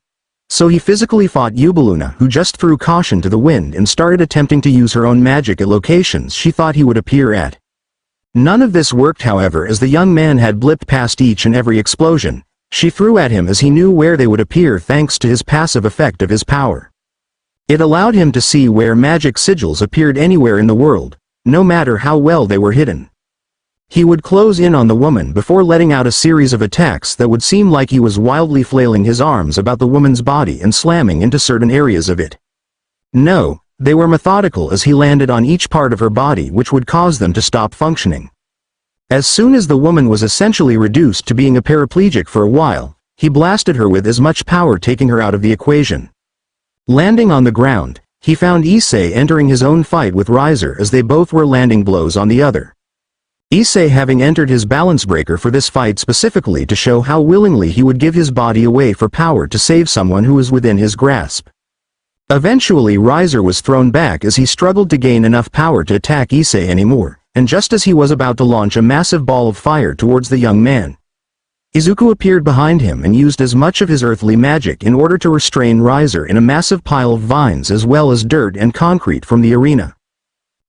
So he physically fought Yubaluna who just threw caution to the wind and started attempting to use her own magic at locations she thought he would appear at. None of this worked however as the young man had blipped past each and every explosion she threw at him as he knew where they would appear thanks to his passive effect of his power. It allowed him to see where magic sigils appeared anywhere in the world, no matter how well they were hidden. He would close in on the woman before letting out a series of attacks that would seem like he was wildly flailing his arms about the woman's body and slamming into certain areas of it. No, they were methodical as he landed on each part of her body which would cause them to stop functioning. As soon as the woman was essentially reduced to being a paraplegic for a while, he blasted her with as much power taking her out of the equation. Landing on the ground, he found Issei entering his own fight with Riser as they both were landing blows on the other. Issei having entered his balance breaker for this fight specifically to show how willingly he would give his body away for power to save someone who was within his grasp. Eventually Riser was thrown back as he struggled to gain enough power to attack Issei anymore, and just as he was about to launch a massive ball of fire towards the young man, Izuku appeared behind him and used as much of his earthly magic in order to restrain Riser in a massive pile of vines as well as dirt and concrete from the arena.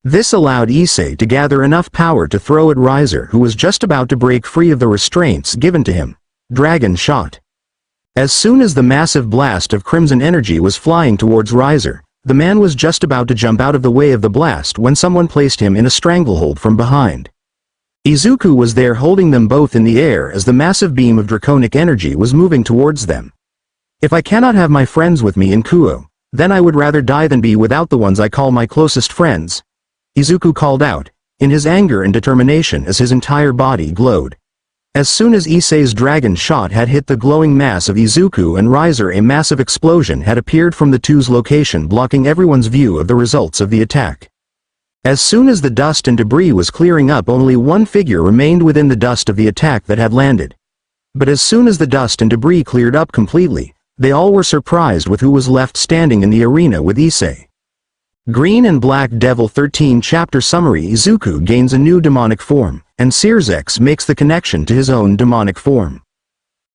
This allowed Issei to gather enough power to throw at Riser who was just about to break free of the restraints given to him. Dragon Shot. As soon as the massive blast of crimson energy was flying towards Riser, the man was just about to jump out of the way of the blast when someone placed him in a stranglehold from behind. Izuku was there holding them both in the air as the massive beam of draconic energy was moving towards them. If I cannot have my friends with me in Kuoh, then I would rather die than be without the ones I call my closest friends, Izuku called out, in his anger and determination as his entire body glowed. As soon as Issei's dragon shot had hit the glowing mass of Izuku and Riser, a massive explosion had appeared from the two's location blocking everyone's view of the results of the attack. As soon as the dust and debris was clearing up only one figure remained within the dust of the attack that had landed. But as soon as the dust and debris cleared up completely, they all were surprised with who was left standing in the arena with Issei. Green and Black Devil 13 Chapter Summary. Izuku gains a new demonic form, and Searsex makes the connection to his own demonic form.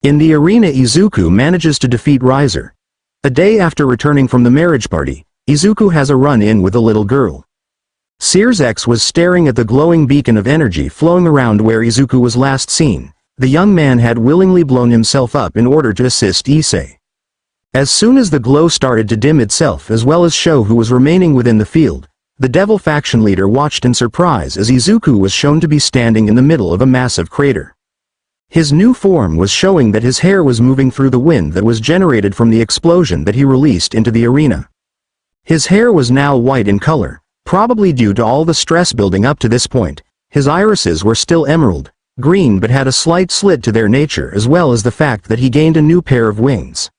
In the arena Izuku manages to defeat Riser. A day after returning from the marriage party, Izuku has a run-in with a little girl. Searsex was staring at the glowing beacon of energy flowing around where Izuku was last seen. The young man had willingly blown himself up in order to assist Issei. As soon as the glow started to dim itself as well as show who was remaining within the field, the devil faction leader watched in surprise as Izuku was shown to be standing in the middle of a massive crater. His new form was showing that his hair was moving through the wind that was generated from the explosion that he released into the arena. His hair was now white in color, probably due to all the stress building up to this point. His irises were still emerald green but had a slight slit to their nature as well as the fact that he gained a new pair of wings.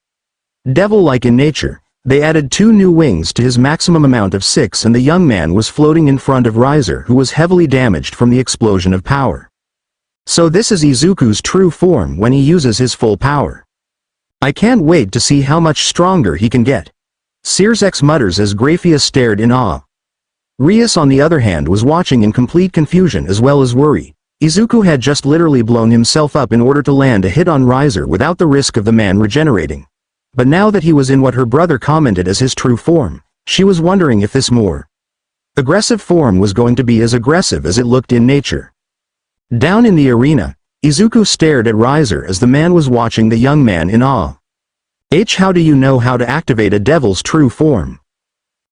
Devil-like in nature, they added 2 new wings to his maximum amount of 6 and the young man was floating in front of Riser who was heavily damaged from the explosion of power. So this is Izuku's true form when he uses his full power. I can't wait to see how much stronger he can get. Searsex mutters as Graphia stared in awe. Rias on the other hand was watching in complete confusion as well as worry. Izuku had just literally blown himself up in order to land a hit on Riser without the risk of the man regenerating. But now that he was in what her brother commented as his true form, she was wondering if this more aggressive form was going to be as aggressive as it looked in nature. Down in the arena, Izuku stared at Riser as the man was watching the young man in awe. How do you know how to activate a devil's true form?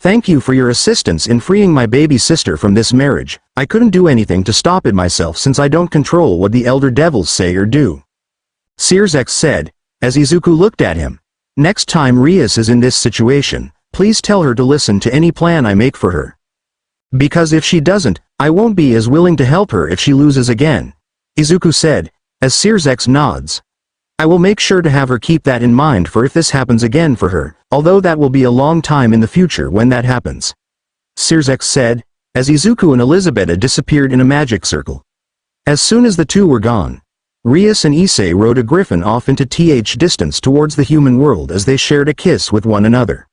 Thank you for your assistance in freeing my baby sister from this marriage. I couldn't do anything to stop it myself since I don't control what the elder devils say or do. Searsex said, as Izuku looked at him. Next time Rias is in this situation, please tell her to listen to any plan I make for her. Because if she doesn't, I won't be as willing to help her if she loses again. Izuku said, as Searsex nods. I will make sure to have her keep that in mind for if this happens again for her, although that will be a long time in the future when that happens. Searsex said, as Izuku and Elizabeth disappeared in a magic circle. As soon as the two were gone, Rias and Issei rode a griffin off into distance towards the human world as they shared a kiss with one another.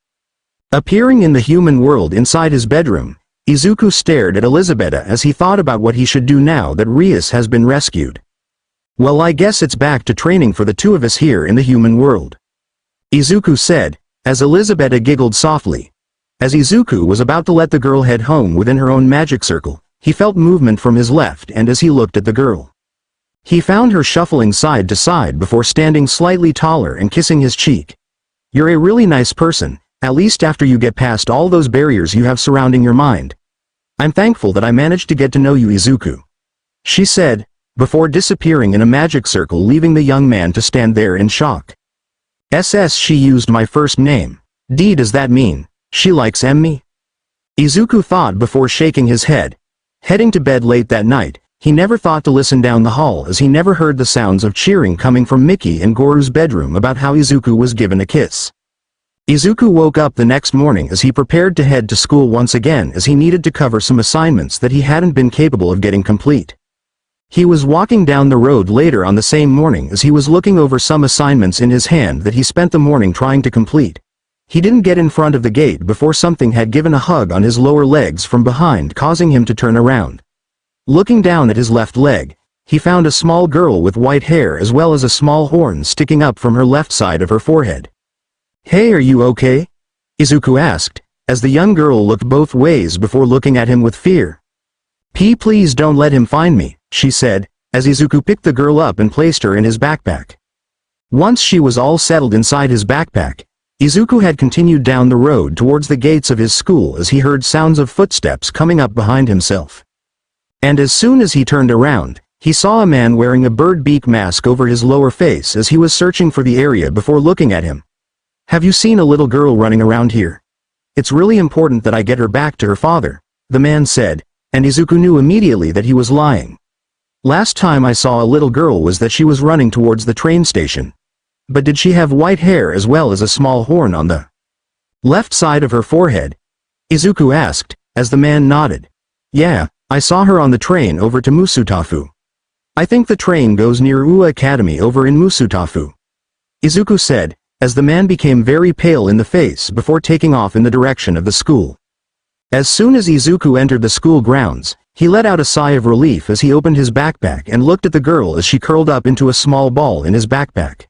Appearing in the human world inside his bedroom, Izuku stared at Elizabeth as he thought about what he should do now that Rias has been rescued. Well, I guess it's back to training for the two of us here in the human world. Izuku said, as Elizabeth giggled softly. As Izuku was about to let the girl head home within her own magic circle, he felt movement from his left and as he looked at the girl. He found her shuffling side to side before standing slightly taller and kissing his cheek. You're a really nice person, at least after you get past all those barriers you have surrounding your mind. I'm thankful that I managed to get to know you, Izuku. She said, before disappearing in a magic circle, leaving the young man to stand there in shock. She used my first name. Does that mean she likes me? Izuku thought before shaking his head. Heading to bed late that night, he never thought to listen down the hall as he never heard the sounds of cheering coming from Miki and Goru's bedroom about how Izuku was given a kiss. Izuku woke up the next morning as he prepared to head to school once again as he needed to cover some assignments that he hadn't been capable of getting complete. He was walking down the road later on the same morning as he was looking over some assignments in his hand that he spent the morning trying to complete. He didn't get in front of the gate before something had given a hug on his lower legs from behind, causing him to turn around. Looking down at his left leg, he found a small girl with white hair as well as a small horn sticking up from her left side of her forehead. Hey, are you okay? Izuku asked, as the young girl looked both ways before looking at him with fear. Please don't let him find me, she said, as Izuku picked the girl up and placed her in his backpack. Once she was all settled inside his backpack, Izuku had continued down the road towards the gates of his school as he heard sounds of footsteps coming up behind himself. And as soon as he turned around, he saw a man wearing a bird beak mask over his lower face as he was searching for the area before looking at him. Have you seen a little girl running around here? It's really important that I get her back to her father, the man said, and Izuku knew immediately that he was lying. Last time I saw a little girl was that she was running towards the train station. But did she have white hair as well as a small horn on the left side of her forehead? Izuku asked, as the man nodded. Yeah, I saw her on the train over to Musutafu. I think the train goes near Ua Academy over in Musutafu. Izuku said, as the man became very pale in the face before taking off in the direction of the school. As soon as Izuku entered the school grounds, he let out a sigh of relief as he opened his backpack and looked at the girl as she curled up into a small ball in his backpack.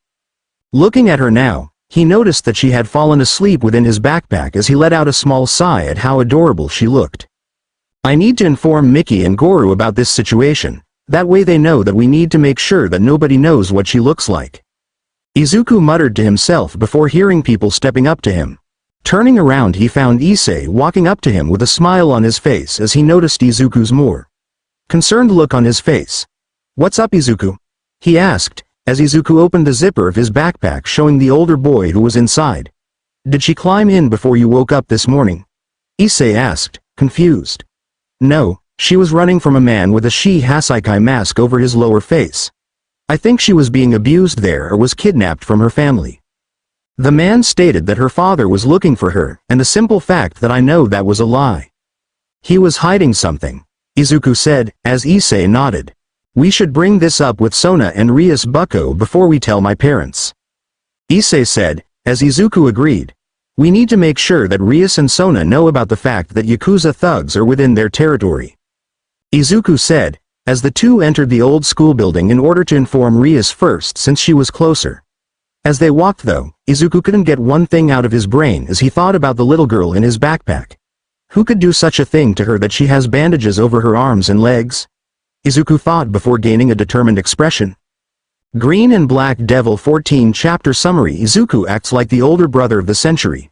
Looking at her now, he noticed that she had fallen asleep within his backpack as he let out a small sigh at how adorable she looked. I need to inform Miki and Goru about this situation, that way they know that we need to make sure that nobody knows what she looks like. Izuku muttered to himself before hearing people stepping up to him. Turning around, he found Issei walking up to him with a smile on his face as he noticed Izuku's more concerned look on his face. What's up, Izuku? He asked, as Izuku opened the zipper of his backpack showing the older boy who was inside. Did she climb in before you woke up this morning? Issei asked, confused. No, she was running from a man with a Hasaikai mask over his lower face. I think she was being abused there or was kidnapped from her family. The man stated that her father was looking for her, and the simple fact that I know that was a lie. He was hiding something, Izuku said, as Issei nodded. We should bring this up with Sona and Rias Bucko before we tell my parents. Issei said, as Izuku agreed. We need to make sure that Rias and Sona know about the fact that Yakuza thugs are within their territory. Izuku said, as the two entered the old school building in order to inform Rias first since she was closer. As they walked though, Izuku couldn't get one thing out of his brain as he thought about the little girl in his backpack. Who could do such a thing to her that she has bandages over her arms and legs? Izuku thought before gaining a determined expression. Green and Black Devil 14 Chapter Summary. Izuku acts like the older brother of the century.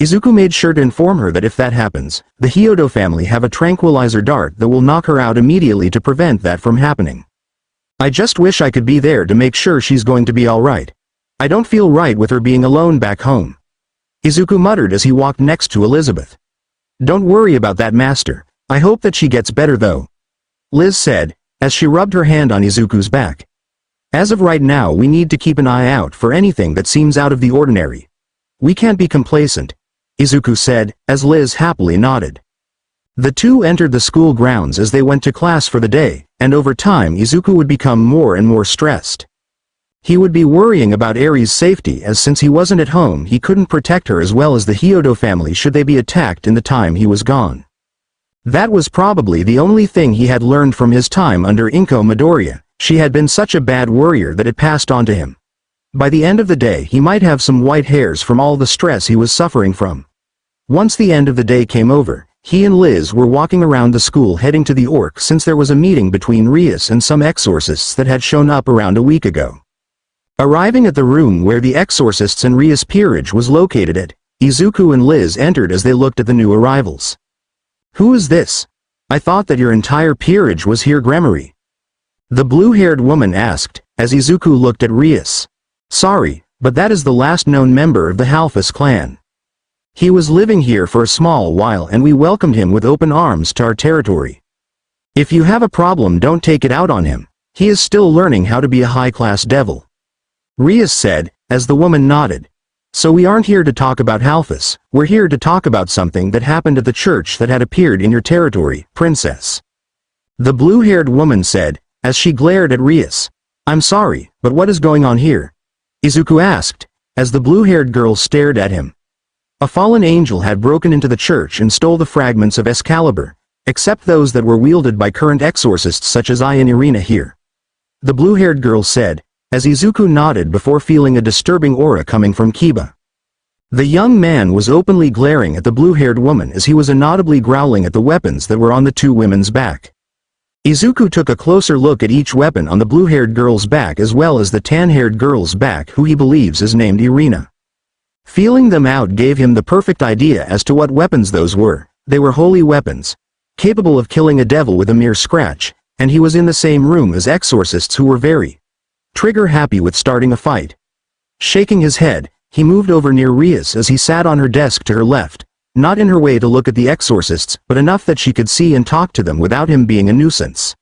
Izuku made sure to inform her that if that happens, the Hyoudou family have a tranquilizer dart that will knock her out immediately to prevent that from happening. I just wish I could be there to make sure she's going to be alright. I don't feel right with her being alone back home. Izuku muttered as he walked next to Elizabeth. Don't worry about that, master. I hope that she gets better though. Liz said, as she rubbed her hand on Izuku's back. As of right now, we need to keep an eye out for anything that seems out of the ordinary. We can't be complacent, Izuku said, as Liz happily nodded. The two entered the school grounds as they went to class for the day, and over time Izuku would become more and more stressed. He would be worrying about Eri's safety, as since he wasn't at home he couldn't protect her as well as the Hyoudou family should they be attacked in the time he was gone. That was probably the only thing he had learned from his time under Inko Midoriya. She had been such a bad warrior that it passed on to him. By the end of the day he might have some white hairs from all the stress he was suffering from. Once the end of the day came over, he and Liz were walking around the school heading to the Orc since there was a meeting between Rias and some exorcists that had shown up around a week ago. Arriving at the room where the exorcists and Rias' peerage was located at, Izuku and Liz entered as they looked at the new arrivals. Who is this? I thought that your entire peerage was here, Gremory. The blue-haired woman asked, as Izuku looked at Rias. Sorry, but that is the last known member of the Halfus clan. He was living here for a small while and we welcomed him with open arms to our territory. If you have a problem, don't take it out on him. He is still learning how to be a high-class devil. Rias said, as the woman nodded. So we aren't here to talk about Halfus, we're here to talk about something that happened at the church that had appeared in your territory, princess. The blue-haired woman said, as she glared at Rias. I'm sorry, but what is going on here? Izuku asked, as the blue-haired girl stared at him. A fallen angel had broken into the church and stole the fragments of Excalibur, except those that were wielded by current exorcists such as I and Irina here. The blue-haired girl said, as Izuku nodded before feeling a disturbing aura coming from Kiba. The young man was openly glaring at the blue-haired woman as he was inaudibly growling at the weapons that were on the two women's back. Izuku took a closer look at each weapon on the blue-haired girl's back as well as the tan-haired girl's back, who he believes is named Irina. Feeling them out gave him the perfect idea as to what weapons those were. They were holy weapons, capable of killing a devil with a mere scratch, and he was in the same room as exorcists who were very trigger-happy with starting a fight. Shaking his head, he moved over near Rias as he sat on her desk to her left, not in her way to look at the exorcists, but enough that she could see and talk to them without him being a nuisance.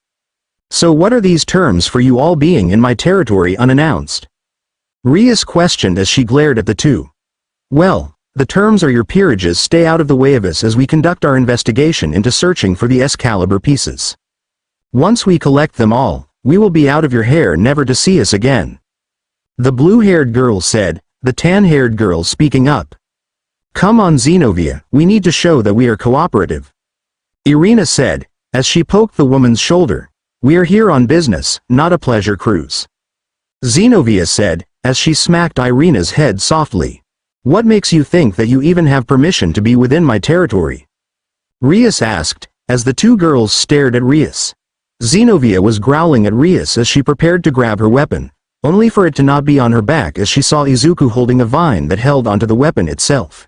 So what are these terms for you all being in my territory unannounced? Rias questioned as she glared at the two. Well, the terms are your peerages stay out of the way of us as we conduct our investigation into searching for the Excalibur pieces. Once we collect them all, we will be out of your hair never to see us again. The blue-haired girl said, the tan-haired girl speaking up. Come on Xenovia, we need to show that we are cooperative. Irina said, as she poked the woman's shoulder. We are here on business, not a pleasure cruise. Xenovia said, as she smacked Irina's head softly. What makes you think that you even have permission to be within my territory? Rias asked, as the two girls stared at Rias. Xenovia was growling at Rias as she prepared to grab her weapon, only for it to not be on her back as she saw Izuku holding a vine that held onto the weapon itself.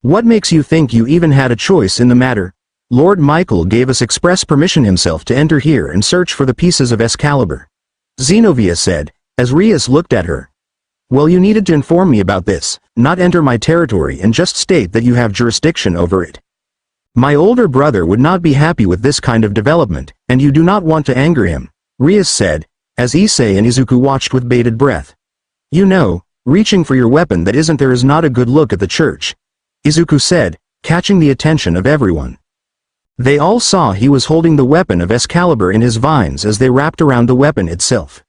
What makes you think you even had a choice in the matter? Lord Michael gave us express permission himself to enter here and search for the pieces of Excalibur. Xenovia said, as Rias looked at her. Well, you needed to inform me about this, not enter my territory and just state that you have jurisdiction over it. My older brother would not be happy with this kind of development, and you do not want to anger him, Rias said, as Issei and Izuku watched with bated breath. You know, reaching for your weapon that isn't there is not a good look at the church, Izuku said, catching the attention of everyone. They all saw he was holding the weapon of Excalibur in his vines as they wrapped around the weapon itself.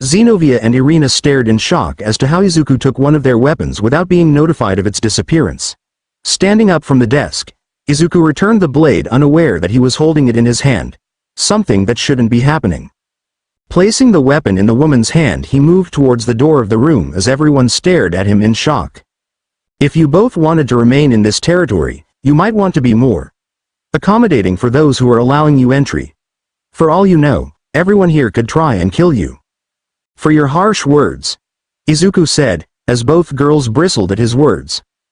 Xenovia and Irina stared in shock as to how Izuku took one of their weapons without being notified of its disappearance. Standing up from the desk, Izuku returned the blade unaware that he was holding it in his hand, something that shouldn't be happening. Placing the weapon in the woman's hand, he moved towards the door of the room as everyone stared at him in shock. If you both wanted to remain in this territory, you might want to be more accommodating for those who are allowing you entry. For all you know, everyone here could try and kill you. For your harsh words, Izuku said, as both girls bristled at his words.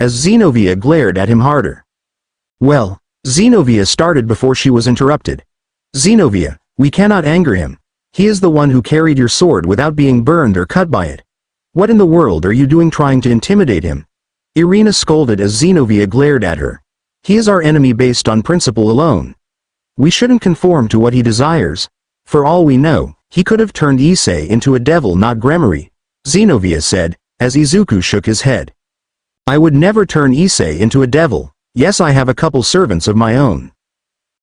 as Xenovia glared at him harder. Well, Xenovia started before she was interrupted. Xenovia, we cannot anger him. He is the one who carried your sword without being burned or cut by it. What in the world are you doing trying to intimidate him? Irina scolded as Xenovia glared at her. He is our enemy based on principle alone. We shouldn't conform to what he desires. For all we know, he could have turned Issei into a devil, not Gremory, Xenovia said, as Izuku shook his head. I would never turn Issei into a devil. Yes, I have a couple servants of my own.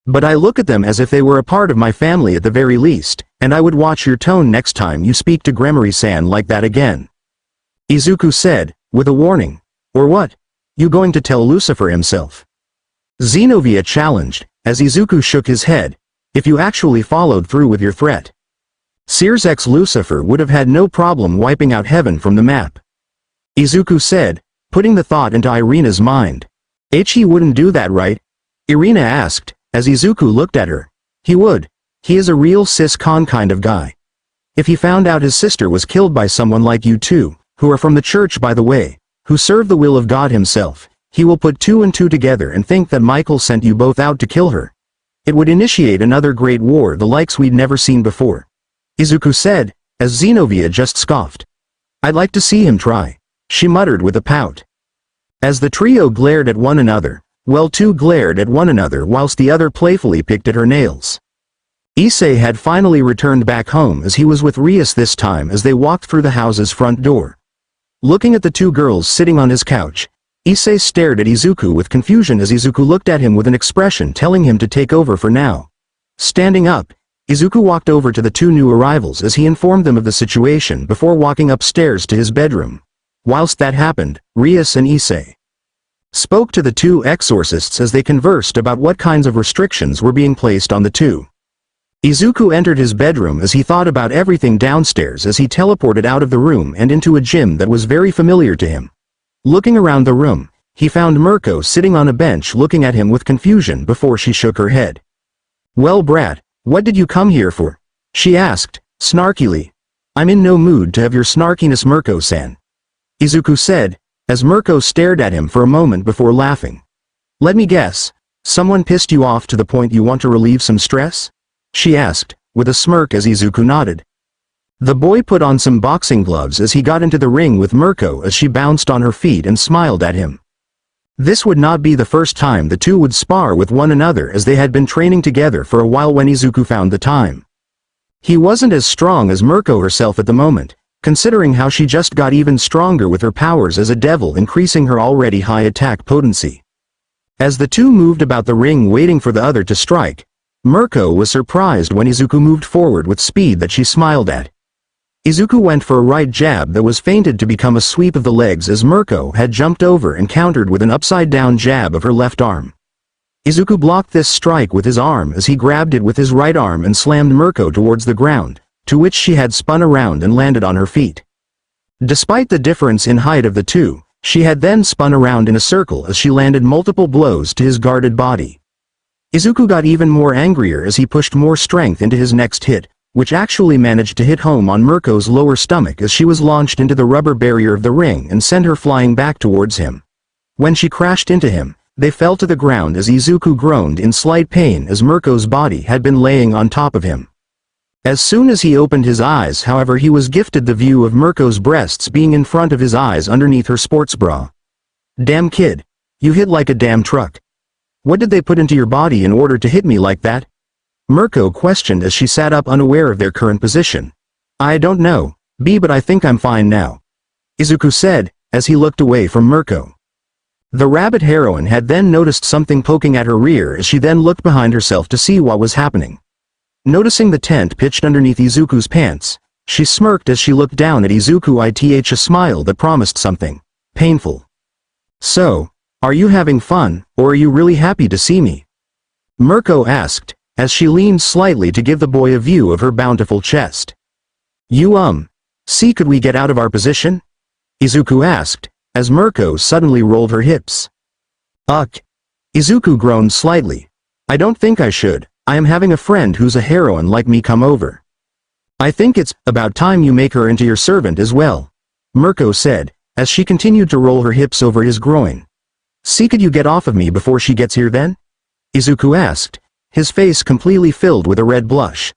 But I look at them as if they were a part of my family at the very least, and I would watch your tone next time you speak to Gremory-san like that again. Izuku said, with a warning. Or what? You going to tell Lucifer himself? Xenovia challenged, as Izuku shook his head. If you actually followed through with your threat, Sears X Lucifer would have had no problem wiping out heaven from the map. Izuku said, putting the thought into Irina's mind. He wouldn't do that, right? Irina asked, as Izuku looked at her. He would. He is a real cis-con kind of guy. If he found out his sister was killed by someone like you two, who are from the church by the way, who serve the will of God himself, he will put two and two together and think that Michael sent you both out to kill her. It would initiate another great war, the likes we'd never seen before. Izuku said, as Xenovia just scoffed. I'd like to see him try, she muttered with a pout. As the trio glared at one another, well, two glared at one another whilst the other playfully picked at her nails. Issei had finally returned back home as he was with Rias this time as they walked through the house's front door. Looking at the two girls sitting on his couch, Issei stared at Izuku with confusion as Izuku looked at him with an expression telling him to take over for now. Standing up, Izuku walked over to the two new arrivals as he informed them of the situation before walking upstairs to his bedroom. Whilst that happened, Rias and Issei spoke to the two exorcists as they conversed about what kinds of restrictions were being placed on the two. Izuku entered his bedroom as he thought about everything downstairs as he teleported out of the room and into a gym that was very familiar to him. Looking around the room, he found Mirko sitting on a bench looking at him with confusion before she shook her head. Well, brat, what did you come here for? She asked, snarkily. I'm in no mood to have your snarkiness, Mirko-san, Izuku said, as Mirko stared at him for a moment before laughing. Let me guess, someone pissed you off to the point you want to relieve some stress? She asked, with a smirk as Izuku nodded. The boy put on some boxing gloves as he got into the ring with Mirko as she bounced on her feet and smiled at him. This would not be the first time the two would spar with one another as they had been training together for a while when Izuku found the time. He wasn't as strong as Mirko herself at the moment, considering how she just got even stronger with her powers as a devil increasing her already high attack potency. As the two moved about the ring waiting for the other to strike, Mirko was surprised when Izuku moved forward with speed that she smiled at. Izuku went for a right jab that was feinted to become a sweep of the legs as Mirko had jumped over and countered with an upside-down jab of her left arm. Izuku blocked this strike with his arm as he grabbed it with his right arm and slammed Mirko towards the ground, to which she had spun around and landed on her feet. Despite the difference in height of the two, she had then spun around in a circle as she landed multiple blows to his guarded body. Izuku got even more angrier as he pushed more strength into his next hit, which actually managed to hit home on Mirko's lower stomach as she was launched into the rubber barrier of the ring and sent her flying back towards him. When she crashed into him, they fell to the ground as Izuku groaned in slight pain as Mirko's body had been laying on top of him. As soon as he opened his eyes, however, he was gifted the view of Mirko's breasts being in front of his eyes underneath her sports bra. Damn kid. You hit like a damn truck. What did they put into your body in order to hit me like that? Mirko questioned as she sat up unaware of their current position. I don't know, but I think I'm fine now, Izuku said, as he looked away from Mirko. The rabbit heroine had then noticed something poking at her rear as she then looked behind herself to see what was happening. Noticing the tent pitched underneath Izuku's pants, she smirked as she looked down at Izuku, a smile that promised something painful. So, are you having fun, or are you really happy to see me? Mirko asked, as she leaned slightly to give the boy a view of her bountiful chest. You see, could we get out of our position? Izuku asked, as Mirko suddenly rolled her hips. Izuku groaned slightly. I don't think I should. I am having a friend who's a heroine like me come over. I think it's about time you make her into your servant as well, Mirko said, as she continued to roll her hips over his groin. "See, could you get off of me before she gets here then?" Izuku asked, his face completely filled with a red blush.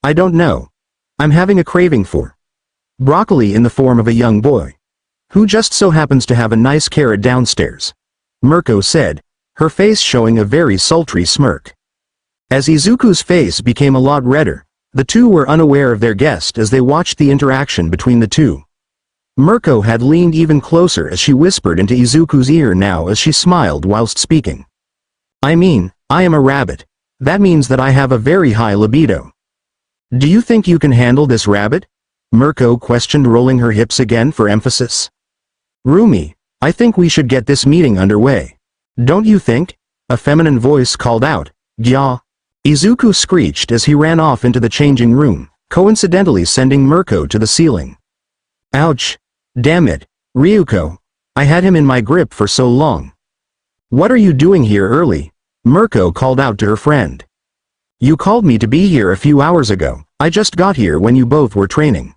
I don't know. I'm having a craving for broccoli in the form of a young boy, who just so happens to have a nice carrot downstairs," Mirko said, her face showing a very sultry smirk. As Izuku's face became a lot redder, the two were unaware of their guest as they watched the interaction between the two. Mirko had leaned even closer as she whispered into Izuku's ear now as she smiled whilst speaking. "I mean, I am a rabbit. That means that I have a very high libido. Do you think you can handle this rabbit?" Mirko questioned, rolling her hips again for emphasis. "Rumi, I think we should get this meeting underway. Don't you think?" a feminine voice called out. "Gya." Izuku screeched as he ran off into the changing room, coincidentally sending Mirko to the ceiling. "Ouch. Damn it, Ryuko. I had him in my grip for so long." "What are you doing here early?" Mirko called out to her friend. "You called me to be here a few hours ago. I just got here when you both were training.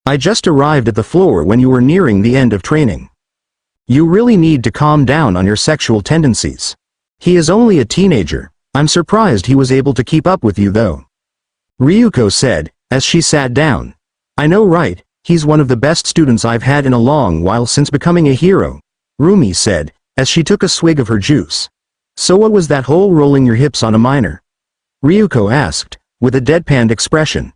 I just arrived at the floor when you were nearing the end of training. You really need to calm down on your sexual tendencies. He is only a teenager. I'm surprised he was able to keep up with you though," Ryuko said, as she sat down. "I know, right? He's one of the best students I've had in a long while since becoming a hero," Rumi said, as she took a swig of her juice. "So what was that whole rolling your hips on a minor?" Ryuko asked, with a deadpanned expression.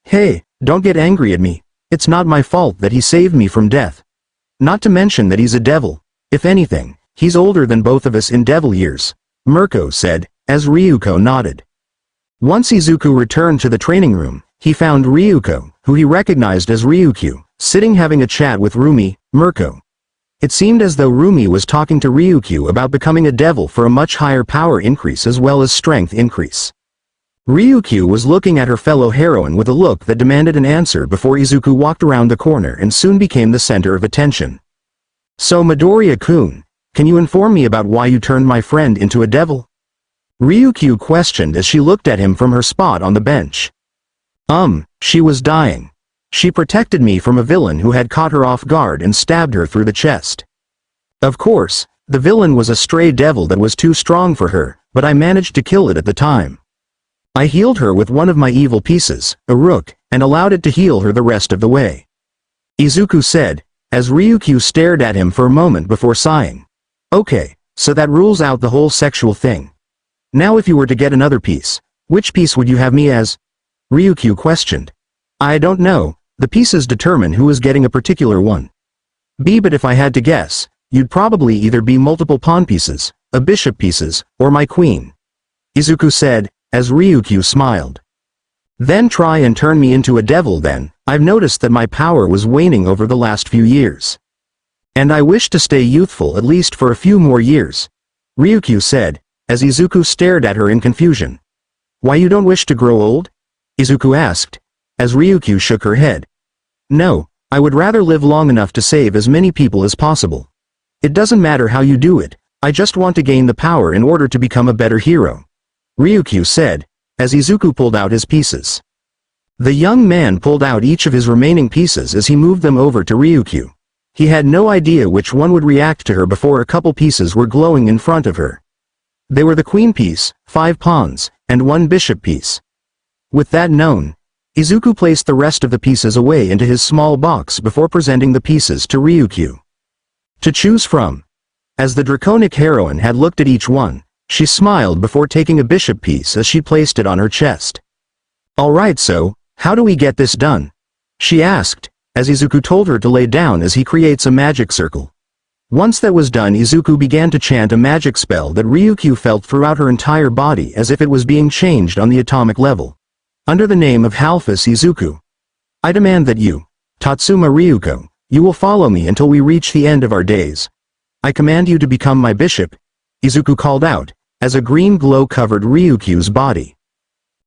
"Hey, don't get angry at me. It's not my fault that he saved me from death. Not to mention that he's a devil. If anything, he's older than both of us in devil years," Mirko said, as Ryuko nodded. Once Izuku returned to the training room, he found Ryuko, who he recognized as Ryukyu, sitting having a chat with Rumi, Mirko. It seemed as though Rumi was talking to Ryukyu about becoming a devil for a much higher power increase as well as strength increase. Ryukyu was looking at her fellow heroine with a look that demanded an answer before Izuku walked around the corner and soon became the center of attention. "So Midoriya-kun, can you inform me about why you turned my friend into a devil?" Ryukyu questioned as she looked at him from her spot on the bench. She was dying. She protected me from a villain who had caught her off guard and stabbed her through the chest. Of course, the villain was a stray devil that was too strong for her, but I managed to kill it at the time. I healed her with one of my evil pieces, a rook, and allowed it to heal her the rest of the way," Izuku said, as Ryukyu stared at him for a moment before sighing. "Okay, so that rules out the whole sexual thing. Now if you were to get another piece, which piece would you have me as?" Ryukyu questioned. "I don't know, the pieces determine who is getting a particular one. But if I had to guess, you'd probably either be multiple pawn pieces, a bishop pieces, or my queen," Izuku said, as Ryukyu smiled. "Then try and turn me into a devil then. I've noticed that my power was waning over the last few years. And I wish to stay youthful at least for a few more years," Ryukyu said, as Izuku stared at her in confusion. "Why, you don't wish to grow old?" Izuku asked, as Ryukyu shook her head. "No, I would rather live long enough to save as many people as possible. It doesn't matter how you do it, I just want to gain the power in order to become a better hero," Ryukyu said, as Izuku pulled out his pieces. The young man pulled out each of his remaining pieces as he moved them over to Ryukyu. He had no idea which one would react to her before a couple pieces were glowing in front of her. They were the queen piece, 5 pawns, and 1 bishop piece. With that known, Izuku placed the rest of the pieces away into his small box before presenting the pieces to Ryukyu to choose from. As the draconic heroine had looked at each one, she smiled before taking a bishop piece as she placed it on her chest. "Alright, so, how do we get this done?" she asked, as Izuku told her to lay down as he creates a magic circle. Once that was done, Izuku began to chant a magic spell that Ryukyu felt throughout her entire body as if it was being changed on the atomic level. Under the name of Halphus Izuku, I demand that you, Tatsuma Ryuko, you will follow me until we reach the end of our days. I command you to become my bishop, Izuku called out, as a green glow covered Ryukyu's body.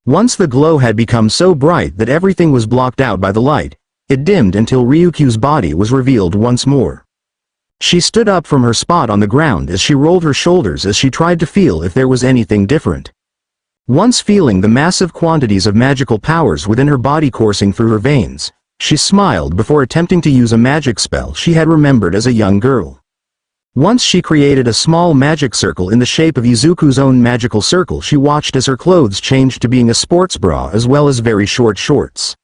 Once the glow had become so bright that everything was blocked out by the light, it dimmed until Ryukyu's body was revealed once more. She stood up from her spot on the ground as she rolled her shoulders as she tried to feel if there was anything different. Once feeling the massive quantities of magical powers within her body coursing through her veins, She smiled before attempting to use a magic spell she had remembered as a young girl. Once she created a small magic circle in the shape of Izuku's own magical circle. She watched as her clothes changed to being a sports bra as well as very short shorts.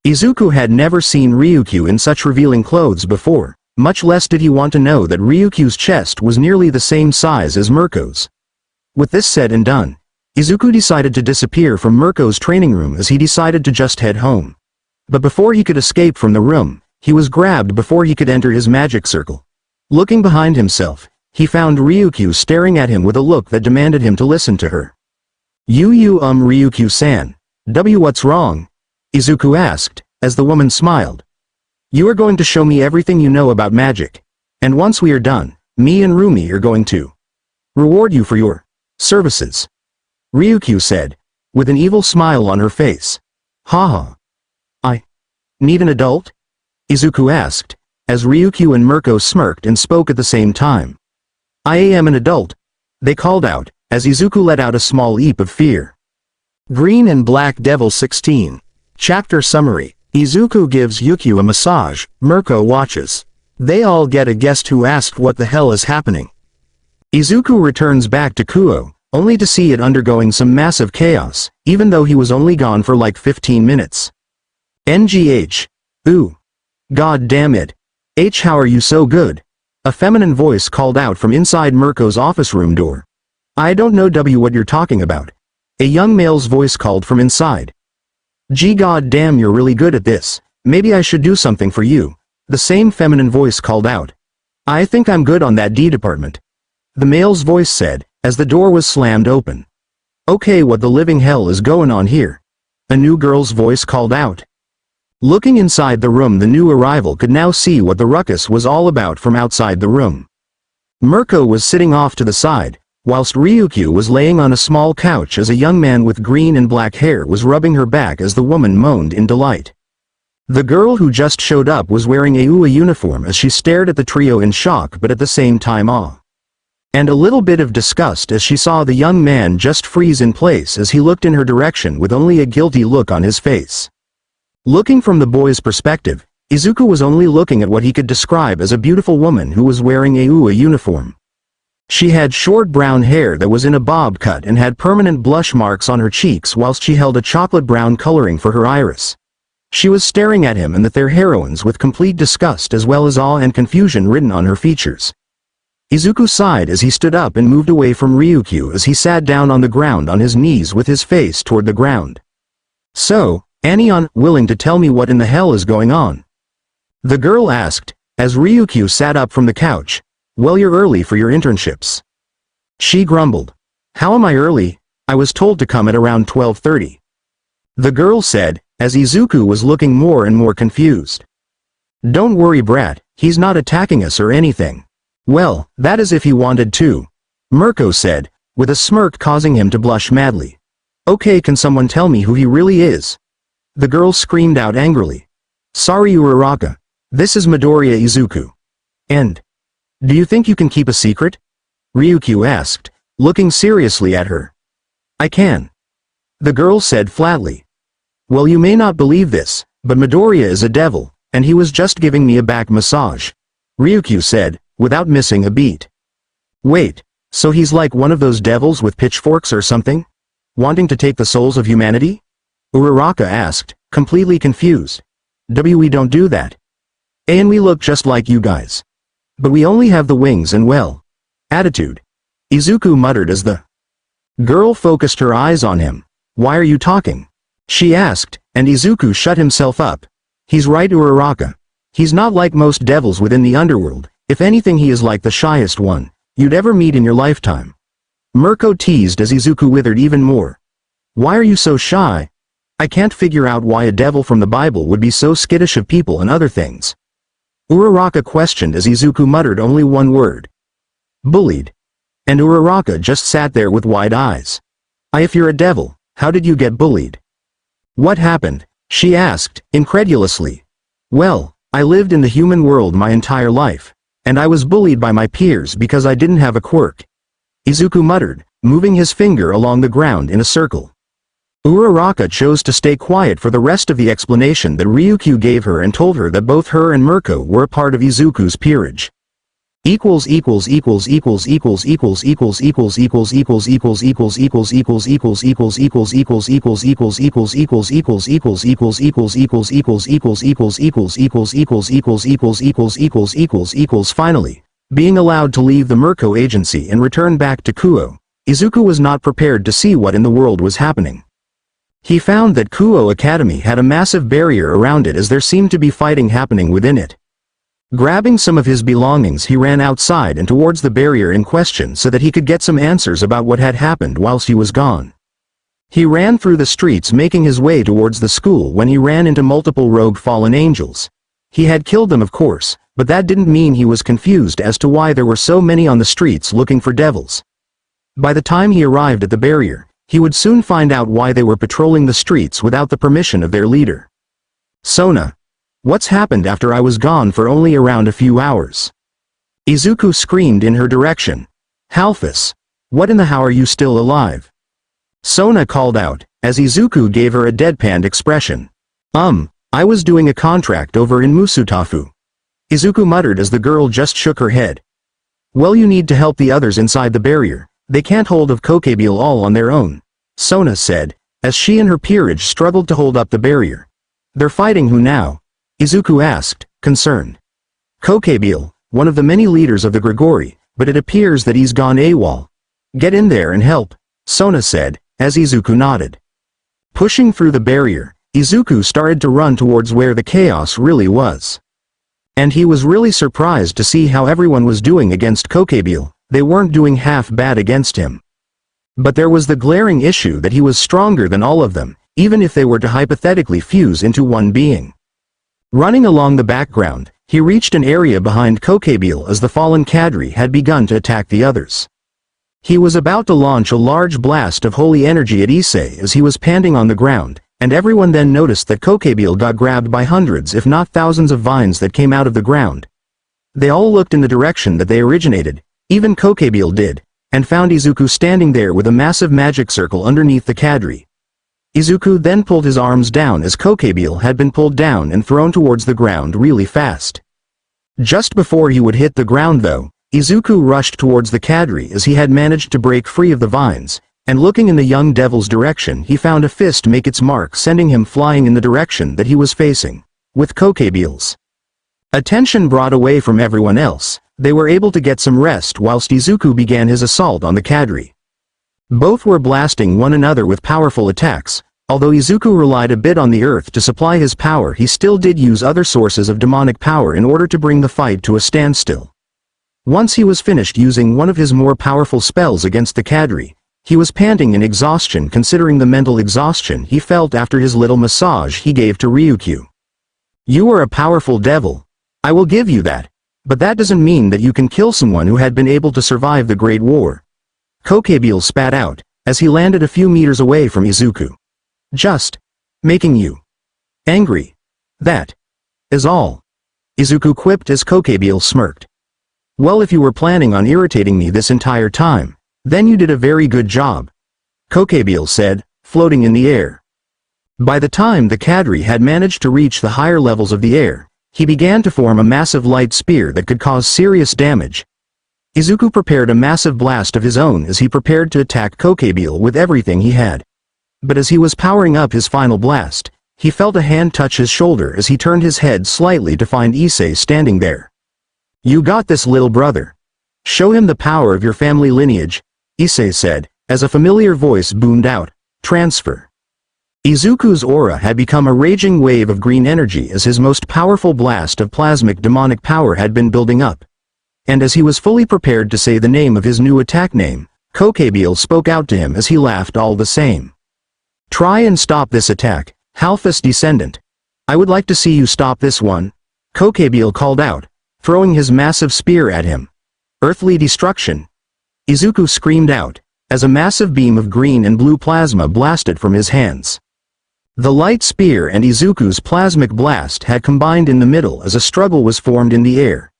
Izuku had never seen Ryukyu in such revealing clothes before, much less did he want to know that Ryukyu's chest was nearly the same size as Mirko's. With this said and done, Izuku decided to disappear from Mirko's training room as he decided to just head home. But before he could escape from the room, he was grabbed before he could enter his magic circle. Looking behind himself, he found Ryukyu staring at him with a look that demanded him to listen to her. Ryukyu-san. What's wrong? Izuku asked, as the woman smiled. You are going to show me everything you know about magic. And once we are done, me and Rumi are going to reward you for your services. Ryukyu said, with an evil smile on her face. Haha. I need an adult? Izuku asked, as Ryukyu and Mirko smirked and spoke at the same time. I am an adult, they called out, as Izuku let out a small eep of fear. Green and Black Devil 16. Chapter Summary. Izuku gives Ryukyu a massage, Mirko watches. They all get a guest who asked what the hell is happening. Izuku returns back to Kuoh, only to see it undergoing some massive chaos, even though he was only gone for like 15 minutes. NGH. Ooh. God damn it. How are you so good? A feminine voice called out from inside Mirko's office room door. I don't know what you're talking about. A young male's voice called from inside. Gee god damn, you're really good at this. Maybe I should do something for you. The same feminine voice called out. I think I'm good on that D department. The male's voice said, as the door was slammed open. Okay, what the living hell is going on here? A new girl's voice called out. Looking inside the room, the new arrival could now see what the ruckus was all about from outside the room. Mirko was sitting off to the side, whilst Ryukyu was laying on a small couch as a young man with green and black hair was rubbing her back as the woman moaned in delight. The girl who just showed up was wearing a UA uniform as she stared at the trio in shock but at the same time awe. And a little bit of disgust as she saw the young man just freeze in place as he looked in her direction with only a guilty look on his face. Looking from the boy's perspective, Izuku was only looking at what he could describe as a beautiful woman who was wearing a UA uniform. She had short brown hair that was in a bob cut and had permanent blush marks on her cheeks whilst she held a chocolate brown coloring for her iris. She was staring at him and the their heroines with complete disgust as well as awe and confusion written on her features. Izuku sighed as he stood up and moved away from Ryukyu as he sat down on the ground on his knees with his face toward the ground. So, Anion, willing to tell me what in the hell is going on? The girl asked, as Ryukyu sat up from the couch. Well, you're early for your internships. She grumbled. How am I early? I was told to come at around 12:30. The girl said, as Izuku was looking more and more confused. Don't worry, brat, he's not attacking us or anything. Well, that is if he wanted to. Mirko said, with a smirk causing him to blush madly. Okay, can someone tell me who he really is? The girl screamed out angrily. Sorry Uraraka. This is Midoriya Izuku. And? Do you think you can keep a secret? Ryukyu asked, looking seriously at her. I can. The girl said flatly. Well, you may not believe this, but Midoriya is a devil, and he was just giving me a back massage. Ryukyu said, without missing a beat. Wait, so he's like one of those devils with pitchforks or something? Wanting to take the souls of humanity? Uraraka asked, completely confused. We don't do that. And we look just like you guys. But we only have the wings and attitude. Izuku muttered as the girl focused her eyes on him. Why are you talking? She asked, and Izuku shut himself up. He's right, Uraraka. He's not like most devils within the underworld. If anything, he is like the shyest one you'd ever meet in your lifetime. Mirko teased as Izuku withered even more. Why are you so shy? I can't figure out why a devil from the Bible would be so skittish of people and other things. Uraraka questioned as Izuku muttered only one word. Bullied. And Uraraka just sat there with wide eyes. If you're a devil, how did you get bullied? What happened? She asked, incredulously. Well, I lived in the human world my entire life, and I was bullied by my peers because I didn't have a quirk. Izuku muttered, moving his finger along the ground in a circle. Uraraka chose to stay quiet for the rest of the explanation that Ryukyu gave her and told her that both her and Mirko were a part of Izuku's peerage. Finally, being allowed to leave the Mirko agency and return back to Kuoh, Izuku was not prepared to see what in the world was happening. He found that Kuoh Academy had a massive barrier around it as there seemed to be fighting happening within it. Grabbing some of his belongings, he ran outside and towards the barrier in question so that he could get some answers about what had happened whilst he was gone. He ran through the streets making his way towards the school when he ran into multiple rogue fallen angels. He had killed them, of course, but that didn't mean he was confused as to why there were so many on the streets looking for devils. By the time he arrived at the barrier, he would soon find out why they were patrolling the streets without the permission of their leader. Sona. What's happened after I was gone for only around a few hours? Izuku screamed in her direction. Halphus. What in the how are you still alive? Sona called out, as Izuku gave her a deadpanned expression. I was doing a contract over in Musutafu. Izuku muttered as the girl just shook her head. Well, you need to help the others inside the barrier. They can't hold of Kokebeel all on their own, Sona said, as she and her peerage struggled to hold up the barrier. They're fighting who now? Izuku asked, concerned. Kokebeel, one of the many leaders of the Grigori, but it appears that he's gone AWOL. Get in there and help, Sona said, as Izuku nodded. Pushing through the barrier, Izuku started to run towards where the chaos really was. And he was really surprised to see how everyone was doing against Kokebeel. They weren't doing half bad against him. But there was the glaring issue that he was stronger than all of them, even if they were to hypothetically fuse into one being. Running along the background, he reached an area behind Kokebeel as the fallen cadre had begun to attack the others. He was about to launch a large blast of holy energy at Issei as he was panting on the ground, and everyone then noticed that Kokebeel got grabbed by hundreds if not thousands of vines that came out of the ground. They all looked in the direction that they originated. Even Kokebeel did, and found Izuku standing there with a massive magic circle underneath the cadre. Izuku then pulled his arms down as Kokebeel had been pulled down and thrown towards the ground really fast. Just before he would hit the ground though, Izuku rushed towards the cadre as he had managed to break free of the vines, and looking in the young devil's direction he found a fist make its mark sending him flying in the direction that he was facing, with Kokebeel's attention brought away from everyone else. They were able to get some rest whilst Izuku began his assault on the cadre. Both were blasting one another with powerful attacks. Although Izuku relied a bit on the earth to supply his power, he still did use other sources of demonic power in order to bring the fight to a standstill. Once he was finished using one of his more powerful spells against the cadre, he was panting in exhaustion considering the mental exhaustion he felt after his little massage he gave to Ryukyu. You are a powerful devil. I will give you that. But that doesn't mean that you can kill someone who had been able to survive the Great War. Kokebeel spat out, as he landed a few meters away from Izuku. Just making you angry. That is all. Izuku quipped as Kokebeel smirked. Well, if you were planning on irritating me this entire time, then you did a very good job, Kokebeel said, floating in the air. By the time the cadre had managed to reach the higher levels of the air, he began to form a massive light spear that could cause serious damage. Izuku prepared a massive blast of his own as he prepared to attack Kokebeel with everything he had. But as he was powering up his final blast, he felt a hand touch his shoulder as he turned his head slightly to find Issei standing there. You got this, little brother. Show him the power of your family lineage, Issei said, as a familiar voice boomed out. Transfer. Izuku's aura had become a raging wave of green energy as his most powerful blast of plasmic demonic power had been building up. And as he was fully prepared to say the name of his new attack name, Kokebeel spoke out to him as he laughed all the same. Try and stop this attack, Halphus Descendant. I would like to see you stop this one, Kokebeel called out, throwing his massive spear at him. Earthly destruction. Izuku screamed out, as a massive beam of green and blue plasma blasted from his hands. The light spear and Izuku's plasmic blast had combined in the middle as a struggle was formed in the air.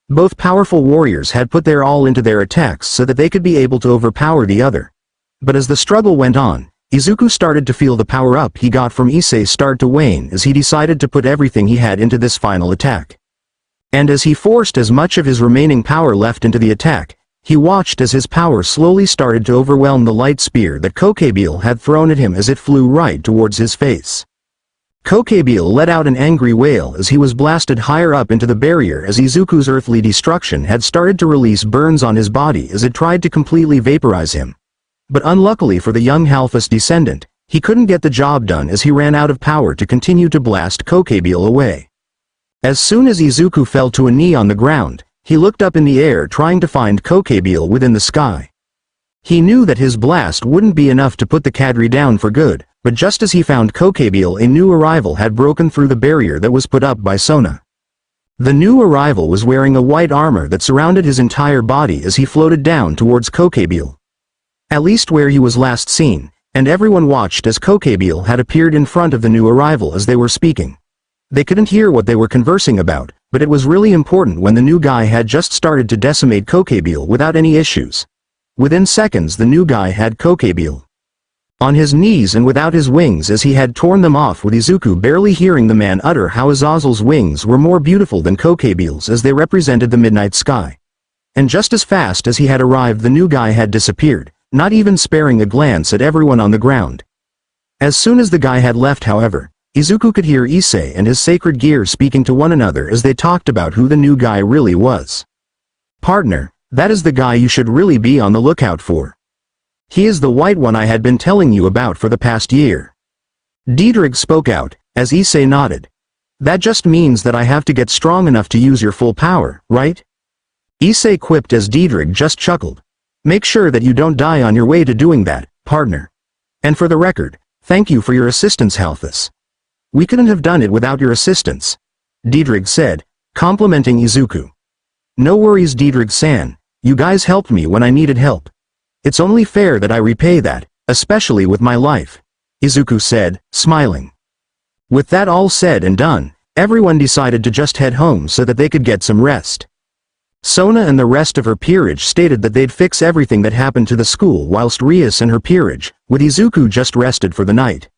Both powerful warriors had put their all into their attacks so that they could be able to overpower the other. But as the struggle went on, Izuku started to feel the power-up he got from Issei start to wane as he decided to put everything he had into this final attack. And as he forced as much of his remaining power left into the attack, he watched as his power slowly started to overwhelm the light spear that Kokebile had thrown at him as it flew right towards his face. Kokebile let out an angry wail as he was blasted higher up into the barrier as Izuku's earthly destruction had started to release burns on his body as it tried to completely vaporize him. But unluckily for the young Halfus descendant, he couldn't get the job done as he ran out of power to continue to blast Kokebile away. As soon as Izuku fell to a knee on the ground, he looked up in the air trying to find Kokebile within the sky. He knew that his blast wouldn't be enough to put the cadre down for good, but just as he found Kokebile, a new arrival had broken through the barrier that was put up by Sona. The new arrival was wearing a white armor that surrounded his entire body as he floated down towards Kokebile. At least where he was last seen, and everyone watched as Kokebile had appeared in front of the new arrival as they were speaking. They couldn't hear what they were conversing about, but it was really important when the new guy had just started to decimate Kokebile without any issues. Within seconds the new guy had Kokebile on his knees and without his wings as he had torn them off, with Izuku barely hearing the man utter how Azazel's wings were more beautiful than Kokebile's as they represented the midnight sky. And just as fast as he had arrived the new guy had disappeared, not even sparing a glance at everyone on the ground. As soon as the guy had left, however, Izuku could hear Issei and his sacred gear speaking to one another as they talked about who the new guy really was. "Partner, that is the guy you should really be on the lookout for. He is the white one I had been telling you about for the past year." Diedrich spoke out, as Issei nodded. "That just means that I have to get strong enough to use your full power, right?" Issei quipped as Diedrich just chuckled. "Make sure that you don't die on your way to doing that, partner. And for the record, thank you for your assistance, Halfus. We couldn't have done it without your assistance," Diedrich said, complimenting Izuku. "No worries, Diedrich-san, you guys helped me when I needed help. It's only fair that I repay that, especially with my life," Izuku said, smiling. With that all said and done, everyone decided to just head home so that they could get some rest. Sona and the rest of her peerage stated that they'd fix everything that happened to the school, whilst Rias and her peerage, with Izuku, just rested for the night.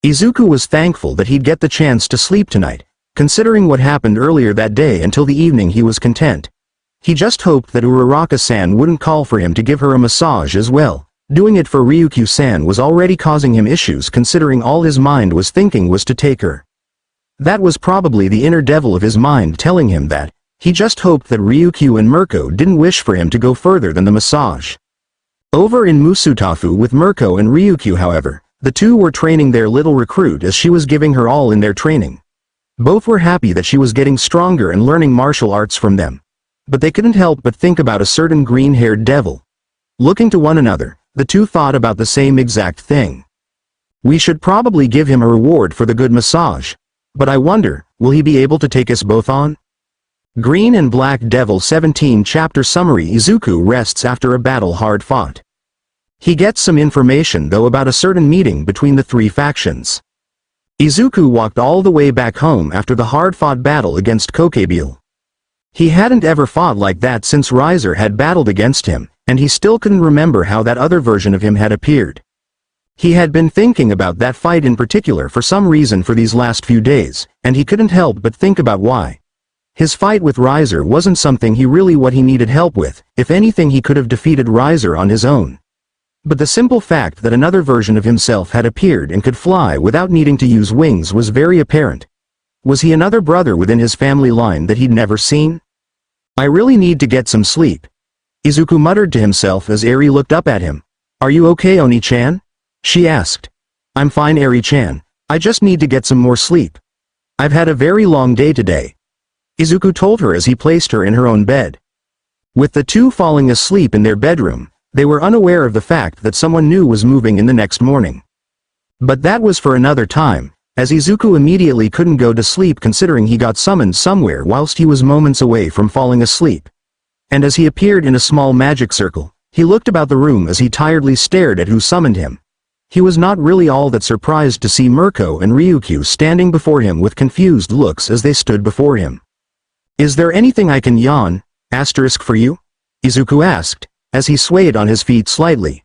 Izuku was thankful that he'd get the chance to sleep tonight. Considering what happened earlier that day until the evening, he was content. He just hoped that Uraraka-san wouldn't call for him to give her a massage as well. Doing it for Ryukyu-san was already causing him issues, considering all his mind was thinking was to take her. That was probably the inner devil of his mind telling him that. He just hoped that Ryukyu and Mirko didn't wish for him to go further than the massage. Over in Musutafu with Mirko and Ryukyu, however, the two were training their little recruit as she was giving her all in their training. Both were happy that she was getting stronger and learning martial arts from them. But they couldn't help but think about a certain green-haired devil. Looking to one another, the two thought about the same exact thing. "We should probably give him a reward for the good massage. But I wonder, will he be able to take us both on?" Green and Black Devil 17 Chapter Summary. Izuku rests after a battle hard fought. He gets some information though about a certain meeting between the three factions. Izuku walked all the way back home after the hard-fought battle against Kokebile. He hadn't ever fought like that since Riser had battled against him, and he still couldn't remember how that other version of him had appeared. He had been thinking about that fight in particular for some reason for these last few days, and he couldn't help but think about why. His fight with Riser wasn't something he really what he needed help with. If anything, he could have defeated Riser on his own. But the simple fact that another version of himself had appeared and could fly without needing to use wings was very apparent. Was he another brother within his family line that he'd never seen? "I really need to get some sleep," Izuku muttered to himself as Eri looked up at him. "Are you okay, Oni-chan?" she asked. "I'm fine, Eri-chan. I just need to get some more sleep. I've had a very long day today," Izuku told her as he placed her in her own bed. With the two falling asleep in their bedroom, they were unaware of the fact that someone new was moving in the next morning. But that was for another time, as Izuku immediately couldn't go to sleep considering he got summoned somewhere whilst he was moments away from falling asleep. And as he appeared in a small magic circle, he looked about the room as he tiredly stared at who summoned him. He was not really all that surprised to see Mirko and Ryukyu standing before him with confused looks as they stood before him. "Is there anything I can yawn, * for you?" Izuku asked, as he swayed on his feet slightly.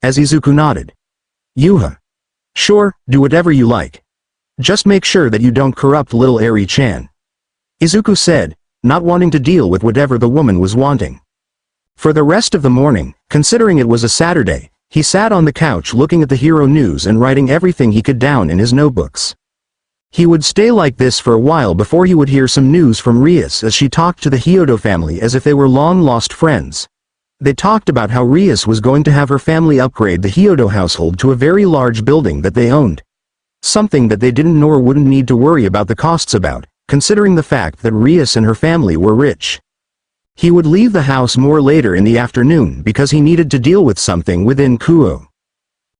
as Izuku nodded. Yuha. Sure, do whatever you like. Just make sure that you don't corrupt little Eri-chan. Izuku said, not wanting to deal with whatever the woman was wanting. For the rest of the morning, considering it was a Saturday, he sat on the couch looking at the hero news and writing everything he could down in his notebooks. He would stay like this for a while before he would hear some news from Rias as she talked to the Hyoudou family as if they were long-lost friends. They talked about how Rias was going to have her family upgrade the Hyoudou household to a very large building that they owned. Something that they didn't nor wouldn't need to worry about the costs about, considering the fact that Rias and her family were rich. He would leave the house more later in the afternoon because he needed to deal with something within Kuoh.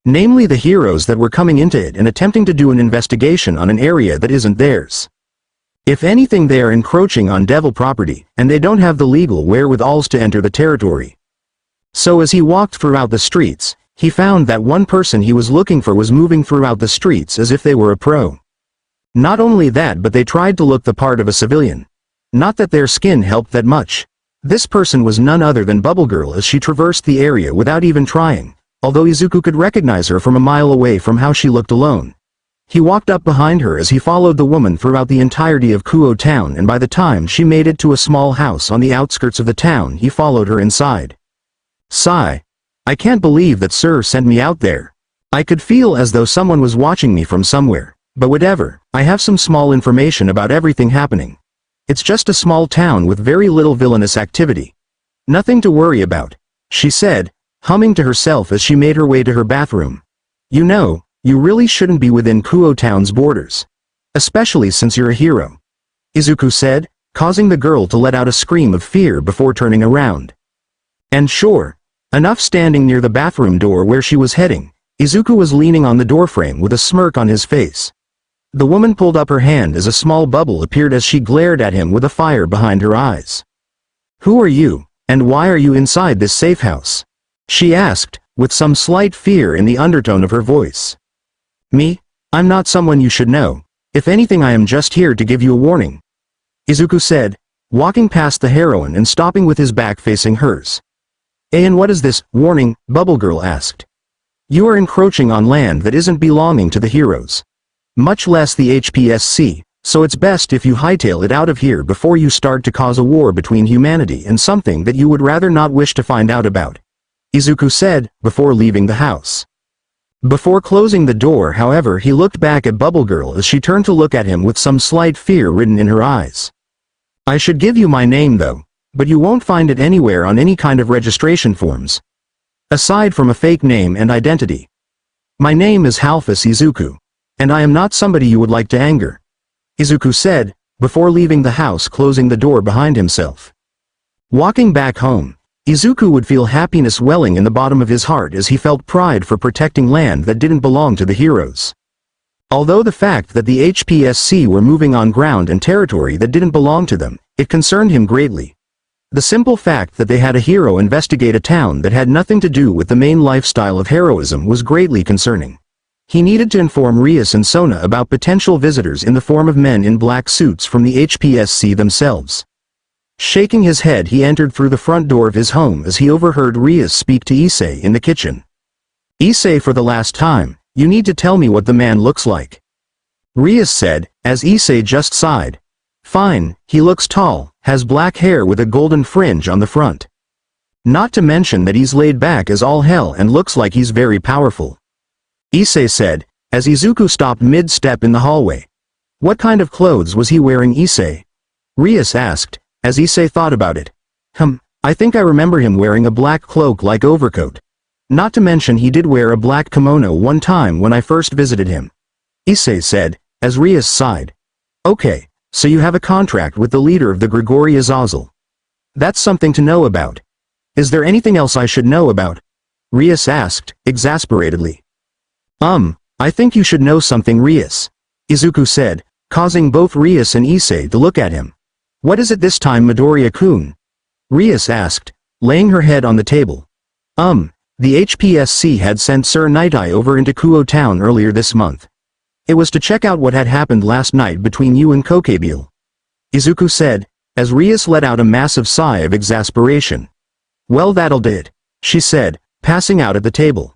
Namely the heroes that were coming into it and attempting to do an investigation on an area that isn't theirs. If anything, they are encroaching on devil property, and they don't have the legal wherewithals to enter the territory. So as he walked throughout the streets, he found that one person he was looking for was moving throughout the streets as if they were a pro. Not only that, but they tried to look the part of a civilian. Not that their skin helped that much. This person was none other than Bubble Girl as she traversed the area without even trying, although Izuku could recognize her from a mile away from how she looked alone. He walked up behind her as he followed the woman throughout the entirety of Kuoh Town, and by the time she made it to a small house on the outskirts of the town, he followed her inside. Sigh. I can't believe that Sir sent me out there. I could feel as though someone was watching me from somewhere, but whatever, I have some small information about everything happening. It's just a small town with very little villainous activity. Nothing to worry about, she said, humming to herself as she made her way to her bathroom. You know, you really shouldn't be within Kuoh Town's borders. Especially since you're a hero. Izuku said, causing the girl to let out a scream of fear before turning around. And sure enough, standing near the bathroom door where she was heading, Izuku was leaning on the doorframe with a smirk on his face. The woman pulled up her hand as a small bubble appeared as she glared at him with a fire behind her eyes. Who are you, and why are you inside this safe house? She asked, with some slight fear in the undertone of her voice. Me? I'm not someone you should know. If anything, I am just here to give you a warning. Izuku said, walking past the heroine and stopping with his back facing hers. And what is this warning? Bubble Girl asked. You are encroaching on land that isn't belonging to the heroes. Much less the HPSC, so it's best if you hightail it out of here before you start to cause a war between humanity and something that you would rather not wish to find out about. Izuku said, before leaving the house. Before closing the door, however, he looked back at Bubble Girl as she turned to look at him with some slight fear written in her eyes. I should give you my name though, but you won't find it anywhere on any kind of registration forms. Aside from a fake name and identity. My name is Halphus Izuku. And I am not somebody you would like to anger. Izuku said, before leaving the house, closing the door behind himself. Walking back home, Izuku would feel happiness welling in the bottom of his heart as he felt pride for protecting land that didn't belong to the heroes. Although the fact that the HPSC were moving on ground and territory that didn't belong to them, it concerned him greatly. The simple fact that they had a hero investigate a town that had nothing to do with the main lifestyle of heroism was greatly concerning. He needed to inform Rias and Sona about potential visitors in the form of men in black suits from the HPSC themselves. Shaking his head, he entered through the front door of his home as he overheard Rias speak to Issei in the kitchen. Issei, for the last time, you need to tell me what the man looks like. Rias said, as Issei just sighed. Fine, he looks tall, has black hair with a golden fringe on the front. Not to mention that he's laid back as all hell and looks like he's very powerful. Issei said, as Izuku stopped mid-step in the hallway. What kind of clothes was he wearing, Issei? Rias asked, as Issei thought about it. I think I remember him wearing a black cloak-like overcoat. Not to mention he did wear a black kimono one time when I first visited him. Issei said, as Rias sighed. Okay, so you have a contract with the leader of the Grigori Azazel. That's something to know about. Is there anything else I should know about? Rias asked, exasperatedly. I think you should know something, Rias. Izuku said, causing both Rias and Issei to look at him. What is it this time, Midoriya-kun? Rias asked, laying her head on the table. The HPSC had sent Sir Nightai over into Kuoh Town earlier this month. It was to check out what had happened last night between you and Kokebile. Izuku said, as Rias let out a massive sigh of exasperation. Well, that'll do it, she said, passing out at the table.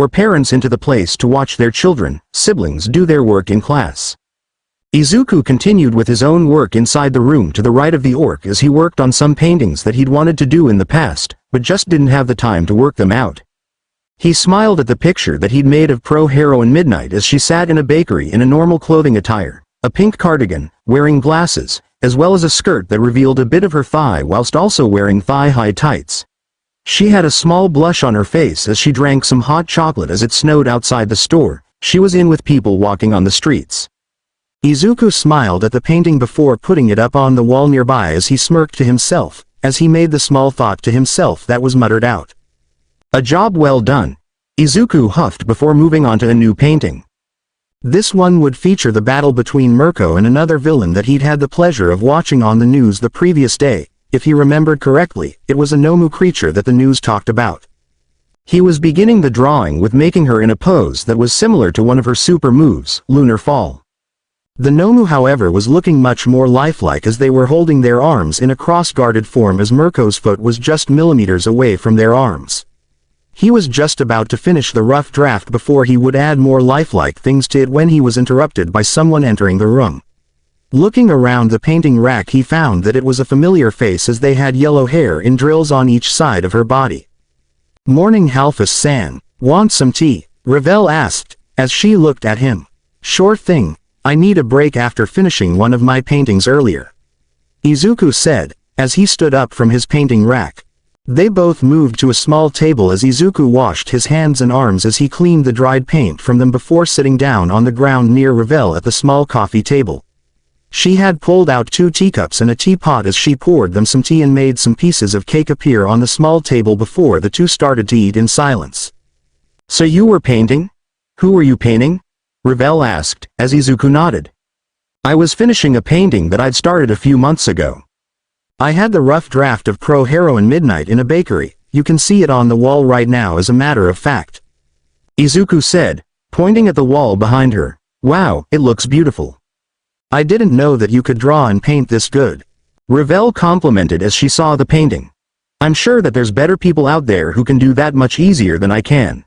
or parents into the place to watch their children, siblings do their work in class. Izuku continued with his own work inside the room to the right of the orc as he worked on some paintings that he'd wanted to do in the past, but just didn't have the time to work them out. He smiled at the picture that he'd made of pro-heroine Midnight as she sat in a bakery in a normal clothing attire, a pink cardigan, wearing glasses, as well as a skirt that revealed a bit of her thigh whilst also wearing thigh-high tights. She had a small blush on her face as she drank some hot chocolate as it snowed outside the store. She was in with people walking on the streets. Izuku smiled at the painting before putting it up on the wall nearby as he smirked to himself, as he made the small thought to himself that was muttered out. A job well done. Izuku huffed before moving on to a new painting. This one would feature the battle between Mirko and another villain that he'd had the pleasure of watching on the news the previous day. If he remembered correctly, it was a Nomu creature that the news talked about. He was beginning the drawing with making her in a pose that was similar to one of her super moves, Lunar Fall. The Nomu however was looking much more lifelike as they were holding their arms in a cross-guarded form as Mirko's foot was just millimeters away from their arms. He was just about to finish the rough draft before he would add more lifelike things to it when he was interrupted by someone entering the room. Looking around the painting rack he found that it was a familiar face as they had yellow hair in drills on each side of her body. "Morning Halfus-san, want some tea?" Ravel asked, as she looked at him. "Sure thing. I need a break after finishing one of my paintings earlier," Izuku said, as he stood up from his painting rack. They both moved to a small table as Izuku washed his hands and arms as he cleaned the dried paint from them before sitting down on the ground near Ravel at the small coffee table. She had pulled out 2 teacups and a teapot as she poured them some tea and made some pieces of cake appear on the small table before the two started to eat in silence. "So you were painting? Who were you painting?" Ravel asked, as Izuku nodded. "I was finishing a painting that I'd started a few months ago. I had the rough draft of pro-heroine Midnight in a bakery. You can see it on the wall right now as a matter of fact," Izuku said, pointing at the wall behind her. "Wow, it looks beautiful. I didn't know that you could draw and paint this good," Ravel complimented as she saw the painting. "I'm sure that there's better people out there who can do that much easier than I can.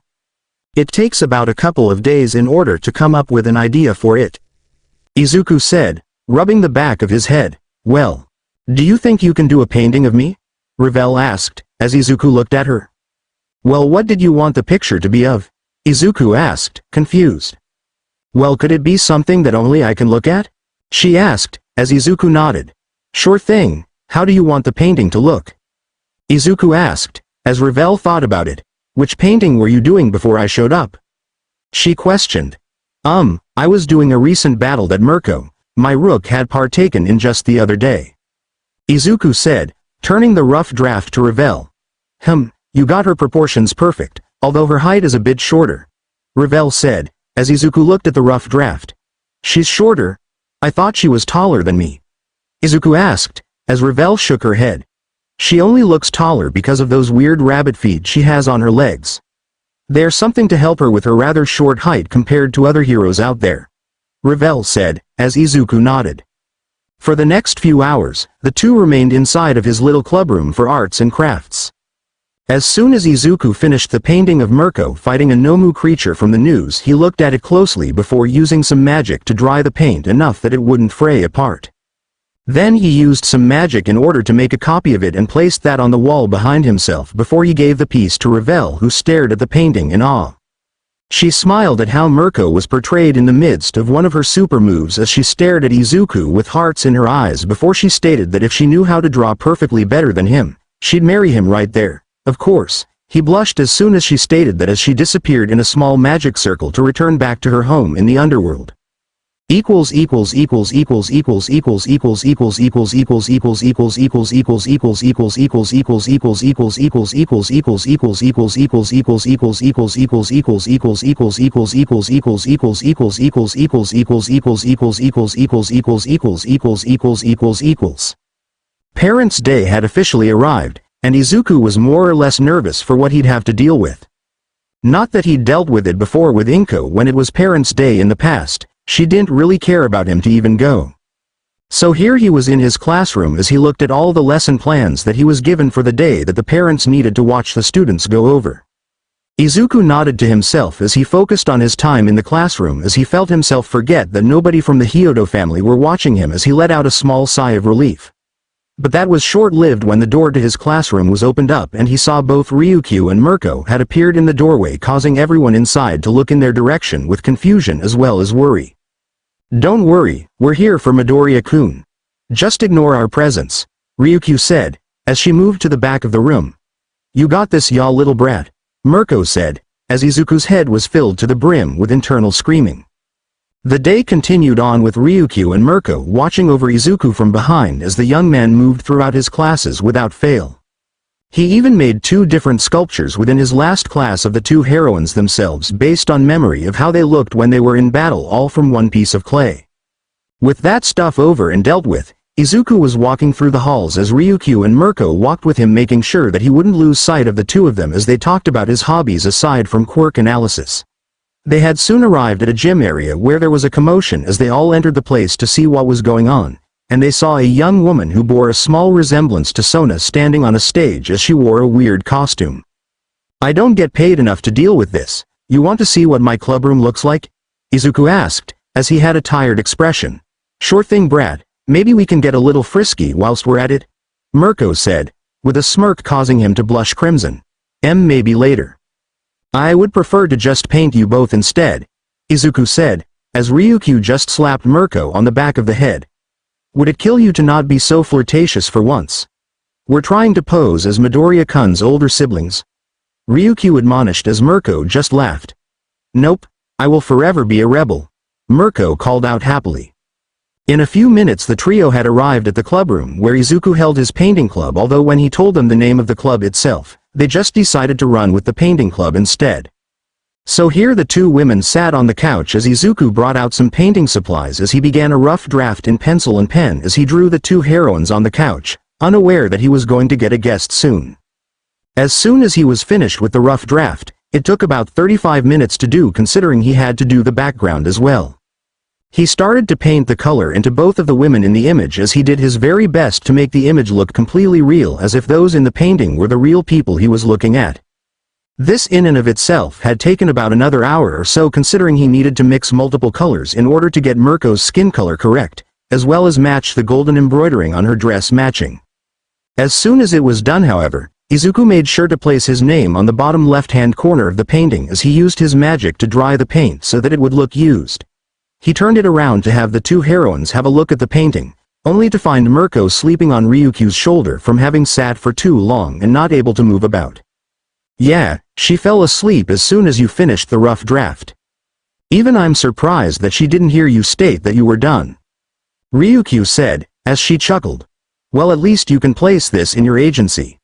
It takes about a couple of days in order to come up with an idea for it," Izuku said, rubbing the back of his head. "Well, do you think you can do a painting of me?" Ravel asked, as Izuku looked at her. "Well, what did you want the picture to be of?" Izuku asked, confused. "Well, could it be something that only I can look at?" she asked, as Izuku nodded. "Sure thing. How do you want the painting to look?" Izuku asked, as Ravel thought about it. "Which painting were you doing before I showed up?" she questioned. I was doing a recent battle that Mirko, my rook, had partaken in just the other day," Izuku said, turning the rough draft to Ravel. You got her proportions perfect, although her height is a bit shorter," Ravel said, as Izuku looked at the rough draft. "She's shorter? I thought she was taller than me," Izuku asked, as Ravel shook her head. "She only looks taller because of those weird rabbit feet she has on her legs. There's something to help her with her rather short height compared to other heroes out there," Ravel said, as Izuku nodded. For the next few hours, the two remained inside of his little clubroom for arts and crafts. As soon as Izuku finished the painting of Mirko fighting a Nomu creature from the news, he looked at it closely before using some magic to dry the paint enough that it wouldn't fray apart. Then he used some magic in order to make a copy of it and placed that on the wall behind himself before he gave the piece to Ravel, who stared at the painting in awe. She smiled at how Mirko was portrayed in the midst of one of her super moves as she stared at Izuku with hearts in her eyes before she stated that if she knew how to draw perfectly better than him, she'd marry him right there. Of course, he blushed as soon as she stated that as she disappeared in a small magic circle to return back to her home in the underworld. Parents' Day had officially arrived, and Izuku was more or less nervous for what he'd have to deal with. Not that he'd dealt with it before with Inko when it was Parents' Day in the past. She didn't really care about him to even go. So here he was in his classroom as he looked at all the lesson plans that he was given for the day that the parents needed to watch the students go over. Izuku nodded to himself as he focused on his time in the classroom as he felt himself forget that nobody from the Hyoudou family were watching him as he let out a small sigh of relief. But that was short-lived when the door to his classroom was opened up and he saw both Ryukyu and Mirko had appeared in the doorway, causing everyone inside to look in their direction with confusion as well as worry. "Don't worry, we're here for Midoriya-kun. Just ignore our presence," Ryukyu said, as she moved to the back of the room. "You got this, ya little brat," Mirko said, as Izuku's head was filled to the brim with internal screaming. The day continued on with Ryukyu and Mirko watching over Izuku from behind as the young man moved throughout his classes without fail. He even made 2 different sculptures within his last class of the 2 heroines themselves based on memory of how they looked when they were in battle, all from one piece of clay. With that stuff over and dealt with, Izuku was walking through the halls as Ryukyu and Mirko walked with him, making sure that he wouldn't lose sight of the 2 of them as they talked about his hobbies aside from quirk analysis. They had soon arrived at a gym area where there was a commotion as they all entered the place to see what was going on, and they saw a young woman who bore a small resemblance to Sona standing on a stage as she wore a weird costume. "I don't get paid enough to deal with this. You want to see what my clubroom looks like?" Izuku asked, as he had a tired expression. "Sure thing, brat. Maybe we can get a little frisky whilst we're at it," Mirko said, with a smirk causing him to blush crimson. Maybe later. "I would prefer to just paint you both instead," Izuku said, as Ryukyu just slapped Mirko on the back of the head. "Would it kill you to not be so flirtatious for once? We're trying to pose as Midoriya-kun's older siblings," Ryukyu admonished as Mirko just laughed. "Nope, I will forever be a rebel," Mirko called out happily. In a few minutes the trio had arrived at the clubroom where Izuku held his painting club, although when he told them the name of the club itself, they just decided to run with the painting club instead. So here the 2 women sat on the couch as Izuku brought out some painting supplies as he began a rough draft in pencil and pen as he drew the 2 heroines on the couch, unaware that he was going to get a guest soon. As soon as he was finished with the rough draft, it took about 35 minutes to do, considering he had to do the background as well. He started to paint the color into both of the women in the image as he did his very best to make the image look completely real, as if those in the painting were the real people he was looking at. This in and of itself had taken about another hour or so, considering he needed to mix multiple colors in order to get Mirko's skin color correct, as well as match the golden embroidering on her dress matching. As soon as it was done, however, Izuku made sure to place his name on the bottom left-hand corner of the painting as he used his magic to dry the paint so that it would look used. He turned it around to have the 2 heroines have a look at the painting, only to find Mirko sleeping on Ryukyu's shoulder from having sat for too long and not able to move about. "Yeah, she fell asleep as soon as you finished the rough draft. Even I'm surprised that she didn't hear you state that you were done," Ryukyu said, as she chuckled. "Well, at least you can place this in your agency,"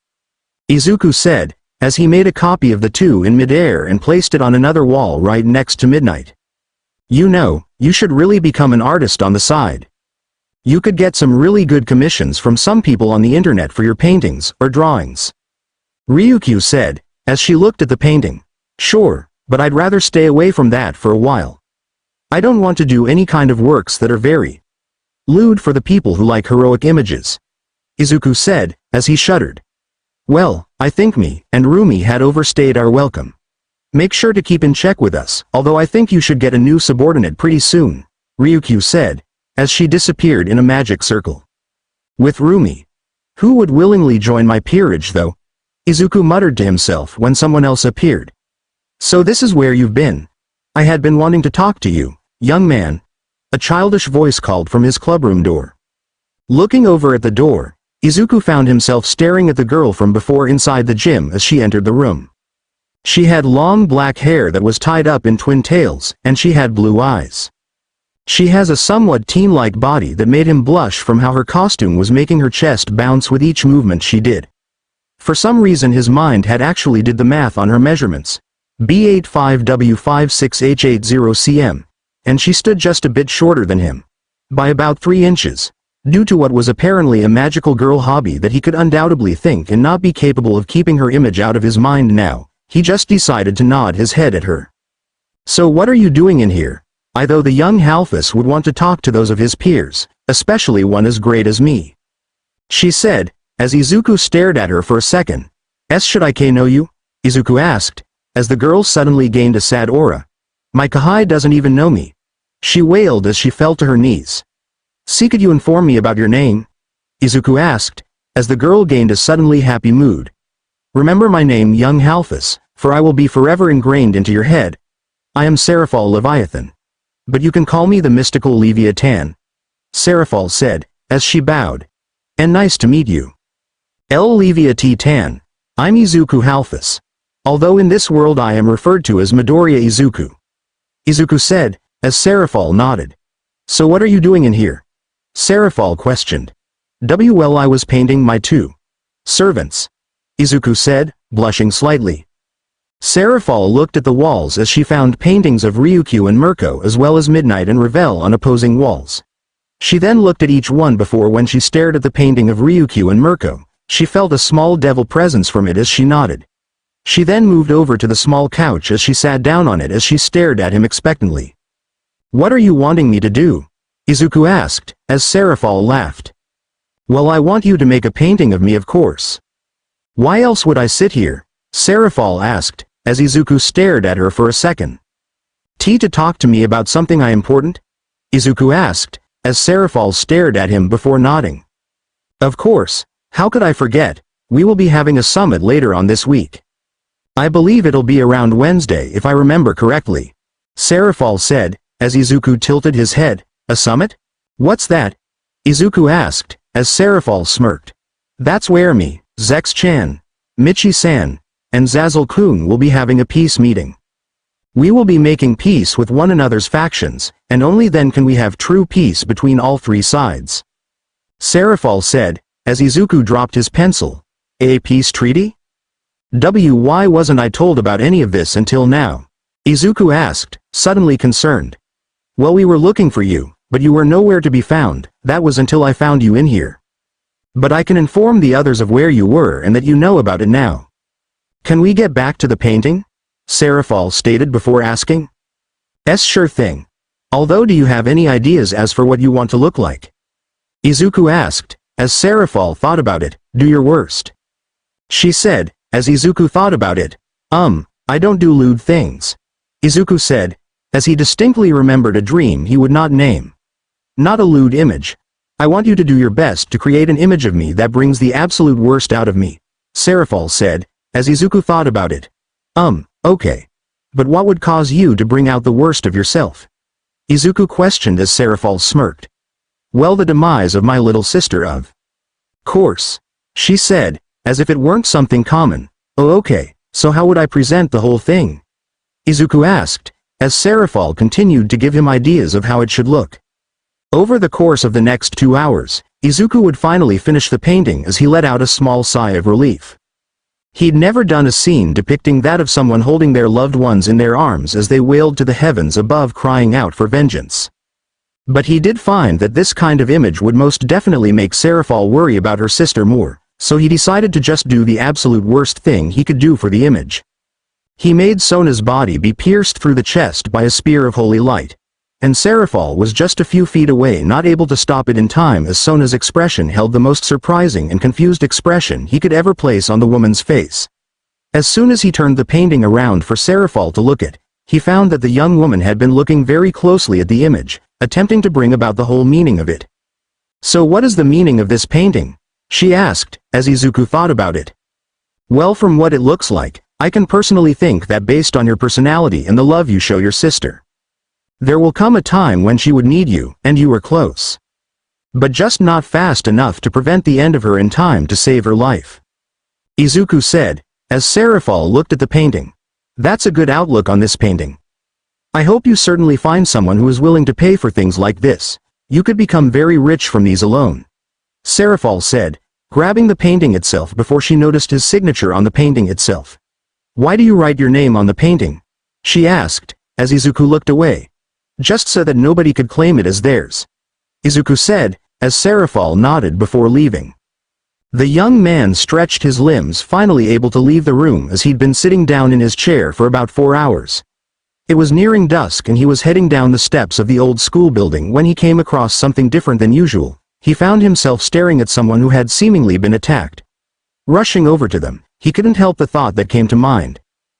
Izuku said, as he made a copy of the 2 in midair and placed it on another wall right next to Midnight. "You know, you should really become an artist on the side. You could get some really good commissions from some people on the internet for your paintings or drawings," Ryukyu said, as she looked at the painting. "Sure, but I'd rather stay away from that for a while. I don't want to do any kind of works that are very lewd for the people who like heroic images," Izuku said, as he shuddered. "Well, I think me and Rumi had overstayed our welcome. Make sure to keep in check with us, although I think you should get a new subordinate pretty soon," Ryukyu said, as she disappeared in a magic circle. "With Rumi. Who would willingly join my peerage though?" Izuku muttered to himself when someone else appeared. "So this is where you've been. I had been wanting to talk to you, young man," a childish voice called from his clubroom door. Looking over at the door, Izuku found himself staring at the girl from before inside the gym as she entered the room. She had long black hair that was tied up in twin tails, and she had blue eyes. She has a somewhat teen-like body that made him blush from how her costume was making her chest bounce with each movement she did. For some reason his mind had actually did the math on her measurements. B85W56H80 and she stood just a bit shorter than him. By about 3 inches. Due to what was apparently a magical girl hobby that he could undoubtedly think and not be capable of keeping her image out of his mind now, he just decided to nod his head at her. "So what are you doing in here?" Though the young Halfus would want to talk to those of his peers, especially one as great as me, she said, as Izuku stared at her for a second. "Should I know you?" Izuku asked, as the girl suddenly gained a sad aura. My Kahai doesn't even know me. She wailed as she fell to her knees. See, could you inform me about your name? Izuku asked, as the girl gained a suddenly happy mood. Remember my name, young Halphus, for I will be forever ingrained into your head. I am Seraphal Leviathan. But you can call me the mystical Leviathan. Seraphal said, as she bowed. And nice to meet you. El Leviathan. I'm Izuku Halphus. Although in this world I am referred to as Midoriya Izuku. Izuku said, as Seraphal nodded. So what are you doing in here? Seraphal questioned. Well, I was painting my two servants. Izuku said, blushing slightly. Seraphal looked at the walls as she found paintings of Ryukyu and Mirko as well as Midnight and Ravel on opposing walls. She then looked at each one before when she stared at the painting of Ryukyu and Mirko, she felt a small devil presence from it as she nodded. She then moved over to the small couch as she sat down on it as she stared at him expectantly. What are you wanting me to do? Izuku asked, as Seraphal laughed. Well, I want you to make a painting of me, of course. Why else would I sit here? Seraphal asked, as Izuku stared at her for a second. To talk to me about something important? Izuku asked, as Seraphal stared at him before nodding. Of course, how could I forget? We will be having a summit later on this week. I believe it'll be around Wednesday if I remember correctly. Seraphal said, as Izuku tilted his head. A summit? What's that? Izuku asked, as Seraphal smirked. That's where me, Zex-chan, Michi-san, and Zazzle-kun will be having a peace meeting. We will be making peace with one another's factions, and only then can we have true peace between all three sides. Seraphal said, as Izuku dropped his pencil. A peace treaty? Why wasn't I told about any of this until now? Izuku asked, suddenly concerned. Well, we were looking for you, but you were nowhere to be found. That was until I found you in here. But I can inform the others of where you were and that you know about it now. Can we get back to the painting? Seraphal stated before asking. Sure thing. Although, do you have any ideas as for what you want to look like? Izuku asked, as Seraphal thought about it. Do your worst. She said, as Izuku thought about it. I don't do lewd things. Izuku said, as he distinctly remembered a dream he would not name. Not a lewd image. I want you to do your best to create an image of me that brings the absolute worst out of me. Seraphal said, as Izuku thought about it. Okay. But what would cause you to bring out the worst of yourself? Izuku questioned as Seraphal smirked. Well, the demise of my little sister of course. She said, as if it weren't something common. Oh, okay, so how would I present the whole thing? Izuku asked, as Seraphal continued to give him ideas of how it should look. Over the course of the next 2 hours, Izuku would finally finish the painting as he let out a small sigh of relief. He'd never done a scene depicting that of someone holding their loved ones in their arms as they wailed to the heavens above crying out for vengeance. But he did find that this kind of image would most definitely make Seraphal worry about her sister more, so he decided to just do the absolute worst thing he could do for the image. He made Sona's body be pierced through the chest by a spear of holy light. And Seraphal was just a few feet away, not able to stop it in time, as Sona's expression held the most surprising and confused expression he could ever place on the woman's face. As soon as he turned the painting around for Seraphal to look at, he found that the young woman had been looking very closely at the image, attempting to bring about the whole meaning of it. So what is the meaning of this painting? She asked, as Izuku thought about it. Well, from what it looks like, I can personally think that based on your personality and the love you show your sister, there will come a time when she would need you, and you are close. But just not fast enough to prevent the end of her in time to save her life. Izuku said, as Seraphal looked at the painting. That's a good outlook on this painting. I hope you certainly find someone who is willing to pay for things like this. You could become very rich from these alone. Seraphal said, grabbing the painting itself before she noticed his signature on the painting itself. Why do you write your name on the painting? She asked, as Izuku looked away. Just so that nobody could claim it as theirs. Izuku said, as Seraphal nodded before leaving. The young man stretched his limbs, finally able to leave the room as he'd been sitting down in his chair for about 4 hours. It was nearing dusk and he was heading down the steps of the old school building when he came across something different than usual. He found himself staring at someone who had seemingly been attacked. Rushing over to them, he couldn't help the thought that came to mind.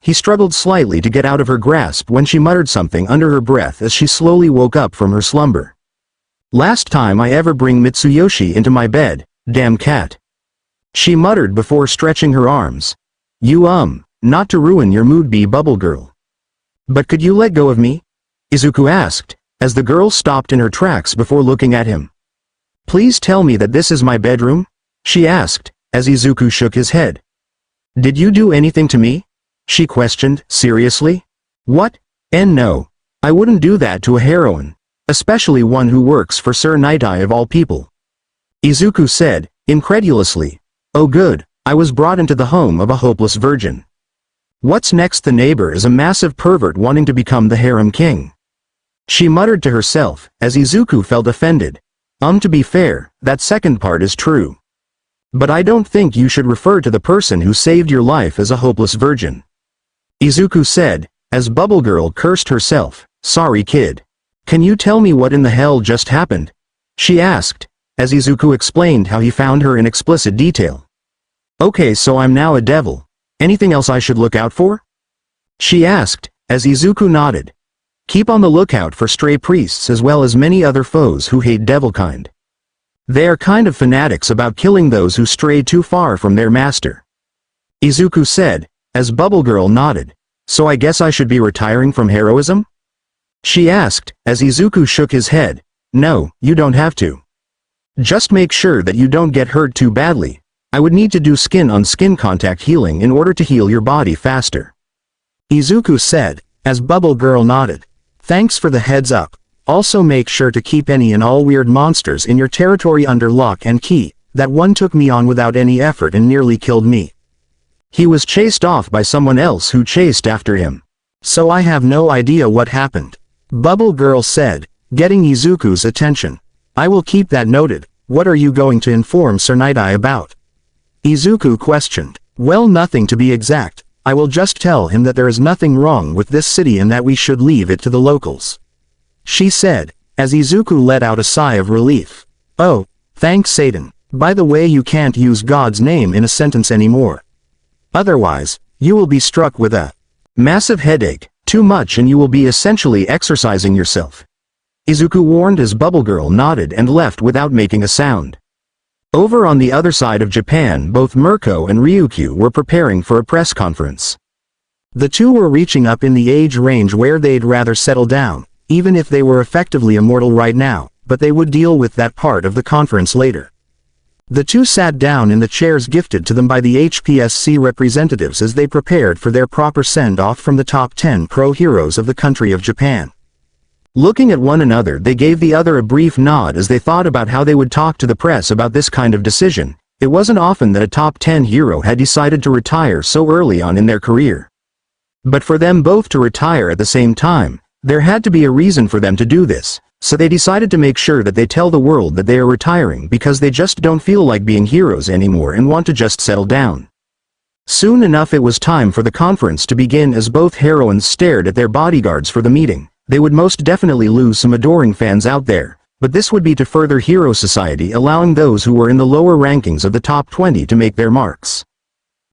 He struggled slightly to get out of her grasp when she muttered something under her breath as she slowly woke up from her slumber. Last time I ever bring Mitsuyoshi into my bed, damn cat. She muttered before stretching her arms. Not to ruin your mood be bubble girl. But could you let go of me? Izuku asked, as the girl stopped in her tracks before looking at him. Please tell me that this is my bedroom? She asked, as Izuku shook his head. Did you do anything to me? She questioned, seriously. What? No. I wouldn't do that to a heroine, especially one who works for Sir Nightai of all people. Izuku said, incredulously. Oh good, I was brought into the home of a hopeless virgin. What's next? The neighbor is a massive pervert wanting to become the Harem King. She muttered to herself, as Izuku felt offended. To be fair, that second part is true. But I don't think you should refer to the person who saved your life as a hopeless virgin. Izuku said, as Bubble Girl cursed herself, sorry kid. Can you tell me what in the hell just happened? She asked, as Izuku explained how he found her in explicit detail. Okay, so I'm now a devil. Anything else I should look out for? She asked, as Izuku nodded. Keep on the lookout for stray priests as well as many other foes who hate devilkind. They are kind of fanatics about killing those who stray too far from their master. Izuku said, as Bubble Girl nodded. So I guess I should be retiring from heroism? She asked, as Izuku shook his head. No, you don't have to. Just make sure that you don't get hurt too badly. I would need to do skin-on-skin contact healing in order to heal your body faster. Izuku said, as Bubble Girl nodded. Thanks for the heads up. Also make sure to keep any and all weird monsters in your territory under lock and key. That one took me on without any effort and nearly killed me. He was chased off by someone else who chased after him. So I have no idea what happened. Bubble Girl said, getting Izuku's attention. I will keep that noted. What are you going to inform Sir Nightai about? Izuku questioned. Well, nothing to be exact. I will just tell him that there is nothing wrong with this city and that we should leave it to the locals. She said, as Izuku let out a sigh of relief. Oh, thanks Satan. By the way, you can't use God's name in a sentence anymore. Otherwise, you will be struck with a massive headache, too much and you will be essentially exercising yourself. Izuku warned as Bubble Girl nodded and left without making a sound. Over on the other side of Japan, both Mirko and Ryukyu were preparing for a press conference. The two were reaching up in the age range where they'd rather settle down, even if they were effectively immortal right now, but they would deal with that part of the conference later. The two sat down in the chairs gifted to them by the HPSC representatives as they prepared for their proper send-off from the top 10 pro heroes of the country of Japan. Looking at one another, they gave the other a brief nod as they thought about how they would talk to the press about this kind of decision. It wasn't often that a top 10 hero had decided to retire so early on in their career. But for them both to retire at the same time, there had to be a reason for them to do this, so they decided to make sure that they tell the world that they are retiring because they just don't feel like being heroes anymore and want to just settle down. Soon enough it was time for the conference to begin as both heroines stared at their bodyguards for the meeting. They would most definitely lose some adoring fans out there, but this would be to further hero society, allowing those who were in the lower rankings of the top 20 to make their marks.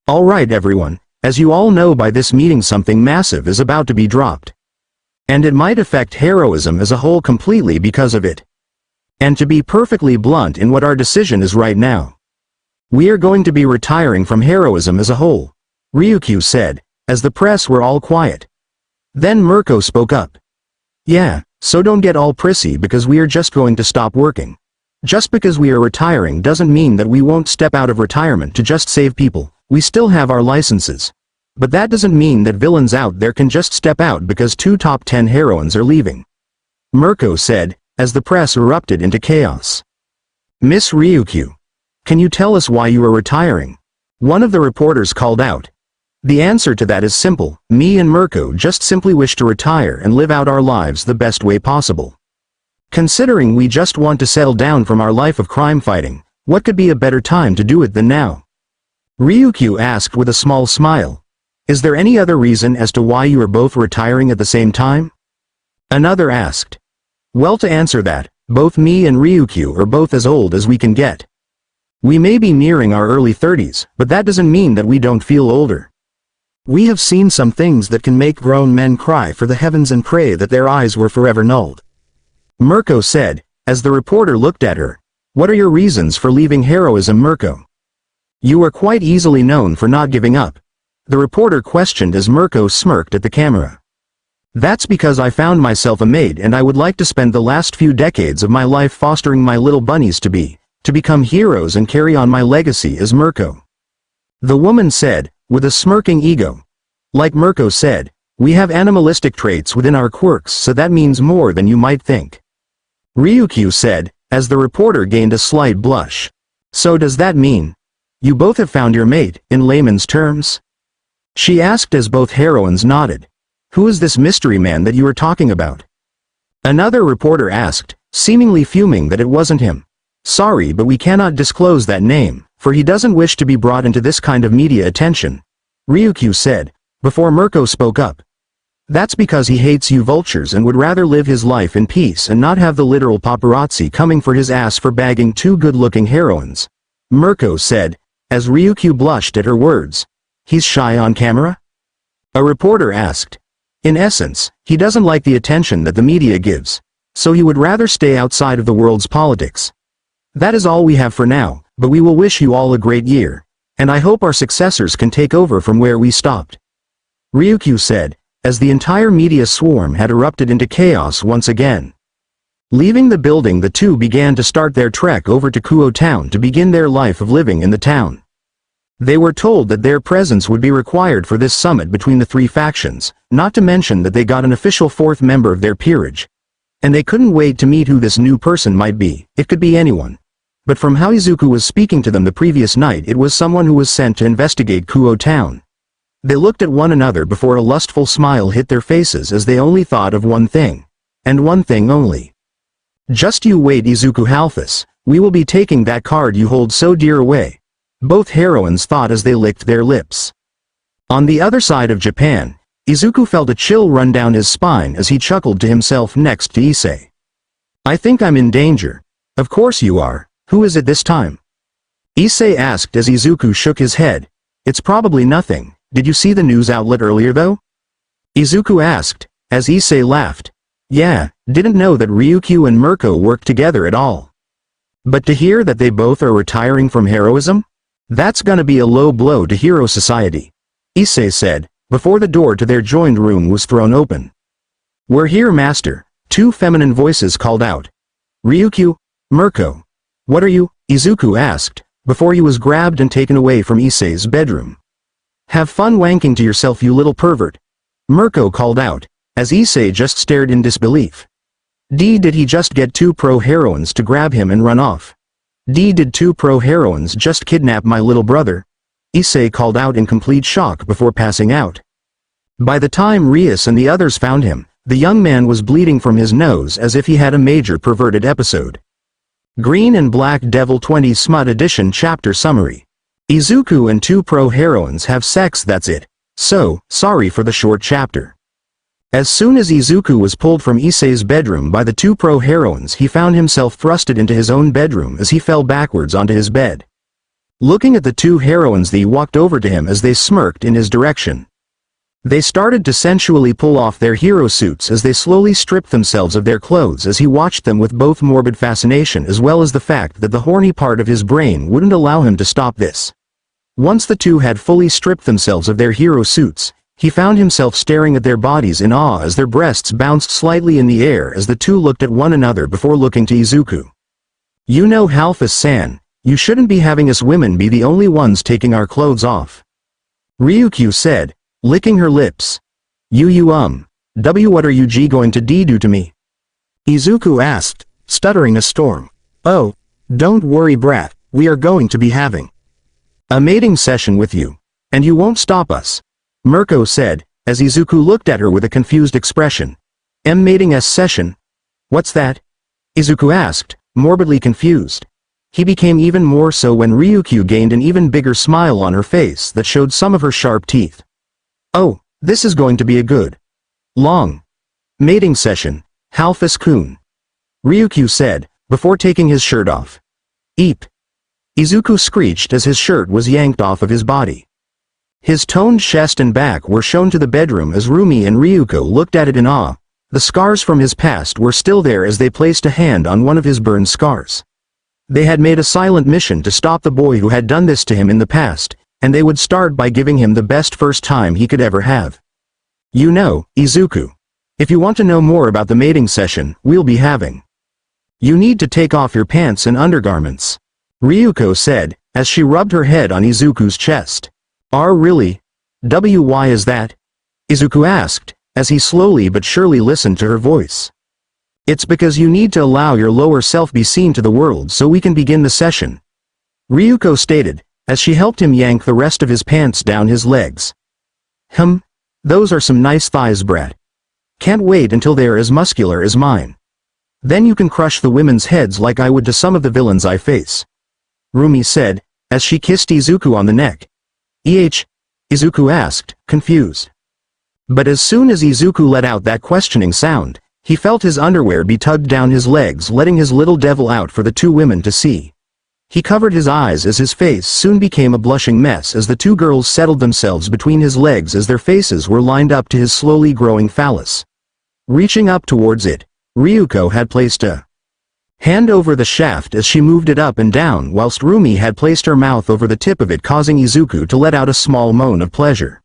Alright everyone, as you all know by this meeting something massive is about to be dropped. And it might affect heroism as a whole completely because of it. And to be perfectly blunt in what our decision is right now. We are going to be retiring from heroism as a whole, Ryukyu said, as the press were all quiet. Then Mirko spoke up. Yeah, so don't get all prissy because we are just going to stop working. Just because we are retiring doesn't mean that we won't step out of retirement to just save people. We still have our licenses. But that doesn't mean that villains out there can just step out because 2 top 10 heroines are leaving. Mirko said, as the press erupted into chaos. Miss Ryukyu, can you tell us why you are retiring? One of the reporters called out. The answer to that is simple. Me and Mirko just simply wish to retire and live out our lives the best way possible. Considering we just want to settle down from our life of crime fighting, what could be a better time to do it than now? Ryukyu asked with a small smile. Is there any other reason as to why you are both retiring at the same time? Another asked. Well, to answer that, both me and Ryukyu are both as old as we can get. We may be nearing our early 30s, but that doesn't mean that we don't feel older. We have seen some things that can make grown men cry for the heavens and pray that their eyes were forever nulled. Mirko said, as the reporter looked at her. What are your reasons for leaving heroism, Mirko? You are quite easily known for not giving up. The reporter questioned as Mirko smirked at the camera. That's because I found myself a maid and I would like to spend the last few decades of my life fostering my little bunnies to become heroes and carry on my legacy as Mirko. The woman said, with a smirking ego. Like Mirko said, we have animalistic traits within our quirks, so that means more than you might think. Ryukyu said, as the reporter gained a slight blush. So does that mean you both have found your mate, in layman's terms? She asked as both heroines nodded. Who is this mystery man that you are talking about? Another reporter asked, seemingly fuming that it wasn't him. Sorry, but we cannot disclose that name, for he doesn't wish to be brought into this kind of media attention, Ryukyu said, before Mirko spoke up. That's because he hates you vultures and would rather live his life in peace and not have the literal paparazzi coming for his ass for bagging two good-looking heroines, Mirko said, as Ryukyu blushed at her words. He's shy on camera? A reporter asked. In essence, he doesn't like the attention that the media gives, so he would rather stay outside of the world's politics. That is all we have for now, but we will wish you all a great year, and I hope our successors can take over from where we stopped. Ryukyu said, as the entire media swarm had erupted into chaos once again. Leaving the building, the two began to start their trek over to Kuoh Town to begin their life of living in the town. They were told that their presence would be required for this summit between the three factions, not to mention that they got an official fourth member of their peerage. And they couldn't wait to meet who this new person might be. It could be anyone. But from how Izuku was speaking to them the previous night, it was someone who was sent to investigate Kuoh Town. They looked at one another before a lustful smile hit their faces as they only thought of one thing. And one thing only. Just you wait, Izuku Halfus, we will be taking that card you hold so dear away. Both heroines thought as they licked their lips. On the other side of Japan, Izuku felt a chill run down his spine as he chuckled to himself next to Issei. I think I'm in danger. Of course you are. Who is it this time? Issei asked as Izuku shook his head. It's probably nothing. Did you see the news outlet earlier though? Izuku asked, as Issei laughed. Yeah, didn't know that Ryukyu and Mirko worked together at all. But to hear that they both are retiring from heroism? That's gonna be a low blow to hero society, Issei said, before the door to their joined room was thrown open. We're here, master, two feminine voices called out. Ryukyu, Mirko. What are you? Izuku asked, before he was grabbed and taken away from Issei's bedroom. Have fun wanking to yourself, you little pervert, Mirko called out, as Issei just stared in disbelief. Did he just get two pro-heroines to grab him and run off? Did two pro-heroines just kidnap my little brother? Issei called out in complete shock before passing out. By the time Rias and the others found him, the young man was bleeding from his nose as if he had a major perverted episode. Green and Black Devil 20 Smut Edition Chapter Summary. Izuku and two pro-heroines have sex, that's it. So, sorry for the short chapter. As soon as Izuku was pulled from Issei's bedroom by the two pro-heroines, he found himself thrusted into his own bedroom as he fell backwards onto his bed. Looking at the two heroines, they walked over to him as they smirked in his direction. They started to sensually pull off their hero suits as they slowly stripped themselves of their clothes as he watched them with both morbid fascination as well as the fact that the horny part of his brain wouldn't allow him to stop this. Once the two had fully stripped themselves of their hero suits, he found himself staring at their bodies in awe as their breasts bounced slightly in the air as the two looked at one another before looking to Izuku. You know, Halfus-san, you shouldn't be having us women be the only ones taking our clothes off, Ryukyu said, licking her lips. What are you going to do to me? Izuku asked, stuttering a storm. Oh, don't worry, brat, we are going to be having a mating session with you. And you won't stop us, Mirko said, as Izuku looked at her with a confused expression. Mating session? What's that? Izuku asked, morbidly confused. He became even more so when Ryukyu gained an even bigger smile on her face that showed some of her sharp teeth. Oh, this is going to be a good, long mating session, Halfus-kun, Ryukyu said, before taking his shirt off. Eep! Izuku screeched as his shirt was yanked off of his body. His toned chest and back were shown to the bedroom as Rumi and Ryuko looked at it in awe. The scars from his past were still there as they placed a hand on one of his burned scars. They had made a silent mission to stop the boy who had done this to him in the past, and they would start by giving him the best first time he could ever have. You know, Izuku. If you want to know more about the mating session we'll be having, you need to take off your pants and undergarments, Ryuko said, as she rubbed her head on Izuku's chest. Really? Why is that? Izuku asked, as he slowly but surely listened to her voice. It's because you need to allow your lower self be seen to the world so we can begin the session, Ryuko stated, as she helped him yank the rest of his pants down his legs. Those are some nice thighs, brat. Can't wait until they are as muscular as mine. Then you can crush the women's heads like I would to some of the villains I face, Rumi said, as she kissed Izuku on the neck. Izuku asked, confused. But as soon as Izuku let out that questioning sound, he felt his underwear be tugged down his legs, letting his little devil out for the two women to see. He covered his eyes as his face soon became a blushing mess as the two girls settled themselves between his legs as their faces were lined up to his slowly growing phallus. Reaching up towards it, Ryuko had placed a hand over the shaft as she moved it up and down whilst Rumi had placed her mouth over the tip of it, causing Izuku to let out a small moan of pleasure.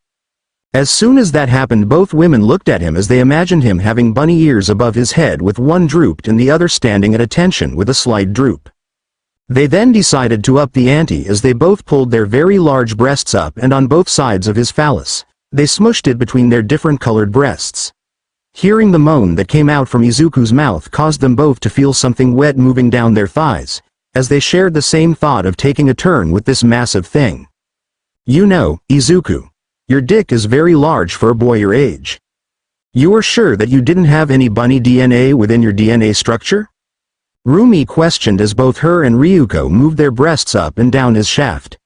As soon as that happened, both women looked at him as they imagined him having bunny ears above his head with one drooped and the other standing at attention with a slight droop. They then decided to up the ante as they both pulled their very large breasts up and on both sides of his phallus. They smushed it between their different colored breasts. Hearing the moan that came out from Izuku's mouth caused them both to feel something wet moving down their thighs, as they shared the same thought of taking a turn with this massive thing. You know, Izuku, your dick is very large for a boy your age. You are sure that you didn't have any bunny DNA within your DNA structure? Rumi questioned as both her and Ryuko moved their breasts up and down his shaft.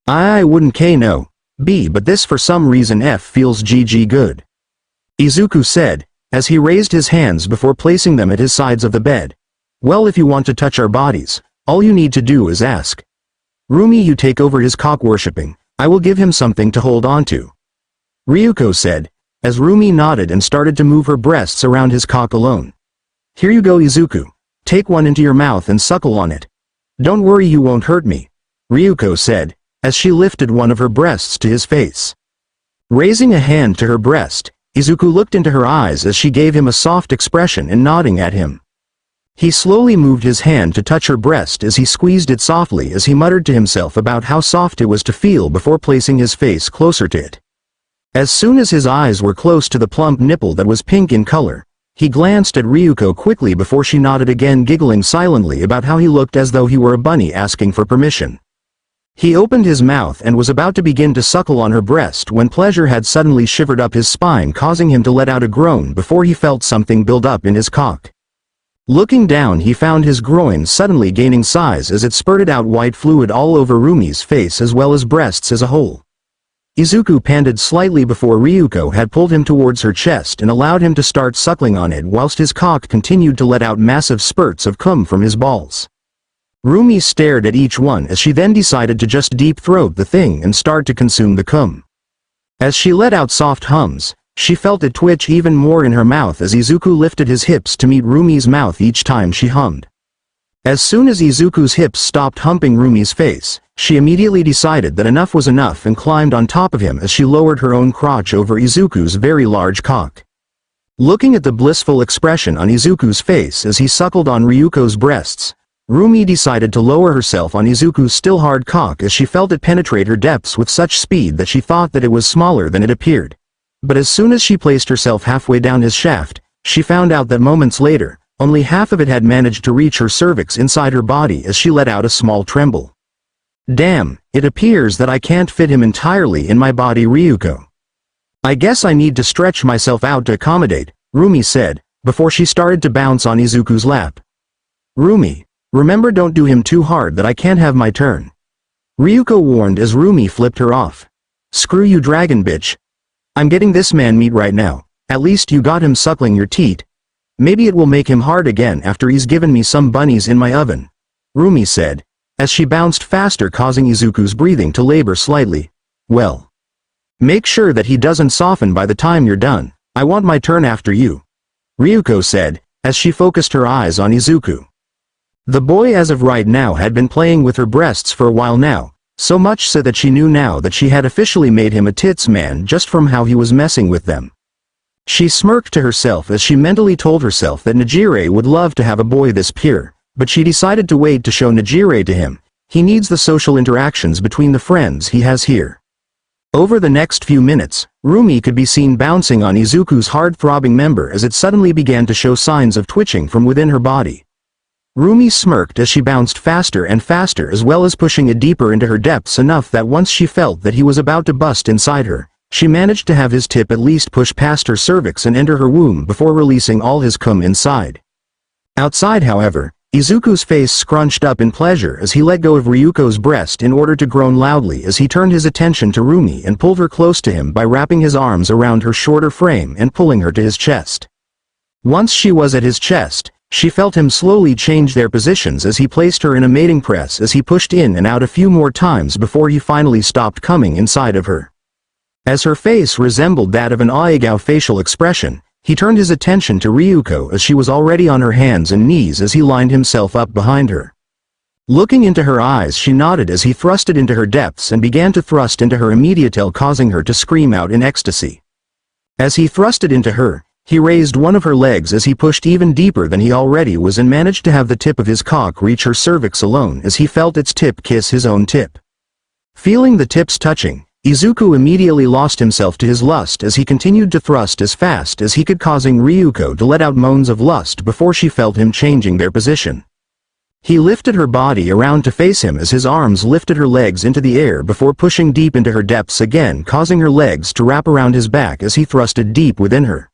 I wouldn't know, but this for some reason feels GG good, Izuku said, as he raised his hands before placing them at his sides of the bed. Well, if you want to touch our bodies, all you need to do is ask. Rumi, you take over his cock worshipping. I will give him something to hold on to, Ryuko said, as Rumi nodded and started to move her breasts around his cock alone. Here you go, Izuku. Take one into your mouth and suckle on it. Don't worry, you won't hurt me, Ryuko said, as she lifted one of her breasts to his face. Raising a hand to her breast, Izuku looked into her eyes as she gave him a soft expression and nodding at him. He slowly moved his hand to touch her breast as he squeezed it softly as he muttered to himself about how soft it was to feel before placing his face closer to it. As soon as his eyes were close to the plump nipple that was pink in color, he glanced at Ryuko quickly before she nodded again, giggling silently about how he looked as though he were a bunny asking for permission. He opened his mouth and was about to begin to suckle on her breast when pleasure had suddenly shivered up his spine, causing him to let out a groan before he felt something build up in his cock. Looking down, he found his groin suddenly gaining size as it spurted out white fluid all over Rumi's face as well as breasts as a whole. Izuku panted slightly before Ryuko had pulled him towards her chest and allowed him to start suckling on it whilst his cock continued to let out massive spurts of cum from his balls. Rumi stared at each one as she then decided to just deep throat the thing and start to consume the cum. As she let out soft hums, she felt it twitch even more in her mouth as Izuku lifted his hips to meet Rumi's mouth each time she hummed. As soon as Izuku's hips stopped humping Rumi's face, she immediately decided that enough was enough and climbed on top of him as she lowered her own crotch over Izuku's very large cock. Looking at the blissful expression on Izuku's face as he suckled on Ryuko's breasts, Rumi decided to lower herself on Izuku's still hard cock as she felt it penetrate her depths with such speed that she thought that it was smaller than it appeared. But as soon as she placed herself halfway down his shaft, she found out that moments later, only half of it had managed to reach her cervix inside her body as she let out a small tremble. Damn, it appears that I can't fit him entirely in my body, Ryuko. I guess I need to stretch myself out to accommodate, Rumi said, before she started to bounce on Izuku's lap. Rumi, remember, don't do him too hard that I can't have my turn, Ryuko warned as Rumi flipped her off. Screw you, dragon bitch. I'm getting this man meat right now. At least you got him suckling your teat. Maybe it will make him hard again after he's given me some bunnies in my oven, Rumi said, as she bounced faster, causing Izuku's breathing to labor slightly. Well, Make sure that he doesn't soften by the time you're done. I want my turn after you," Ryuko said, as she focused her eyes on Izuku. The boy as of right now had been playing with her breasts for a while now, so much so that she knew now that she had officially made him a tits man just from how he was messing with them. She smirked to herself as she mentally told herself that Nejire would love to have a boy this pure, but she decided to wait to show Nejire to him. He needs the social interactions between the friends he has here. Over the next few minutes, Rumi could be seen bouncing on Izuku's hard-throbbing member as it suddenly began to show signs of twitching from within her body. Rumi smirked as she bounced faster and faster, as well as pushing it deeper into her depths enough that once she felt that he was about to bust inside her, she managed to have his tip at least push past her cervix and enter her womb before releasing all his cum inside. Outside, however, Izuku's face scrunched up in pleasure as he let go of Ryuko's breast in order to groan loudly as he turned his attention to Rumi and pulled her close to him by wrapping his arms around her shorter frame and pulling her to his chest. Once she was at his chest, she felt him slowly change their positions as he placed her in a mating press as he pushed in and out a few more times before he finally stopped coming inside of her. As her face resembled that of an Aigao facial expression, he turned his attention to Ryuko as she was already on her hands and knees as he lined himself up behind her. Looking into her eyes, she nodded as he thrusted into her depths and began to thrust into her immediately, causing her to scream out in ecstasy. As he thrusted into her, he raised one of her legs as he pushed even deeper than he already was and managed to have the tip of his cock reach her cervix alone as he felt its tip kiss his own tip. Feeling the tips touching, Izuku immediately lost himself to his lust as he continued to thrust as fast as he could, causing Ryuko to let out moans of lust before she felt him changing their position. He lifted her body around to face him as his arms lifted her legs into the air before pushing deep into her depths again, causing her legs to wrap around his back as he thrusted deep within her.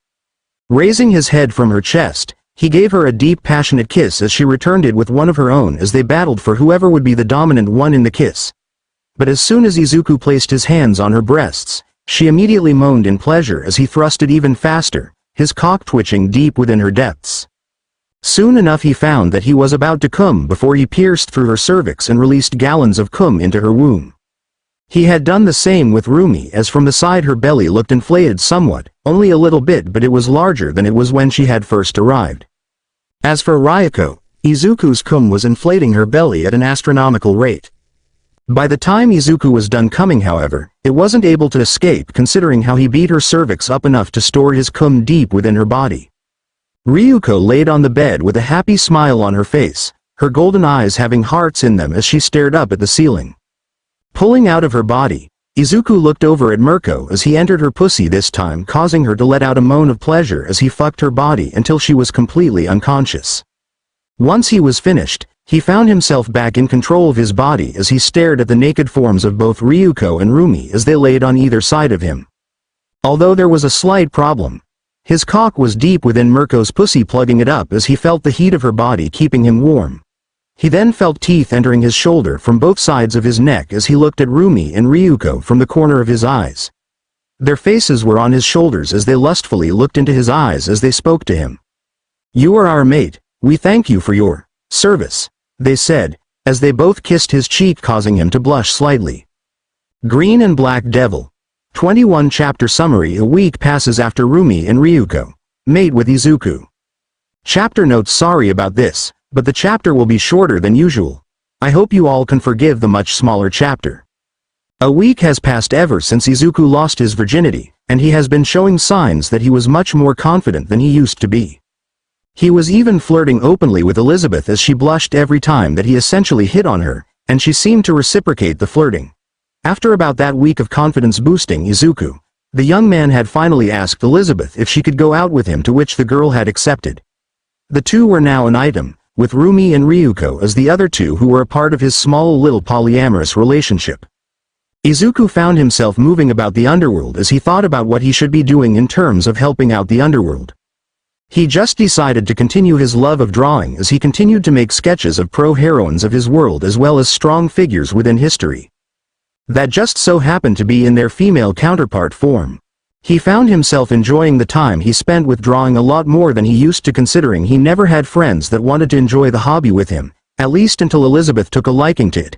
Raising his head from her chest, he gave her a deep passionate kiss as she returned it with one of her own as they battled for whoever would be the dominant one in the kiss. But as soon as Izuku placed his hands on her breasts, she immediately moaned in pleasure as he thrusted even faster, his cock twitching deep within her depths. Soon enough he found that he was about to cum before he pierced through her cervix and released gallons of cum into her womb. He had done the same with Rumi as from the side her belly looked inflated somewhat, only a little bit, but it was larger than it was when she had first arrived. As for Ryuko, Izuku's cum was inflating her belly at an astronomical rate. By the time Izuku was done coming, however, it wasn't able to escape considering how he beat her cervix up enough to store his cum deep within her body. Ryuko laid on the bed with a happy smile on her face, her golden eyes having hearts in them as she stared up at the ceiling. Pulling out of her body, Izuku looked over at Mirko as he entered her pussy, this time causing her to let out a moan of pleasure as he fucked her body until she was completely unconscious. Once he was finished, he found himself back in control of his body as he stared at the naked forms of both Ryuko and Rumi as they laid on either side of him. Although there was a slight problem. His cock was deep within Mirko's pussy, plugging it up as he felt the heat of her body keeping him warm. He then felt teeth entering his shoulder from both sides of his neck as he looked at Rumi and Ryuko from the corner of his eyes. Their faces were on his shoulders as they lustfully looked into his eyes as they spoke to him. "You are our mate, we thank you for your service," they said, as they both kissed his cheek, causing him to blush slightly. Green and Black Devil. 21 Chapter Summary. A week passes after Rumi and Ryuko mate with Izuku. Chapter notes: sorry about this, but the chapter will be shorter than usual. I hope you all can forgive the much smaller chapter. A week has passed ever since Izuku lost his virginity, and he has been showing signs that he was much more confident than he used to be. He was even flirting openly with Elizabeth as she blushed every time that he essentially hit on her, and she seemed to reciprocate the flirting. After about that week of confidence boosting Izuku, the young man had finally asked Elizabeth if she could go out with him, to which the girl had accepted. The two were now an item, with Rumi and Ryuko as the other two who were a part of his small little polyamorous relationship. Izuku found himself moving about the underworld as he thought about what he should be doing in terms of helping out the underworld. He just decided to continue his love of drawing as he continued to make sketches of pro-heroines of his world as well as strong figures within history that just so happened to be in their female counterpart form. He found himself enjoying the time he spent with drawing a lot more than he used to, considering he never had friends that wanted to enjoy the hobby with him, at least until Elizabeth took a liking to it.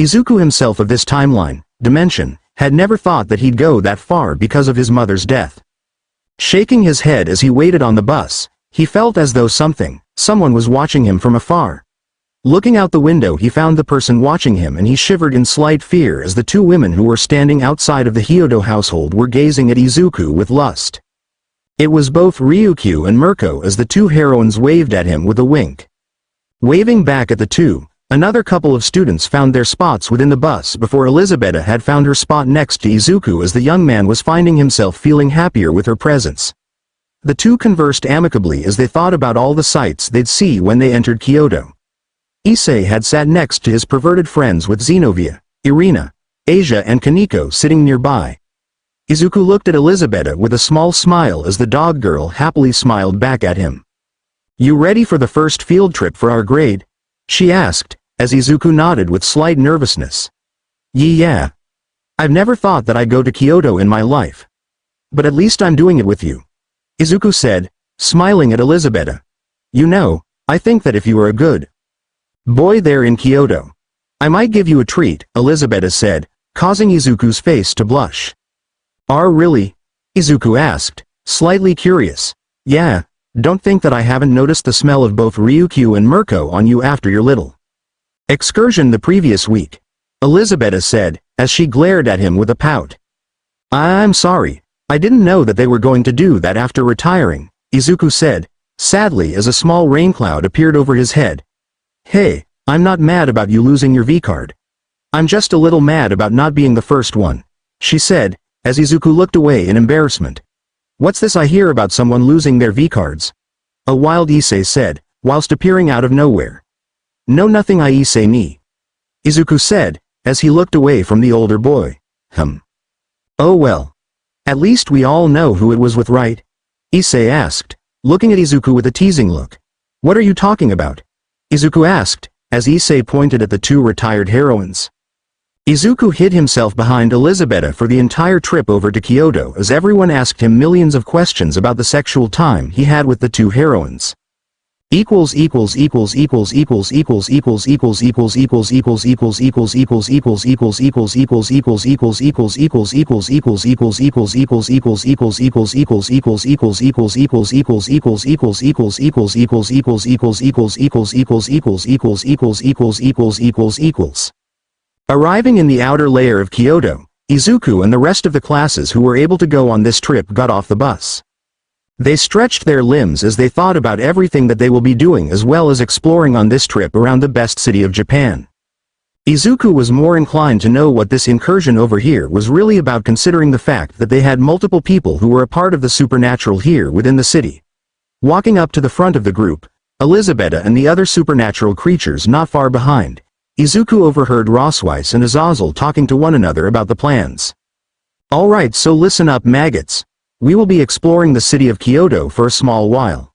Izuku himself of this dimension, had never thought that he'd go that far because of his mother's death. Shaking his head as he waited on the bus, he felt as though someone was watching him from afar. Looking out the window, he found the person watching him, and he shivered in slight fear as the two women who were standing outside of the Hyoudou household were gazing at Izuku with lust. It was both Ryukyu and Mirko as the two heroines waved at him with a wink. Waving back at the two, another couple of students found their spots within the bus before Elizabeth had found her spot next to Izuku, as the young man was finding himself feeling happier with her presence. The two conversed amicably as they thought about all the sights they'd see when they entered Kyoto. Issei had sat next to his perverted friends, with Xenovia, Irina, Asia and Kaneko sitting nearby. Izuku looked at Elizabeth with a small smile as the dog girl happily smiled back at him. "You ready for the first field trip for our grade?" she asked, as Izuku nodded with slight nervousness. Yeah. I've never thought that I'd go to Kyoto in my life. But at least I'm doing it with you," Izuku said, smiling at Elizabeth. "You know, I think that if you are a good boy there in Kyoto, I might give you a treat," Elizabeth said, causing Izuku's face to blush. Really?" Izuku asked, slightly curious. "Yeah, don't think that I haven't noticed the smell of both Ryukyu and Mirko on you after your little excursion the previous week," Elizabeth said, as she glared at him with a pout. "I'm sorry, I didn't know that they were going to do that after retiring," Izuku said, sadly, as a small rain cloud appeared over his head. "Hey, I'm not mad about you losing your V-card. I'm just a little mad about not being the first one," she said, as Izuku looked away in embarrassment. "What's this I hear about someone losing their V-cards?" a wild Issei said, whilst appearing out of nowhere. "No, nothing, Issei ni," Izuku said, as he looked away from the older boy. "Oh well. At least we all know who it was with, right?" Issei asked, looking at Izuku with a teasing look. "What are you talking about?" Izuku asked, as Issei pointed at the two retired heroines. Izuku hid himself behind Elizabeth for the entire trip over to Kyoto, as everyone asked him millions of questions about the sexual time he had with the two heroines. Arriving in the outer layer of Kyoto, Izuku and the rest of the classes who were able to go on this trip got off the bus. They stretched their limbs as they thought about everything that they will be doing, as well as exploring on this trip around the best city of Japan. Izuku was more inclined to know what this incursion over here was really about, considering the fact that they had multiple people who were a part of the supernatural here within the city. Walking up to the front of the group, Elizabeth and the other supernatural creatures not far behind, Izuku overheard Rosweiss and Azazel talking to one another about the plans. "Alright, so listen up, maggots. We will be exploring the city of Kyoto for a small while.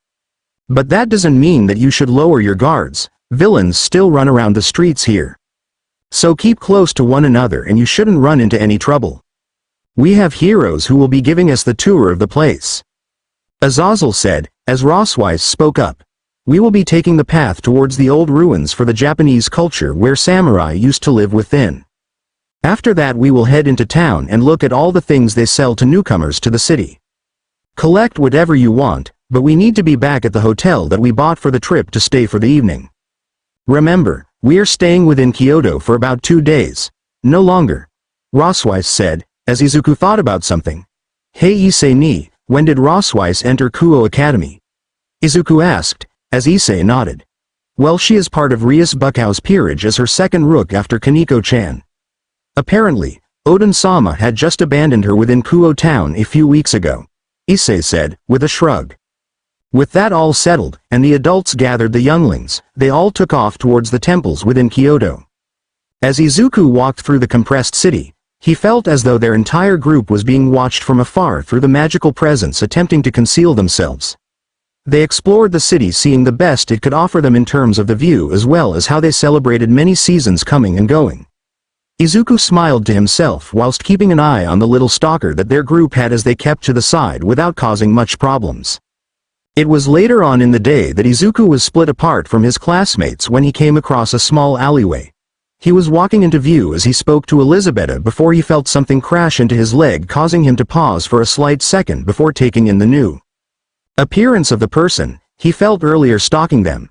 But that doesn't mean that you should lower your guards. Villains still run around the streets here. So keep close to one another and you shouldn't run into any trouble. We have heroes who will be giving us the tour of the place," Azazel said, as Rosweiss spoke up. "We will be taking the path towards the old ruins for the Japanese culture where samurai used to live within. After that we will head into town and look at all the things they sell to newcomers to the city. Collect whatever you want, but we need to be back at the hotel that we bought for the trip to stay for the evening. Remember, we are staying within Kyoto for about 2 days, no longer," Rosweiss said, as Izuku thought about something. "Hey Issei ni, when did Rosweiss enter Kuoh Academy?" Izuku asked, as Issei nodded. "Well, she is part of Rias Buckow's peerage as her second rook after Kaneko-chan. Apparently, Odin-sama had just abandoned her within Kuoh Town a few weeks ago," Issei said, with a shrug. With that all settled, and the adults gathered the younglings, they all took off towards the temples within Kyoto. As Izuku walked through the compressed city, he felt as though their entire group was being watched from afar through the magical presence attempting to conceal themselves. They explored the city, seeing the best it could offer them in terms of the view as well as how they celebrated many seasons coming and going. Izuku smiled to himself whilst keeping an eye on the little stalker that their group had as they kept to the side without causing much problems. It was later on in the day that Izuku was split apart from his classmates when he came across a small alleyway. He was walking into view as he spoke to Elizabetta before he felt something crash into his leg, causing him to pause for a slight second before taking in the new appearance of the person he felt earlier stalking them.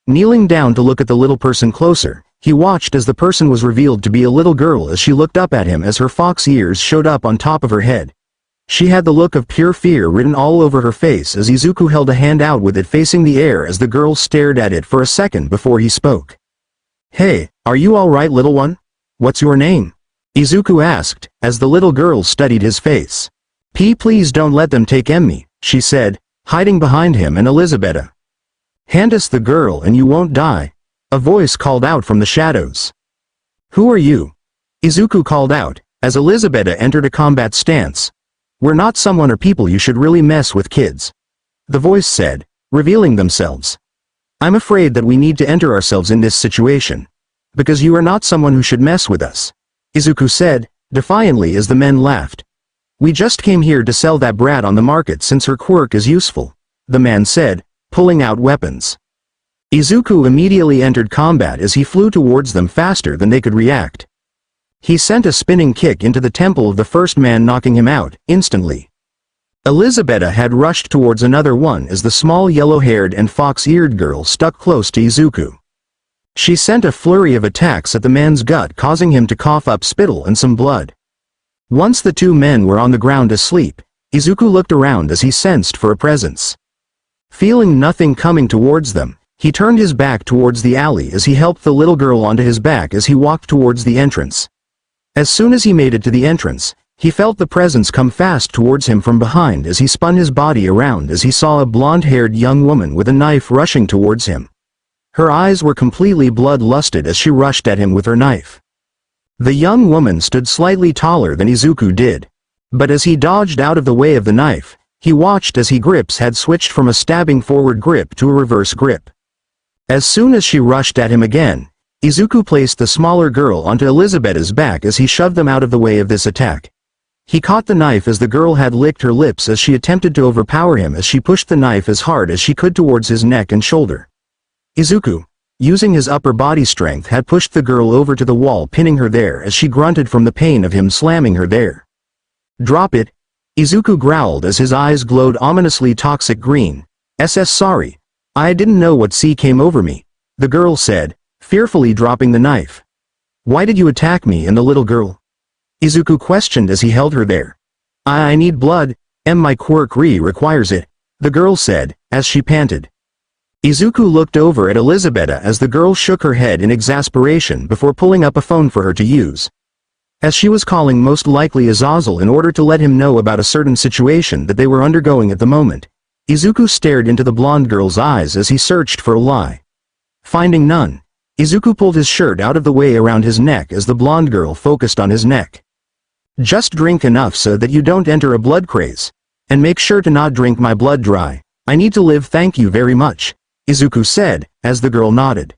Kneeling down to look at the little person closer, he watched as the person was revealed to be a little girl as she looked up at him as her fox ears showed up on top of her head. She had the look of pure fear written all over her face as Izuku held a hand out with it facing the air as the girl stared at it for a second before he spoke. "Hey, are you alright, little one? What's your name?" Izuku asked, as the little girl studied his face. Please don't let them take me," she said, hiding behind him and Elizabetta. "Hand us the girl and you won't die," a voice called out from the shadows. "Who are you?" Izuku called out, as Elizabetta entered a combat stance. "We're not someone or people you should really mess with, kids," the voice said, revealing themselves. "I'm afraid that we need to enter ourselves in this situation. Because you are not someone who should mess with us," Izuku said, defiantly as the men laughed. "We just came here to sell that brat on the market since her quirk is useful," the man said, pulling out weapons. Izuku immediately entered combat as he flew towards them faster than they could react. He sent a spinning kick into the temple of the first man, knocking him out instantly. Elizabetta had rushed towards another one as the small yellow-haired and fox-eared girl stuck close to Izuku. She sent a flurry of attacks at the man's gut, causing him to cough up spittle and some blood. Once the two men were on the ground asleep, Izuku looked around as he sensed for a presence. Feeling nothing coming towards them, he turned his back towards the alley as he helped the little girl onto his back as he walked towards the entrance. As soon as he made it to the entrance, he felt the presence come fast towards him from behind as he spun his body around as he saw a blonde-haired young woman with a knife rushing towards him. Her eyes were completely blood-lusted as she rushed at him with her knife. The young woman stood slightly taller than Izuku did. But as he dodged out of the way of the knife, he watched as his grips had switched from a stabbing forward grip to a reverse grip. As soon as she rushed at him again, Izuku placed the smaller girl onto Elizabetta's back as he shoved them out of the way of this attack. He caught the knife as the girl had licked her lips as she attempted to overpower him as she pushed the knife as hard as she could towards his neck and shoulder. Izuku, using his upper body strength, had pushed the girl over to the wall, pinning her there as she grunted from the pain of him slamming her there. "Drop it," Izuku growled as his eyes glowed ominously toxic green. Sorry. I didn't know what came over me," the girl said, fearfully dropping the knife. "Why did you attack me and the little girl?" Izuku questioned as he held her there. I need blood, my quirk requires it," the girl said, as she panted. Izuku looked over at Elizabetta as the girl shook her head in exasperation before pulling up a phone for her to use. As she was calling most likely Azazel in order to let him know about a certain situation that they were undergoing at the moment, Izuku stared into the blonde girl's eyes as he searched for a lie. Finding none, Izuku pulled his shirt out of the way around his neck as the blonde girl focused on his neck. "Just drink enough so that you don't enter a blood craze. And make sure to not drink my blood dry. I need to live, thank you very much," Izuku said, as the girl nodded.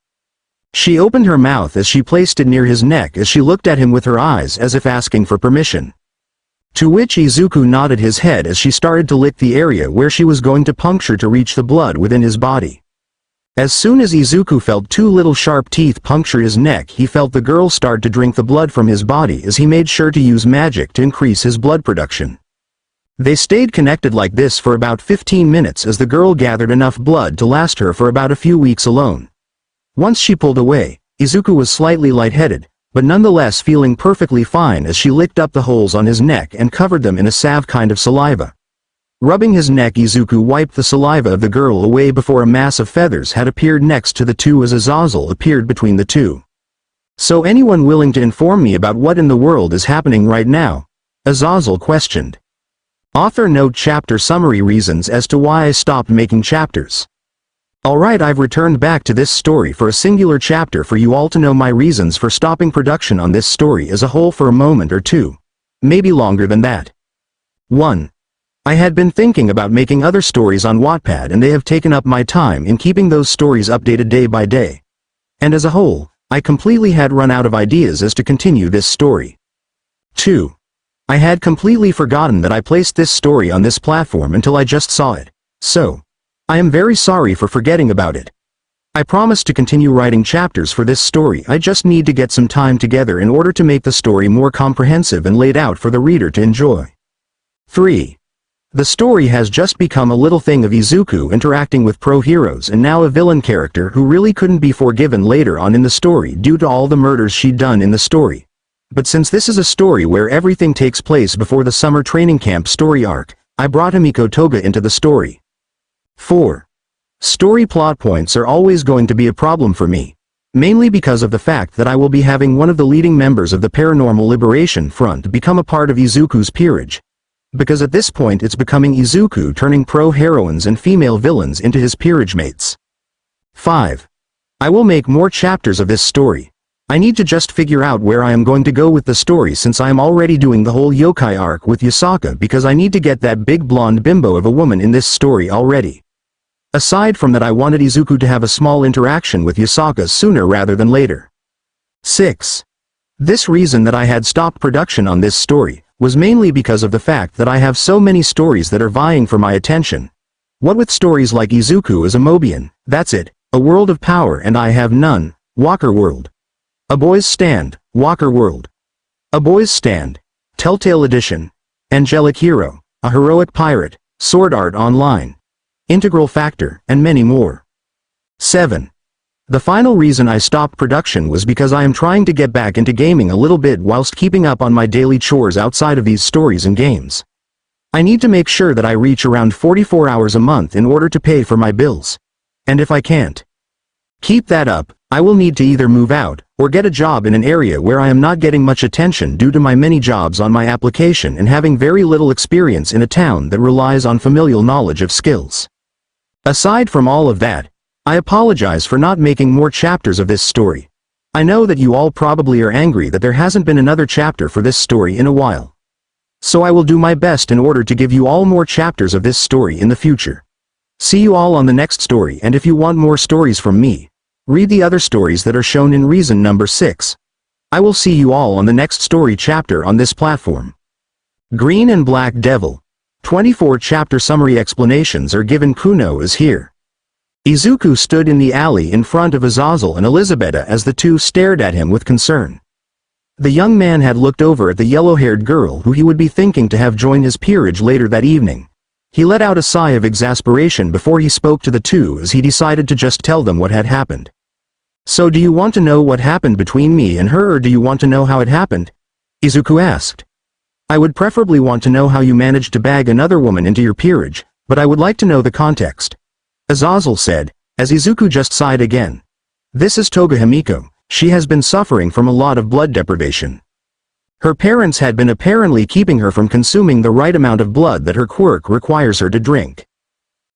She opened her mouth as she placed it near his neck as she looked at him with her eyes as if asking for permission. To which Izuku nodded his head as she started to lick the area where she was going to puncture to reach the blood within his body. As soon as Izuku felt two little sharp teeth puncture his neck, he felt the girl start to drink the blood from his body as he made sure to use magic to increase his blood production. They stayed connected like this for about 15 minutes as the girl gathered enough blood to last her for about a few weeks alone. Once she pulled away, Izuku was slightly lightheaded, but nonetheless feeling perfectly fine as she licked up the holes on his neck and covered them in a salve kind of saliva. Rubbing his neck, Izuku wiped the saliva of the girl away before a mass of feathers had appeared next to the two as Azazel appeared between the two. "So anyone willing to inform me about what in the world is happening right now?" Azazel questioned. Author note: chapter summary: reasons as to why I stopped making chapters. Alright, I've returned back to this story for a singular chapter for you all to know my reasons for stopping production on this story as a whole for a moment or two. Maybe longer than that. 1. I had been thinking about making other stories on Wattpad, and they have taken up my time in keeping those stories updated day by day. And as a whole, I completely had run out of ideas as to continue this story. 2. I had completely forgotten that I placed this story on this platform until I just saw it. So, I am very sorry for forgetting about it. I promise to continue writing chapters for this story. I just need to get some time together in order to make the story more comprehensive and laid out for the reader to enjoy. 3. The story has just become a little thing of Izuku interacting with pro-heroes and now a villain character who really couldn't be forgiven later on in the story due to all the murders she'd done in the story. But since this is a story where everything takes place before the summer training camp story arc, I brought Himiko Toga into the story. 4. Story plot points are always going to be a problem for me, mainly because of the fact that I will be having one of the leading members of the Paranormal Liberation Front become a part of Izuku's peerage. Because at this point it's becoming Izuku turning pro-heroines and female villains into his peerage mates. 5. I will make more chapters of this story. I need to just figure out where I am going to go with the story since I am already doing the whole yokai arc with Yasaka because I need to get that big blonde bimbo of a woman in this story already. Aside from that, I wanted Izuku to have a small interaction with Yasaka sooner rather than later. 6. This reason that I had stopped production on this story was mainly because of the fact that I have so many stories that are vying for my attention. What with stories like Izuku as a Mobian, that's it, a world of power and I have none, Walker World. A Boy's Stand, Walker World. A Boy's Stand, Telltale Edition. Angelic Hero, a heroic pirate, Sword Art Online. Integral Factor, and many more. 7. The final reason I stopped production was because I am trying to get back into gaming a little bit whilst keeping up on my daily chores outside of these stories and games. I need to make sure that I reach around 44 hours a month in order to pay for my bills. And if I can't keep that up, I will need to either move out, or get a job in an area where I am not getting much attention due to my many jobs on my application and having very little experience in a town that relies on familial knowledge of skills. Aside from all of that, I apologize for not making more chapters of this story. I know that you all probably are angry that there hasn't been another chapter for this story in a while. So I will do my best in order to give you all more chapters of this story in the future. See you all on the next story, and if you want more stories from me, read the other stories that are shown in reason number 6. I will see you all on the next story chapter on this platform. Green and Black Devil. 24 chapter summary explanations are given. Kuno is here. Izuku stood in the alley in front of Azazel and Elizabetta as the two stared at him with concern. The young man had looked over at the yellow-haired girl who he would be thinking to have joined his peerage later that evening. He let out a sigh of exasperation before he spoke to the two as he decided to just tell them what had happened. So do you want to know what happened between me and her, or do you want to know how it happened? Izuku asked. I would preferably want to know how you managed to bag another woman into your peerage, but I would like to know the context. Azazel said, as Izuku just sighed again. This is Toga Himiko. She has been suffering from a lot of blood deprivation. Her parents had been apparently keeping her from consuming the right amount of blood that her quirk requires her to drink.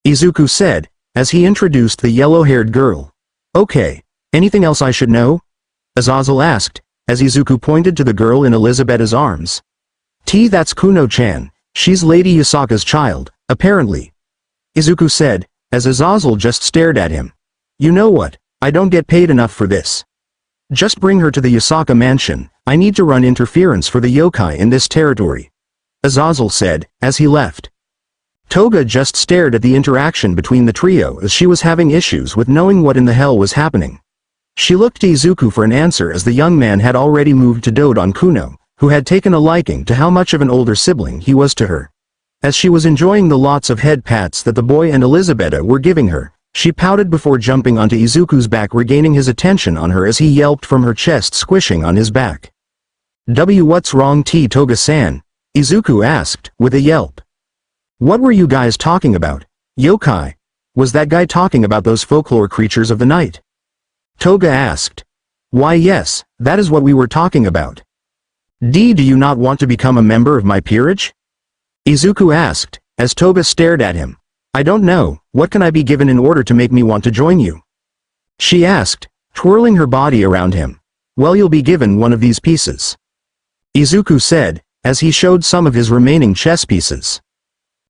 Izuku said, as he introduced the yellow-haired girl. Okay, anything else I should know? Azazel asked, as Izuku pointed to the girl in Elizabetta's arms. That's Kuno-chan. She's Lady Yasaka's child, apparently. Izuku said, as Azazel just stared at him. You know what, I don't get paid enough for this. Just bring her to the Yasaka mansion. I need to run interference for the yokai in this territory. Azazel said, as he left. Toga just stared at the interaction between the trio as she was having issues with knowing what in the hell was happening. She looked to Izuku for an answer as the young man had already moved to dote on Kuno, who had taken a liking to how much of an older sibling he was to her. As she was enjoying the lots of head pats that the boy and Elizabetta were giving her, she pouted before jumping onto Izuku's back, regaining his attention on her as he yelped from her chest, squishing on his back. What's wrong, Toga-san? Izuku asked, with a yelp. What were you guys talking about? Yokai? Was that guy talking about those folklore creatures of the night? Toga asked. Why yes, that is what we were talking about. Do you not want to become a member of my peerage? Izuku asked, as Toga stared at him. I don't know, what can I be given in order to make me want to join you? She asked, twirling her body around him. Well, you'll be given one of these pieces. Izuku said, as he showed some of his remaining chess pieces.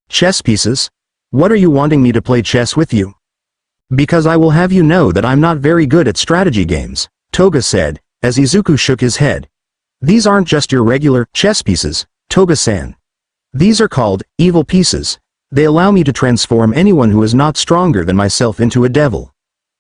Chess pieces? What are you wanting me to play chess with you? Because I will have you know that I'm not very good at strategy games, Toga said, as Izuku shook his head. These aren't just your regular chess pieces, Toga-san. These are called evil pieces. They allow me to transform anyone who is not stronger than myself into a devil.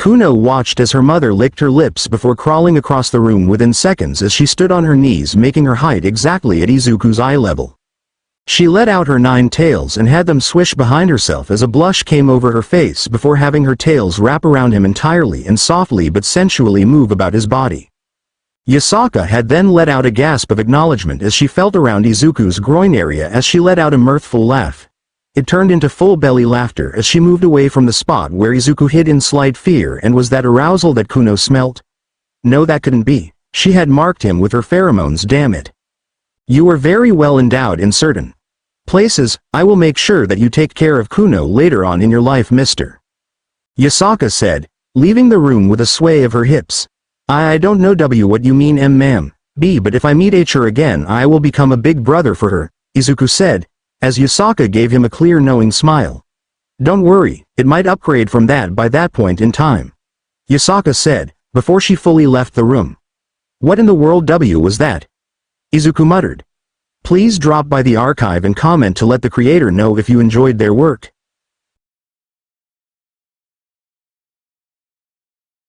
Kuno watched as her mother licked her lips before crawling across the room within seconds as she stood on her knees, making her height exactly at Izuku's eye level. She let out her 9 tails and had them swish behind herself as a blush came over her face before having her tails wrap around him entirely and softly but sensually move about his body. Yasaka had then let out a gasp of acknowledgement as she felt around Izuku's groin area as she let out a mirthful laugh. It turned into full belly laughter as she moved away from the spot where Izuku hid in slight fear. And was that arousal that Kuno smelt? No, that couldn't be. She had marked him with her pheromones, damn it. You are very well endowed in certain places. I will make sure that you take care of Kuno later on in your life, Mr. Yasaka said, leaving the room with a sway of her hips. I don't know what you mean ma'am, but if I meet her again I will become a big brother for her, Izuku said, as Yasaka gave him a clear knowing smile. Don't worry, it might upgrade from that by that point in time, Yasaka said, before she fully left the room. What in the world was that? Izuku muttered. Please drop by the archive and comment to let the creator know if you enjoyed their work.